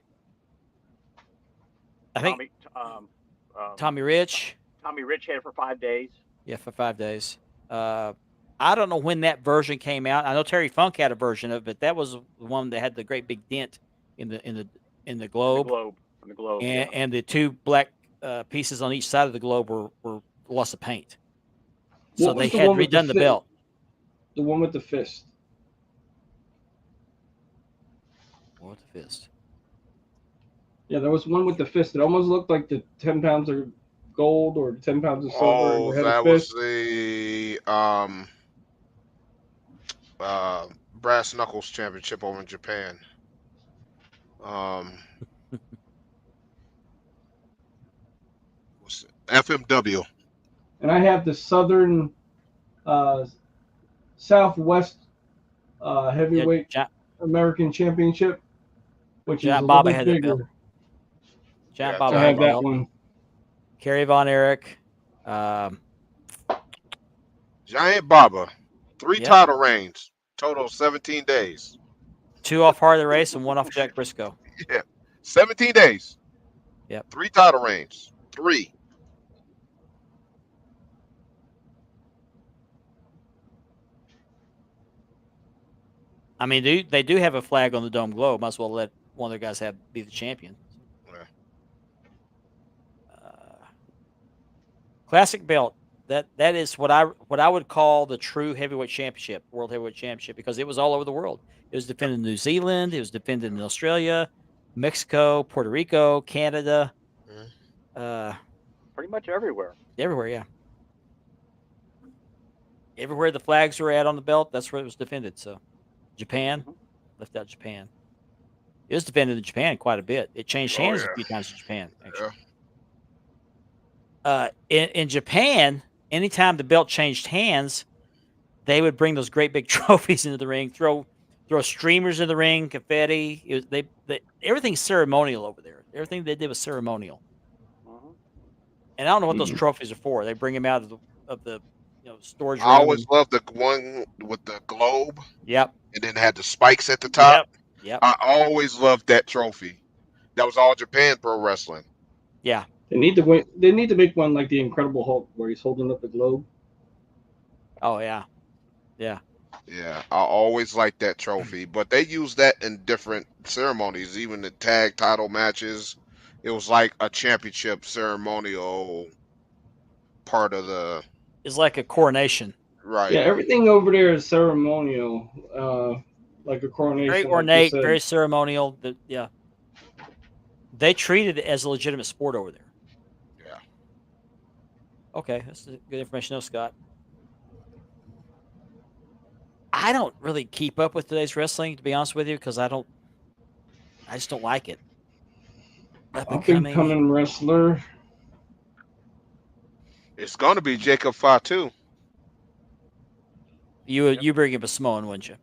I think Tommy Rich. Tommy Rich had it for 5 days. Yeah, for 5 days. I don't know when that version came out. I know Terry Funk had a version of it, but that was the one that had the great big dent in the globe. On the globe. And, Yeah. and the 2 black pieces on each side of the globe were loss of paint. So What was they the had one with redone the fist? belt. The one with the fist. What the fist? Yeah, there was one with the fist. It almost looked like the 10 pounds of gold or 10 pounds of silver. Oh, and it had that a was fist. the brass knuckles championship over in Japan. What's it? FMW. And I have the Southern Southwest heavyweight John American Championship, which is John a Baba little had that bigger. belt. John Yeah, Bob I had have the that belt. one. Kerry Von Erich. Giant Baba. 3 Yep. title reigns. Total 17 days. 2 off Harley Race and 1 off Jack Briscoe. 17 days. Yep. 3 title reigns. 3. I mean, they do have a flag on the Dome Globe. Might as well let one of their guys be the champion. Yeah. Classic belt. That is what I would call the true heavyweight championship, world heavyweight championship, because it was all over the world. It was defended in New Zealand. It was defended in Australia, Mexico, Puerto Rico, Canada, Pretty much everywhere. everywhere. Yeah, everywhere the flags were at on the belt, that's where it was defended. So, Japan, left out Japan. It was defended in Japan quite a bit. It changed Oh, hands yeah. a few times in Japan. Actually. Yeah. In Japan, anytime the belt changed hands, they would bring those great big trophies into the ring, throw streamers in the ring, confetti. It was, everything's ceremonial over there. Everything they did was ceremonial. Mhm. And I don't know what those trophies are for. They bring them out of the storage room. I always loved the one with the globe Yep. and then had the spikes at the top. Yep. I always loved that trophy. That was all Japan Pro Wrestling. Yeah. They need to make one like the Incredible Hulk where he's holding up the globe. Oh yeah, yeah. Yeah, I always liked that trophy, but they use that in different ceremonies, even the tag title matches. It was like a championship ceremonial part of the It's like a coronation. right. Yeah, everything over there is ceremonial, like a Very coronation, like you ornate, said. very ceremonial. Yeah, they treated it as a legitimate sport over there. Yeah. Okay, that's good information, though, Scott. I don't really keep up with today's wrestling, to be honest with you, because I just don't like it. Up and Up and coming. coming wrestler. It's going to be Jacob Fatu. You bring up a Samoan, wouldn't you?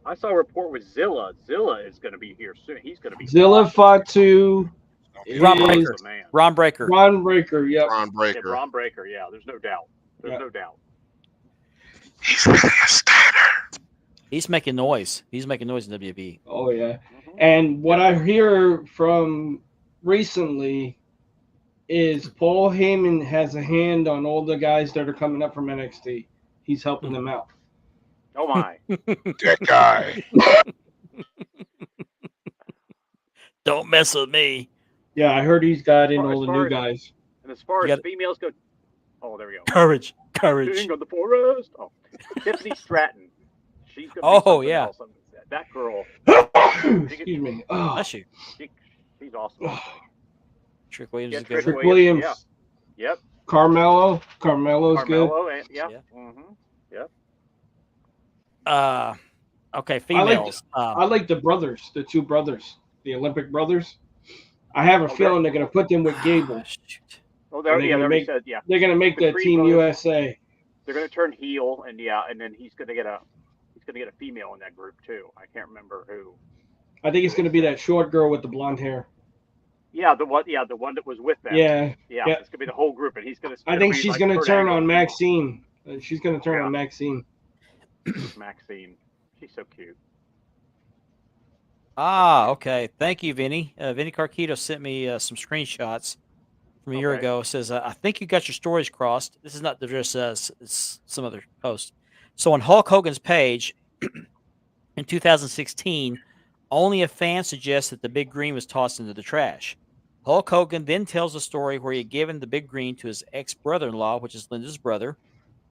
I saw a report with Zilla. Zilla is going to be here soon. He's going to be Zilla awesome. Fatu Ron is Breaker. The man. Ron Breaker. Ron Breaker. Yep. Ron Yeah, Breaker. Braun Breaker. Yeah, there's no doubt. There's Yeah. no doubt. He's really a starter. He's making noise. He's making noise in WWE. Oh yeah. Mhm. And what I hear from recently is Paul Heyman has a hand on all the guys that are coming up from NXT. He's helping them out. Oh my. That guy. Don't mess with me. Yeah, I heard he's got in As all the far new as- guys. And as far You as got- females go, oh, there we go. Courage. Courage. King of the Forest. Oh, Tiffany Stratton. She's gonna be Oh, something yeah. else. That girl. Excuse me. Oh. Bless you. She's awesome. Trick Williams Yeah, is a good. Trick one. Williams. Yep. Carmelo's good. Carmelo. And, yeah. Yeah. Mm-hmm. Okay, I like females. I like the brothers, the two brothers, the Olympic brothers. I have a Okay. feeling they're gonna put them with Gable. Shoot. Oh, They're they gonna already make- said, yeah. They're gonna make The the Creed Team brothers. USA. They're gonna turn heel, and then he's gonna get a female in that group too. I can't remember who. I think it's gonna be that short girl with the blonde hair. Yeah, the one that was with them. Yeah, Yeah, yeah. it's gonna be the whole group, and he's gonna. I think be she's like gonna Kurt turn Angle. on Maxine. She's gonna turn Yeah. on Maxine. Maxine. She's so cute. Okay. Thank you, Vinny. Vinny Carquito sent me some screenshots from a year Okay. ago. It says, I think you got your stories crossed. This is not the just it's some other post. So on Hulk Hogan's page in 2016, only a fan suggests that the big green was tossed into the trash. Hulk Hogan then tells a story where he had given the big green to his ex-brother-in-law, which is Linda's brother,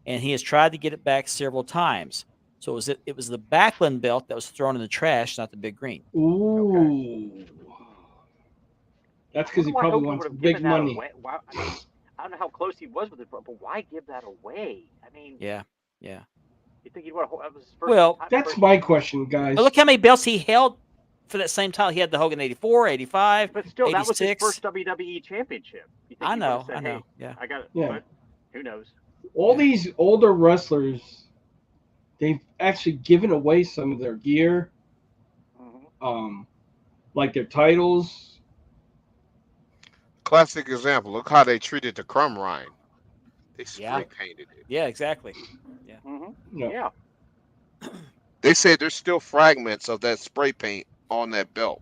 and he has tried to get it back several times. So it was the Backlund belt that was thrown in the trash, not the big green. Ooh. That's because he Why probably Hogan wants would've big given that money. away? Why, I don't know how close he was with it, but why give that away? I mean, Yeah. you think he'd want to? That was his first Well, time- That's first- my question, guys. But look how many belts he held for that same title. He had the Hogan 84, 85. But still, that was his 86. first WWE championship. You think I he know. would've said, I know. Hey, Yeah. I got it. Yeah. But who knows? All these older wrestlers, they've actually given away some of their gear, Mhm. like their titles. Classic example. Look how they treated the crumb rind. They spray Yeah. painted it. Yeah, exactly. Mhm. You know, Yeah. They say there's still fragments of that spray paint on that belt.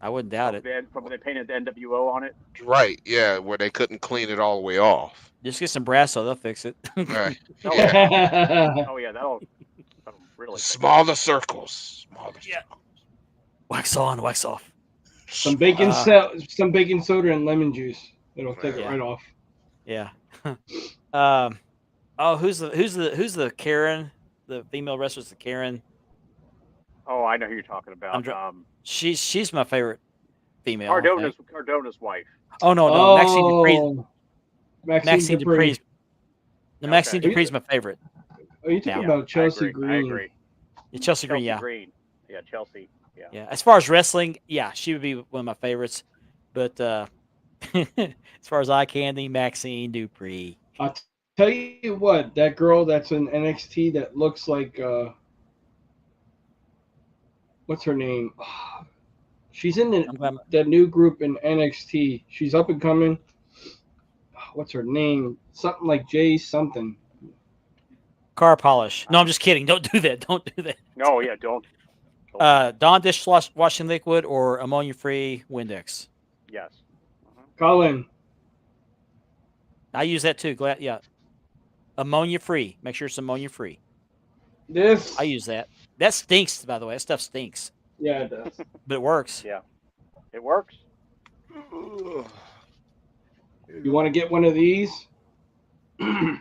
I wouldn't doubt it. From when they painted the NWO on it. Right, yeah, where they couldn't clean it all the way off. Just get some Brasso, they'll fix it. Right. Oh yeah. Oh yeah. That'll really. fix it. Smaller circles. Smaller Yeah. Wax on, wax off. some baking soda and lemon juice. It'll take it Yeah. right off. Yeah. Who's the Karen? The female wrestler's the Karen. Oh, I know who you're talking I'm about. dr- She's my favorite female. Cardona's wife. Oh no, Maxine Dupree. Maxine Dupree. Dupree's. The Maxine Okay. Dupree's my favorite. Are you talking Yeah. about Chelsea I Green? agree. Yeah, Chelsea Green, yeah. Green. Yeah, Chelsea. Yeah. Yeah. As far as wrestling, yeah, she would be one of my favorites. But as far as eye candy, Maxine Dupree. I'll tell you what, that girl that's in NXT that looks like what's her name? She's in I'm glad the new group in NXT. She's up and coming. What's her name? Something like Jay something. car polish. No, I'm just kidding. Don't do that. Don't do that. No, yeah, don't. Dawn dishwashing liquid or ammonia-free Windex. Yes. Colin, I use that too. Glad, yeah. Ammonia free. Make sure it's ammonia free. This. I use that. That stinks, by the way. That stuff stinks, Yeah, it does. but it works. Yeah. It works. You want to get one of these? Hang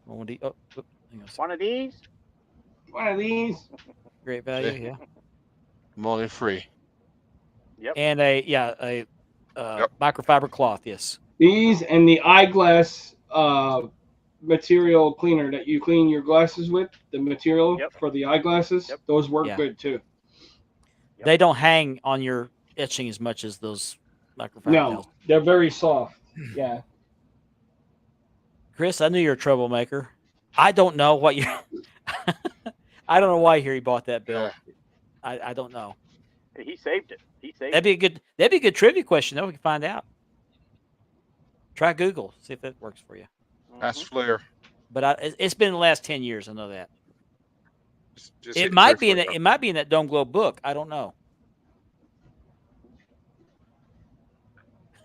on a sec. One of these? One of these. Great value, yeah. Ammonia free. Yep. And a microfiber cloth, yes. These and the eyeglass material cleaner that you clean your glasses with, the material Yep. for the eyeglasses, Yep. those work Yeah. good too. Yep. They don't hang on your etching as much as those microfiber No, nails. they're very soft. Yeah. Chris, I knew you're a troublemaker. I don't know what you I don't know why he bought that bill. I don't know. He saved it. He saved That'd be a good trivia question though. We can find out. Try Google, see if that works for you. it. That's Mhm. Flair. But it's been the last 10 years. I know that. Just It hit might Flair be in for that. It might be in that Dome Globe book. I don't know.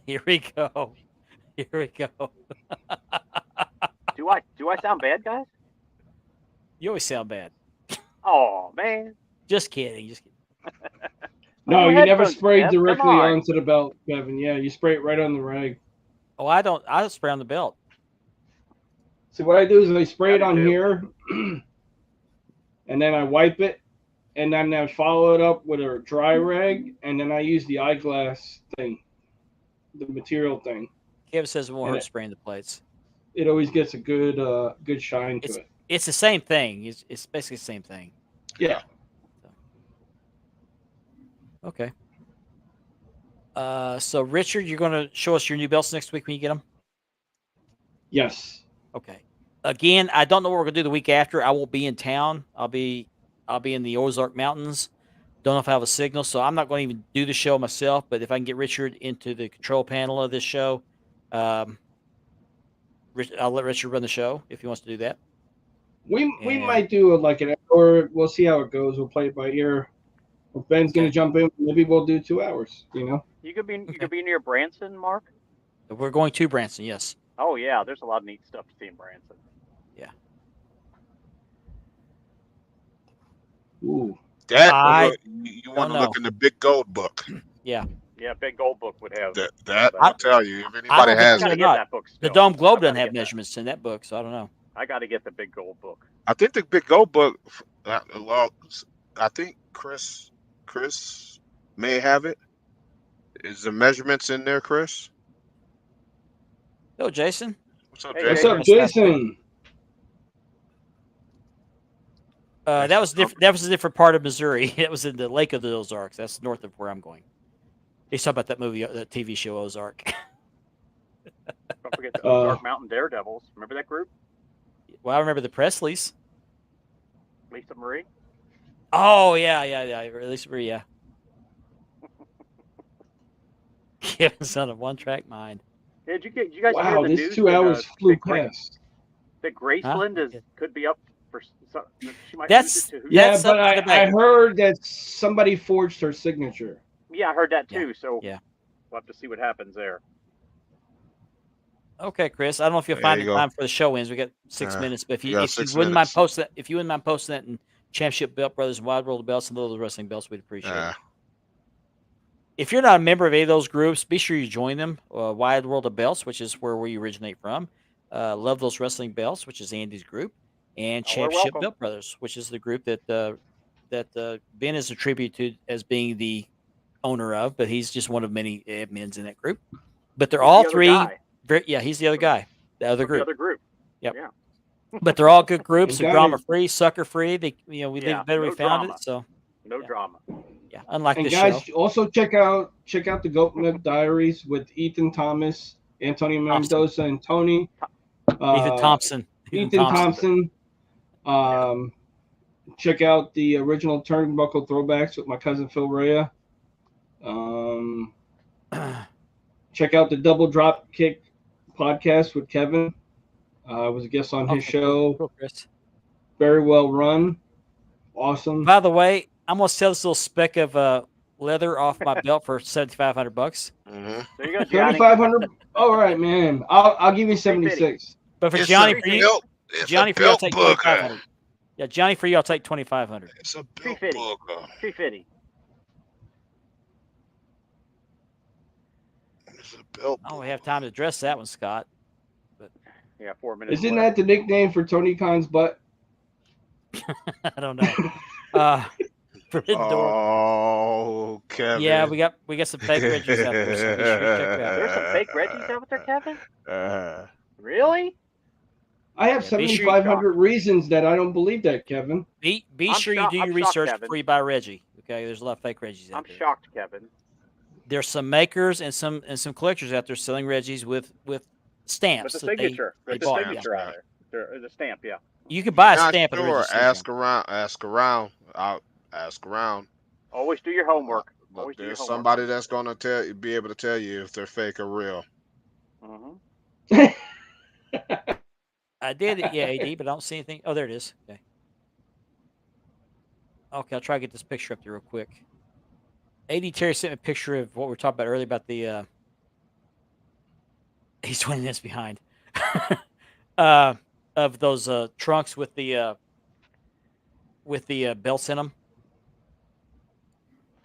Here we go. Here we go. Do I sound bad, guys? You always sound bad. Oh man. Just kidding. Just kidding. No, your you never headphones, spray Kev. Come directly on. onto the belt, Kevin. Yeah, you spray it right on the rag. Oh, I don't. I spray on the belt. See, what I do is I spray it I do on too. here, and then I wipe it, and then I follow it up with a dry rag, and then I use the eyeglass thing, the material thing. Kevin says it won't And hurt spraying the plates. It always gets a good shine to it. It's the same thing. It's basically the same thing. Yeah. Okay. So Richard, you're going to show us your new belts next week when you get them. Yes. Okay. Again, I don't know what we're gonna do the week after. I won't be in town. I'll be in the Ozark Mountains. Don't know if I have a signal, so I'm not going to even do the show myself. But if I can get Richard into the control panel of this show, I'll let Richard run the show if he wants to do that. We Yeah. might do like an hour. We'll see how it goes. We'll play it by ear. If Ben's gonna Okay. jump in, maybe we'll do 2 hours. You know. You could be Okay. near Branson, Mark. We're going to Branson, yes. Oh yeah, there's a lot of neat stuff to see in Branson. Ooh. That I you want to don't look in the big gold book. Yeah, Big Gold Book would have. That I- I'll tell you. If I anybody don't I think has so. gotta it, get not. that book. The Still. Dome Globe I doesn't gotta have get that. measurements in that book, so I don't know. I got to get the Big Gold Book. I think the big gold book. Well, I think Chris may have it. Is the measurements in there, Chris? Oh, Jason. What's up, Hey, What's Jason? up, Jason? That was different. That was a different part of Missouri. That was in the Lake of the Ozarks. That's north of where I'm going. He's talking about that movie, that TV show Ozark. Don't forget the Ozark Mountain Daredevils. Remember that group? Well, I remember the Presleys. Lisa Marie. Oh yeah. At least yeah. Kevin's on a one-track mind. Did you guys hear Wow, the this news 2 that, hours flew that Gra- past. that Graceland Huh? could be up for she might That's- lose it to who? Yeah, That's but up for debate. I heard that somebody forged her signature. Yeah, I heard that Yeah, too. So yeah. we'll have to see what happens there. Okay, Chris. I don't know if you'll There find you the go. time for the show ends. We got 6 minutes, but you got if you 6 wouldn't mind minutes. posting that, if you wouldn't mind posting that in Championship Belt Brothers and Wild World Belts and Little Wrestling Belts, we'd appreciate it. If you're not a member of any of those groups, be sure you join them. Wide World of Belts, which is where we originate from. Love Those Wrestling Belts, which is Andy's group, and Oh, we're Championship welcome. Belt Brothers, which is the group that Ben is attributed as being the owner of, but he's just one of many admins in that group. But they're Who's all the other three. guy? He's the other guy, the other The group. other group. But they're all good groups. And They're guys- drama free, sucker free. They, we Yeah, live better. no We found drama. it. So No Yeah. drama. yeah, unlike And this guys, show. also check out the Goat Milk Diaries with Ethan Thomas, Antonio Mendoza, and Tony. Ethan Thompson. Ethan Thompson. Check out the original Turnbuckle Throwbacks with my cousin Phil Rea. Check out the Double Drop Kick podcast with Kevin. I was a guest on his Okay, show. cool, Chris. Very well run. Awesome. By the way, I'm gonna tell this little speck of leather off my belt for $7,500. hmm There you go, Johnny. 3,500. All right, man. I'll give you 76. But for It's Johnny, a for you, belt. It's Johnny, a for you, I'll belt take booger. 2,500. Yeah, Johnny, for you, I'll take 2,500. It's a belt 350. booger. 350. It's a belt. I don't have time to address that one, Scott. Yeah, 4 minutes. Isn't left. that the nickname for Tony Khan's butt? I don't know. Forbidden Door. Oh, Kevin. Yeah, we got some fake Reggies out there, so be sure to check it out. There's some fake Reggies out there, Kevin? Uh, Really? I have Yeah, be sure you 7,500 reasons that I don't believe that, Kevin. Be I'm sure you shocked- do I'm your shocked, research Kevin. before you buy Reggie. Okay, there's a lot of fake Reggies out I'm there. shocked, Kevin. There's some makers and some collectors out there selling Reggies with stamps. With the that signature. they With the bought, signature yeah. on there. The stamp, yeah. You can buy a not stamp of the sure. Reggie Ask stamp. around. Ask around. I'll ask around. Always do your homework. Look, Always do your there's homework. somebody that's gonna be able to tell you if they're fake or real. Mm-hmm. I did it, yeah, AD, but I don't see anything. Oh, there it is. Okay. Okay, I'll try to get this picture up there real quick. AD Terry sent me a picture of what we were talking about earlier about the he's 20 minutes behind. Of those trunks with the belts in them.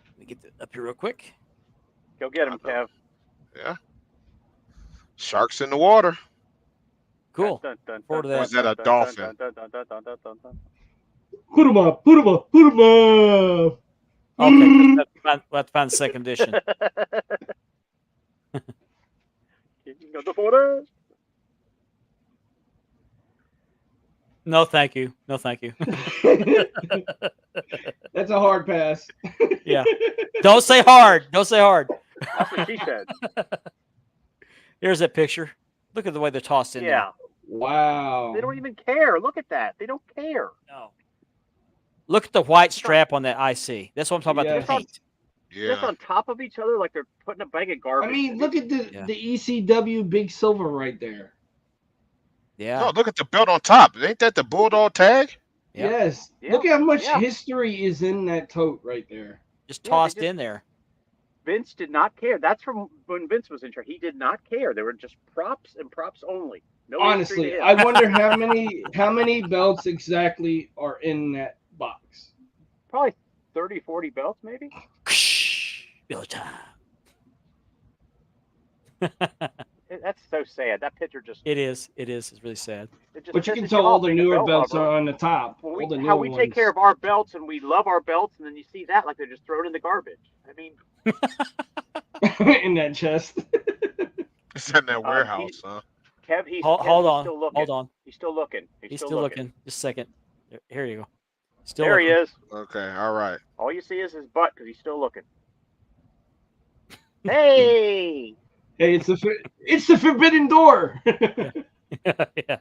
Let me get that up here real quick. Go get him, Kev. Yeah. Sharks in the water. Cool. Dun, dun, Forward to dun, that. Or is that a dun, dolphin? dun, dun, dun, dun, dun, dun, dun. Put him up. Put him up. Put him up. Okay, we'll have to find the second edition. King of the forest. No, thank you. No, thank you. That's a hard pass. Yeah. Don't say hard. Don't say hard. That's what she said. Here's that picture. Look at the way they're tossed in Yeah. Wow. They don't even care. Look at that. They don't care. there. No. Look at the white strap on that IC. That's what I'm talking about. Yes. The paint. Just Yeah. on top of each other like they're putting a bag of garbage. I mean, look at the Yeah. the ECW Big Silver right there. Yeah. No, look at the belt on top. Ain't that the Bulldog tag? Yep. Yes. Yeah. Look how much Yeah. history is in that tote right there. Just Yeah, they tossed just- in there. Vince did not care. That's from when Vince was in charge. He did not care. They were just props and props only. No history Honestly, to him. I wonder how many belts exactly are in that box. Probably 30, 40 belts, maybe. Bill time. That's so sad. That picture just. It is. It is. It's really sad. It just But you pisses can tell off all the being a newer belt belts lover. are on the top. When All the how newer we take ones. care of our belts and we love our belts, and then you see that like they're just thrown in the garbage. I mean, in that chest. It's in that he- warehouse, huh? Kev, he's Hold Kev, on. Still looking. Hold on. He's still looking. He's still looking. Just a second. Here you go. Still There looking. he is. Okay, all right. All you see is his butt because he's still looking. Hey! Hey, it's the forbidden door. Yeah.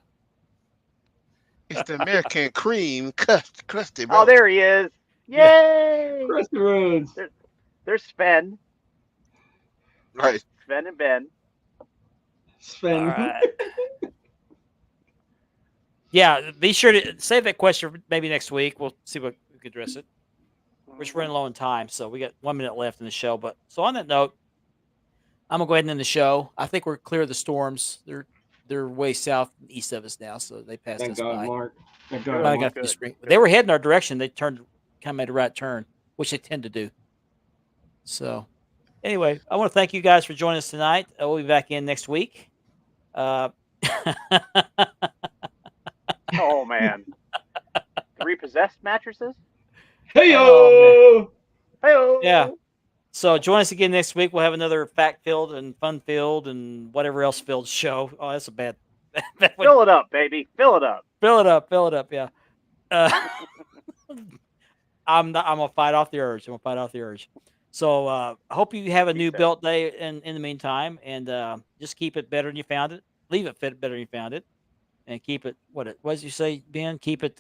It's the American cream crusty Oh, belt. there he is. Yay! Crusty Roads. There's Sven. Right. Sven and Ben. Sven. All right. Yeah, be sure to save that question for maybe next week. We'll see what we can address it. We're just running low on time, so we got 1 minute left in the show. But so on that note, I'm gonna go ahead and end the show. I think we're clear of the storms. They're way south and east of us now, so they passed Thank us God, by. Mark. Thank Good. God, Finally Mark. got to the Good. screen. They were heading our direction. They kind of made a right turn, which they tend to do. So, anyway, I want to thank you guys for joining us tonight. We'll be back in next week. Oh, man. 3 possessed mattresses? Hey-o! Oh, Hey! Yeah. So join us again next week. We'll have another fact-filled and fun-filled and whatever else filled show. Oh, that's a bad one. Fill it up, baby. Fill it up. Fill it up. Yeah. I'm gonna fight off the urge. So I hope you have a new Keep it. belt day in the meantime, and just keep it better than you found it. Leave it fit better than you found it, and keep it what did you say, Ben? Keep it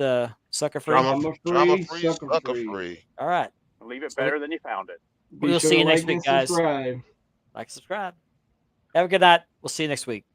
sucker free. Drama Drama-free, free, sucker-free. sucker free. All right. Leave it So better than you found it. Be We'll sure see you to next like week, and guys. subscribe. Like, subscribe. Have a good night. We'll see you next week.